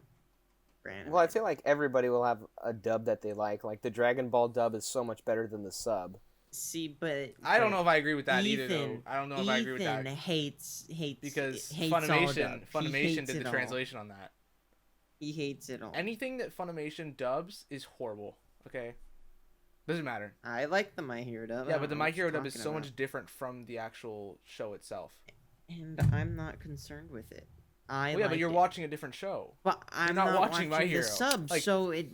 For anime. Well, I feel like everybody will have a dub that they like. Like the Dragon Ball dub is so much better than the sub. See, but I don't know if I agree with that either, though. Ethan- I don't know if I agree with that hates because hates all Funimation dub. He Funimation hates did it the all. translation on that. He hates it all. Anything that Funimation dubs is horrible. Okay, doesn't matter. I like the My Hero dub. I Yeah, don't but the know My what you're Hero dub is talking so about. much different from the actual show itself. And I'm not concerned with it. I Well, yeah, but like you're it. watching a different show. But I'm not not watching watching My Hero. the sub, Like- so it.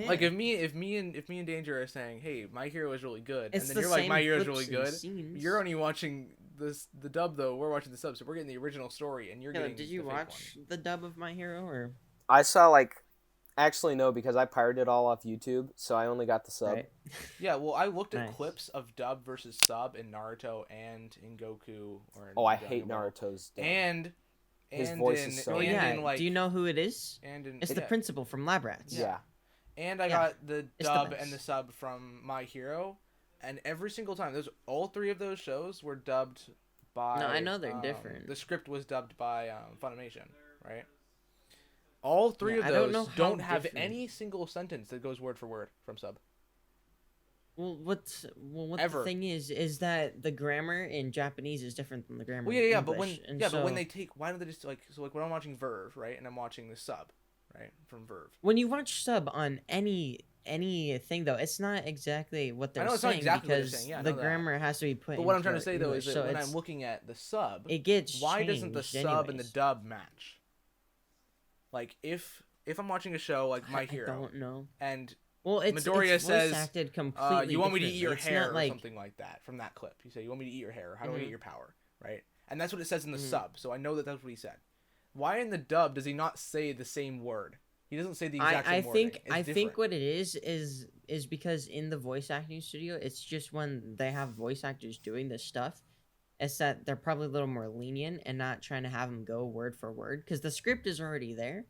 Like if me and Danger are saying, "Hey, My Hero is really good," It's and then the you're like, same "My Hero is clips really and good," scenes. you're only watching the dub though. We're watching the sub, so we're getting the original story, and you're Caleb, getting. did you the fake watch the dub of My Hero or? I saw like, actually no, because I pirated it all off YouTube, so I only got the sub. Right. Yeah, well, I looked at Nice. clips of dub versus sub in Naruto and in Goku or in Oh, I Dragon hate Ball. Naruto's dub. And His and voice in, is so Oh and yeah. in, like, Do you know who it is? and in, It's yeah. the principal from Lab Rats. Yeah. And I Yeah. got the It's the dub best. and the sub from My Hero, and every single time, all three of those shows were dubbed by. No, I know they're different. The script was dubbed by Funimation, right? All three Yeah, of I don't those know how don't have different. any single sentence that goes word for word from sub. Well, what Ever. the thing is that the grammar in Japanese is different than the grammar. Well, yeah, in yeah, but when English, and but when so they take, why don't they just like when I'm watching Verve, right, and I'm watching the sub, right, from Verve. when you watch sub on anything though, it's not exactly what they're know it's not saying exactly what they're because saying, yeah, I the know that. grammar has to be put. But what I'm into trying to say though English, is so that when I'm it's- looking at the sub, it gets why doesn't the changed sub and the anyways. dub match? Like if if I'm watching a show like My I Hero, don't know. and Well, Midoriya it's voice says, acted completely. you want me to differently. eat your It's hair not like, or something like that from that clip. You say, you want me to eat your hair? How do I Mhm. eat your power? Right? And that's what it says in the Mhm. sub, so I know that that's what he said. Why in the dub does he not say the same word? He doesn't say the exact I same wording. think It's I different. think what it is because in the voice acting studio, it's just when they have voice actors doing this stuff, it's that they're probably a little more lenient and not trying to have them go word for word because the script is already there.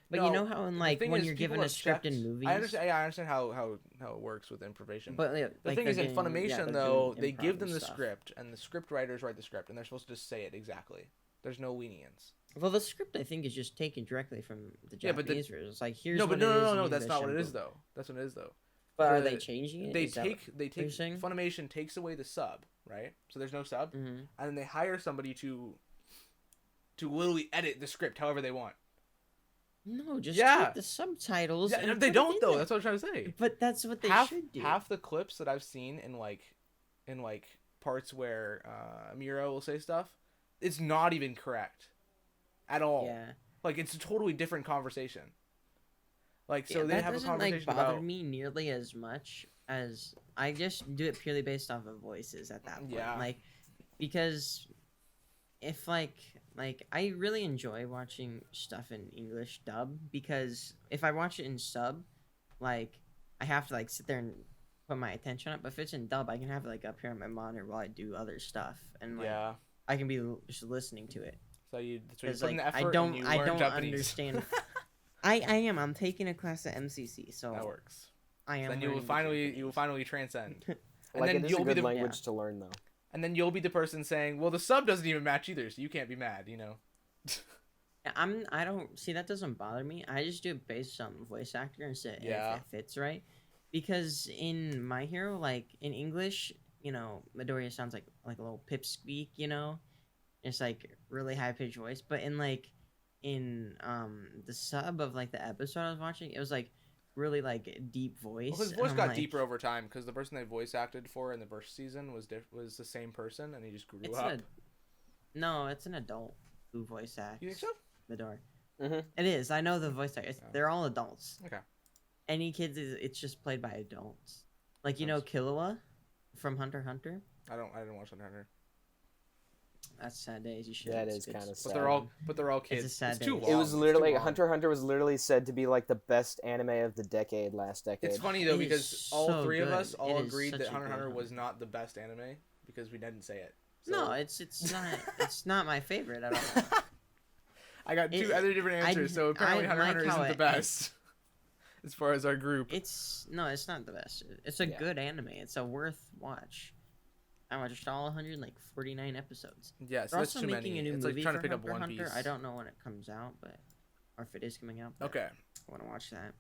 But you No, know how in the like thing when is, you're people given a have script in checked- movies, I understand. Yeah, I understand how it works with improvisation. but The like thing they're is, in doing, Funimation they're though, doing they improv give them and the stuff. script, and the script writers write the script, and they're supposed to just say it exactly. There's no lenience. Well, the script I think is just taken directly from the Yeah, but the- Japanese version. It's like here's No, what but it is in no. That's English not what and it is boom. though. That's what it is though. But are The- they changing it? They Is that take what you're saying? Funimation takes away the sub, right? So there's no sub, Mhm. and then they hire somebody to literally edit the script however they want. No, just Yeah. take the subtitles. Yeah, and they put it don't in though. there. That's what I'm trying to say. But that's what they half should do. half the clips that I've seen in parts where Miro will say stuff, it's not even correct at all. Yeah. Like it's a totally different conversation. Like so Yeah, they that have a doesn't conversation like bother about me nearly as much as I just do it purely based off of voices at that point. Yeah. Like because if like I really enjoy watching stuff in English dub because if I watch it in sub, like I have to like sit there and put my attention on it. But if it's in dub, I can have it like up here on my monitor while I do other stuff and like yeah. I can be just listening to it. So that's why you Because put in like the effort and you I learn don't Japanese. understand. I am. I'm taking a class at MCC, so That works. I am. Then you will learning finally transcend. And Like then it is you'll a be good the language to learn though. and then you'll be the person saying, "Well, the sub doesn't even match either, so you can't be mad," you know. I don't see that doesn't bother me. I just do it based on voice actor and say Yeah. if it fits right. Because in My Hero, like in English, you know, Midoriya sounds like a little pipsqueak, you know, it's like really high pitched voice. But in the sub of like the episode I was watching, it was like really like deep voice. Well, his and voice I'm got like, deeper over time because the person they voice acted for in the first season was the same person, and he just grew It's up. no, it's an adult who voice acts. You think so? Midori. Mm-hmm. It is. I know the voice actors. Oh. They're all adults. Okay. Any kids, it's just played by adults. Like, you know, Killua from Hunter x Hunter? I didn't watch Hunter. That's sad days. You should. That It's is good. kinda But sad. they're all kids. It's a sad too day. long. It was It's literally too long. Hunter x Hunter was literally said to be like the best anime of the decade last decade. It's funny though It is because all so three of good. us all It is agreed such that a Hunter x good Hunter was anime. not the best anime because we didn't say it. So No, it's not. It's not my favorite at all. I got two It- other different I- answers, so apparently I Hunter x like Hunter how isn't the it- best as far as our group. It's not the best. It's a Yeah. good anime. It's a worth watch. I watched all 149 episodes. Yeah, so They're that's also too making many. a new It's movie like trying to for pick up Hunter x One Hunter. Piece. I don't know when it comes out, or if it is coming out. But Okay. I want to watch that.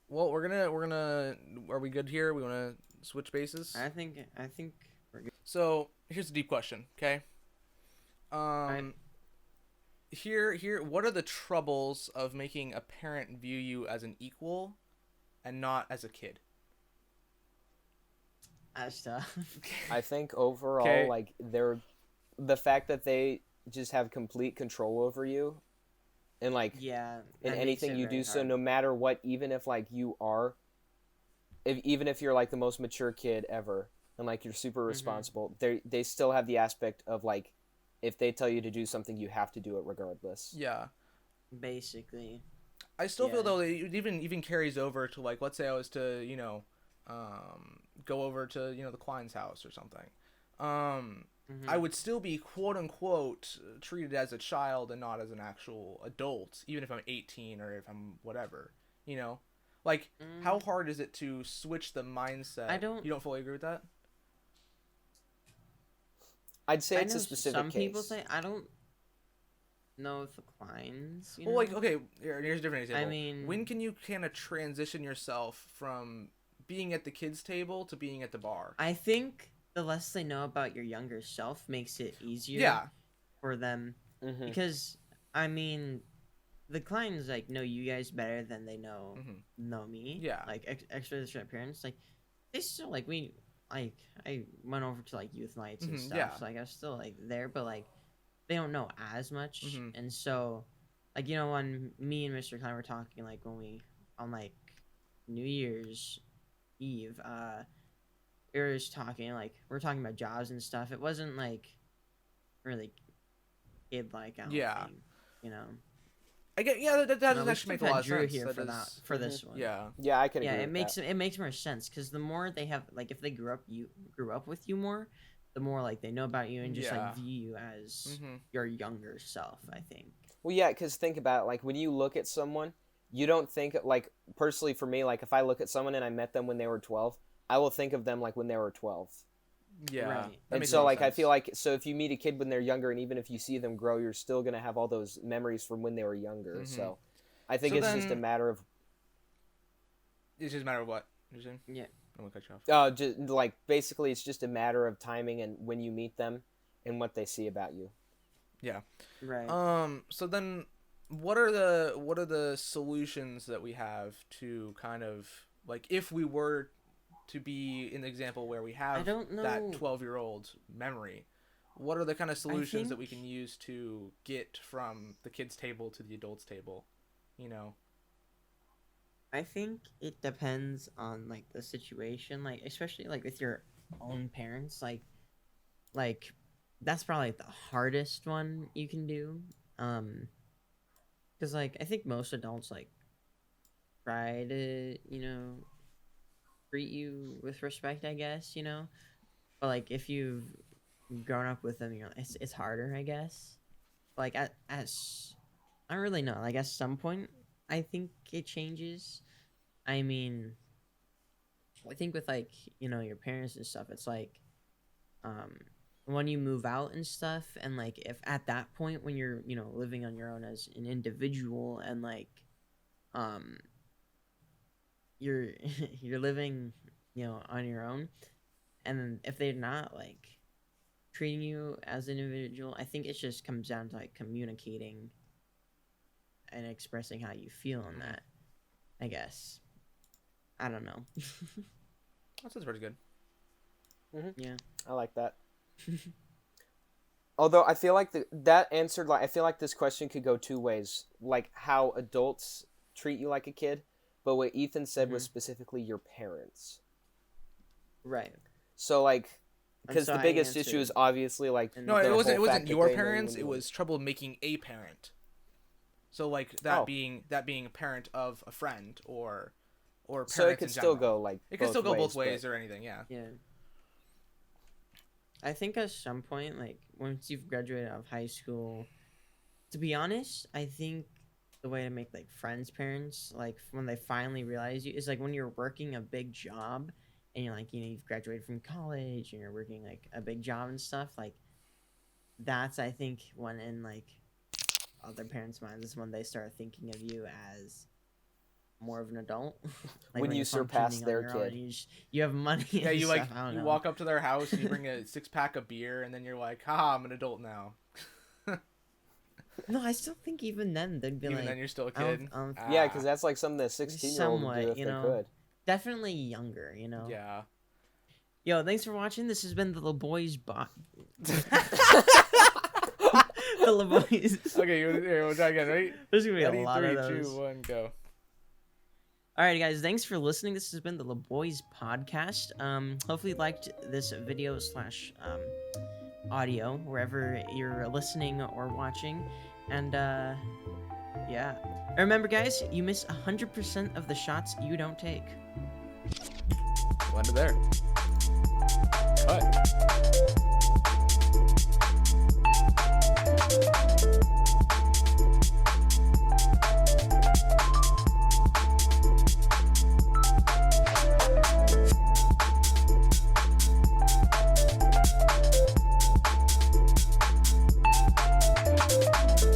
Well, we're gonna. Are we good here? We want to switch bases. I think we're good. So here's a deep question. Okay. Right. Here. What are the troubles of making a parent view you as an equal, and not as a kid? That's tough. I think overall, Okay. like the fact that they just have complete control over you, and like Yeah. in that makes anything it you very do, so hard. no matter what, even if like you are, even if you're like the most mature kid ever, and like you're super responsible, they still have the aspect of like, if they tell you to do something, you have to do it regardless. Yeah. Basically. I still feel Yeah. though that it even carries over to like, let's say I was to go over to the Klein's house or something. I would still be quote unquote treated as a child and not as an actual adult, even if I'm 18 or if I'm whatever. Like how hard is it to switch the mindset? You don't fully agree with that? I'd say I it's know a specific some case. people say I don't know if the Kleins. You Well, know? like okay, here's a different example. I mean, when can you kind of transition yourself from being at the kids' table to being at the bar? I think the less they know about your younger self makes it easier. Yeah. For them, Mhm. because I mean, the Kleins like know you guys better than they know me. Yeah. Like extra parents, like they still like we like I went over to like youth nights and stuff. yeah. So like I was still like there, but like they don't know as much, and so like, you know, when me and Mr. Klein were talking, like, when we, on, like, New Year's Eve, we were just talking, like, we are talking about jobs and stuff. It wasn't, like, really kid-like, I don't Yeah. think, you know. I get, yeah, that does No, we actually should make have a lot had of Drew sense. here That for is- that, for this one. Yeah. Yeah, I can Yeah, agree it with makes more sense, because the more they have, like, if they grew up with you more, the more, like, they know about you and just Yeah. like view you as Mm-hmm. your younger self, I think. Well, yeah, because think about it, like when you look at someone, you don't think like personally for me, like if I look at someone and I met them when they were 12, I will think of them like when they were 12. Yeah. Right. That And makes a so lot of like I sense. feel like so if you meet a kid when they're younger and even if you see them grow, you're still gonna have all those memories from when they were younger. Mhm. So I think So it's just a then- matter of It's just a matter of what you're saying. Yeah. I'm gonna cut you off. just like basically it's just a matter of timing and when you meet them and what they see about you. Right. So then, what are the solutions that we have to kind of like if we were to be in the example where we I have don't know. that 12-year-old memory? What are the kind of solutions that we think- can use to get from the kids' table to the adults' table? You know. I think it depends on like the situation, like especially like with your own parents, like that's probably the hardest one you can do. Because like I think most adults like try to, you know, treat you with respect, I guess, you know. But like if you've grown up with them, it's harder, I guess. Like as I don't really know. Like at some point, I think it changes. I mean, I think with like, you know, your parents and stuff, it's like when you move out and stuff, and like if at that point when you're, you know, living on your own as an individual and like you're you're living, you know, on your own, and if they're not like treating you as an individual, I think it just comes down to like communicating and expressing how you feel on that, I guess. I don't know. That sounds pretty good. Yeah. I like that. Although I feel like that answered like I feel like this question could go two ways, like how adults treat you like a kid, but what Ethan said was specifically your parents. Right. So like And because so the I biggest issue answered- is obviously like And No, the it whole wasn't. It fact wasn't that your they know you parents. when It you was trouble making a parent. So like that Oh. being a parent of a friend or parents so it could in still general. go like It could still go both but- ways or anything. Yeah. Yeah. I think at some point, like once you've graduated out of high school, to be honest, I think the way to make like friends, parents, like when they finally realize you, is like when you're working a big job and you're like, you know, you've graduated from college and you're working like a big job and stuff. Like that's, I think, when in like other parents' minds is when they start thinking of you as more of an adult. Like When you you're surpass functioning on their your own kid. and you have money. Yeah, and you stuff, like I don't you know. walk up to their house and you bring a 6-pack of beer and then you're like, haha, I'm an adult now. No, I still think even then they'd be Even like then you're still a I don't- kid. I don't- Yeah, Ah, because that's like something that 16-year-old would do Somewhat, if you they know. could. definitely younger, you know. yeah. Yo, thanks for watching. This has been the LeBoys the LeBoys. Okay, here, we'll try again, right? There's gonna be Ready? a lot 3, of those. 2, 1, go. Alright guys, thanks for listening. This has been the LeBoys podcast. Hopefully you liked this video slash audio wherever you're listening or watching. And yeah. Remember guys, you miss 100% of the shots you don't take. We'll end it there.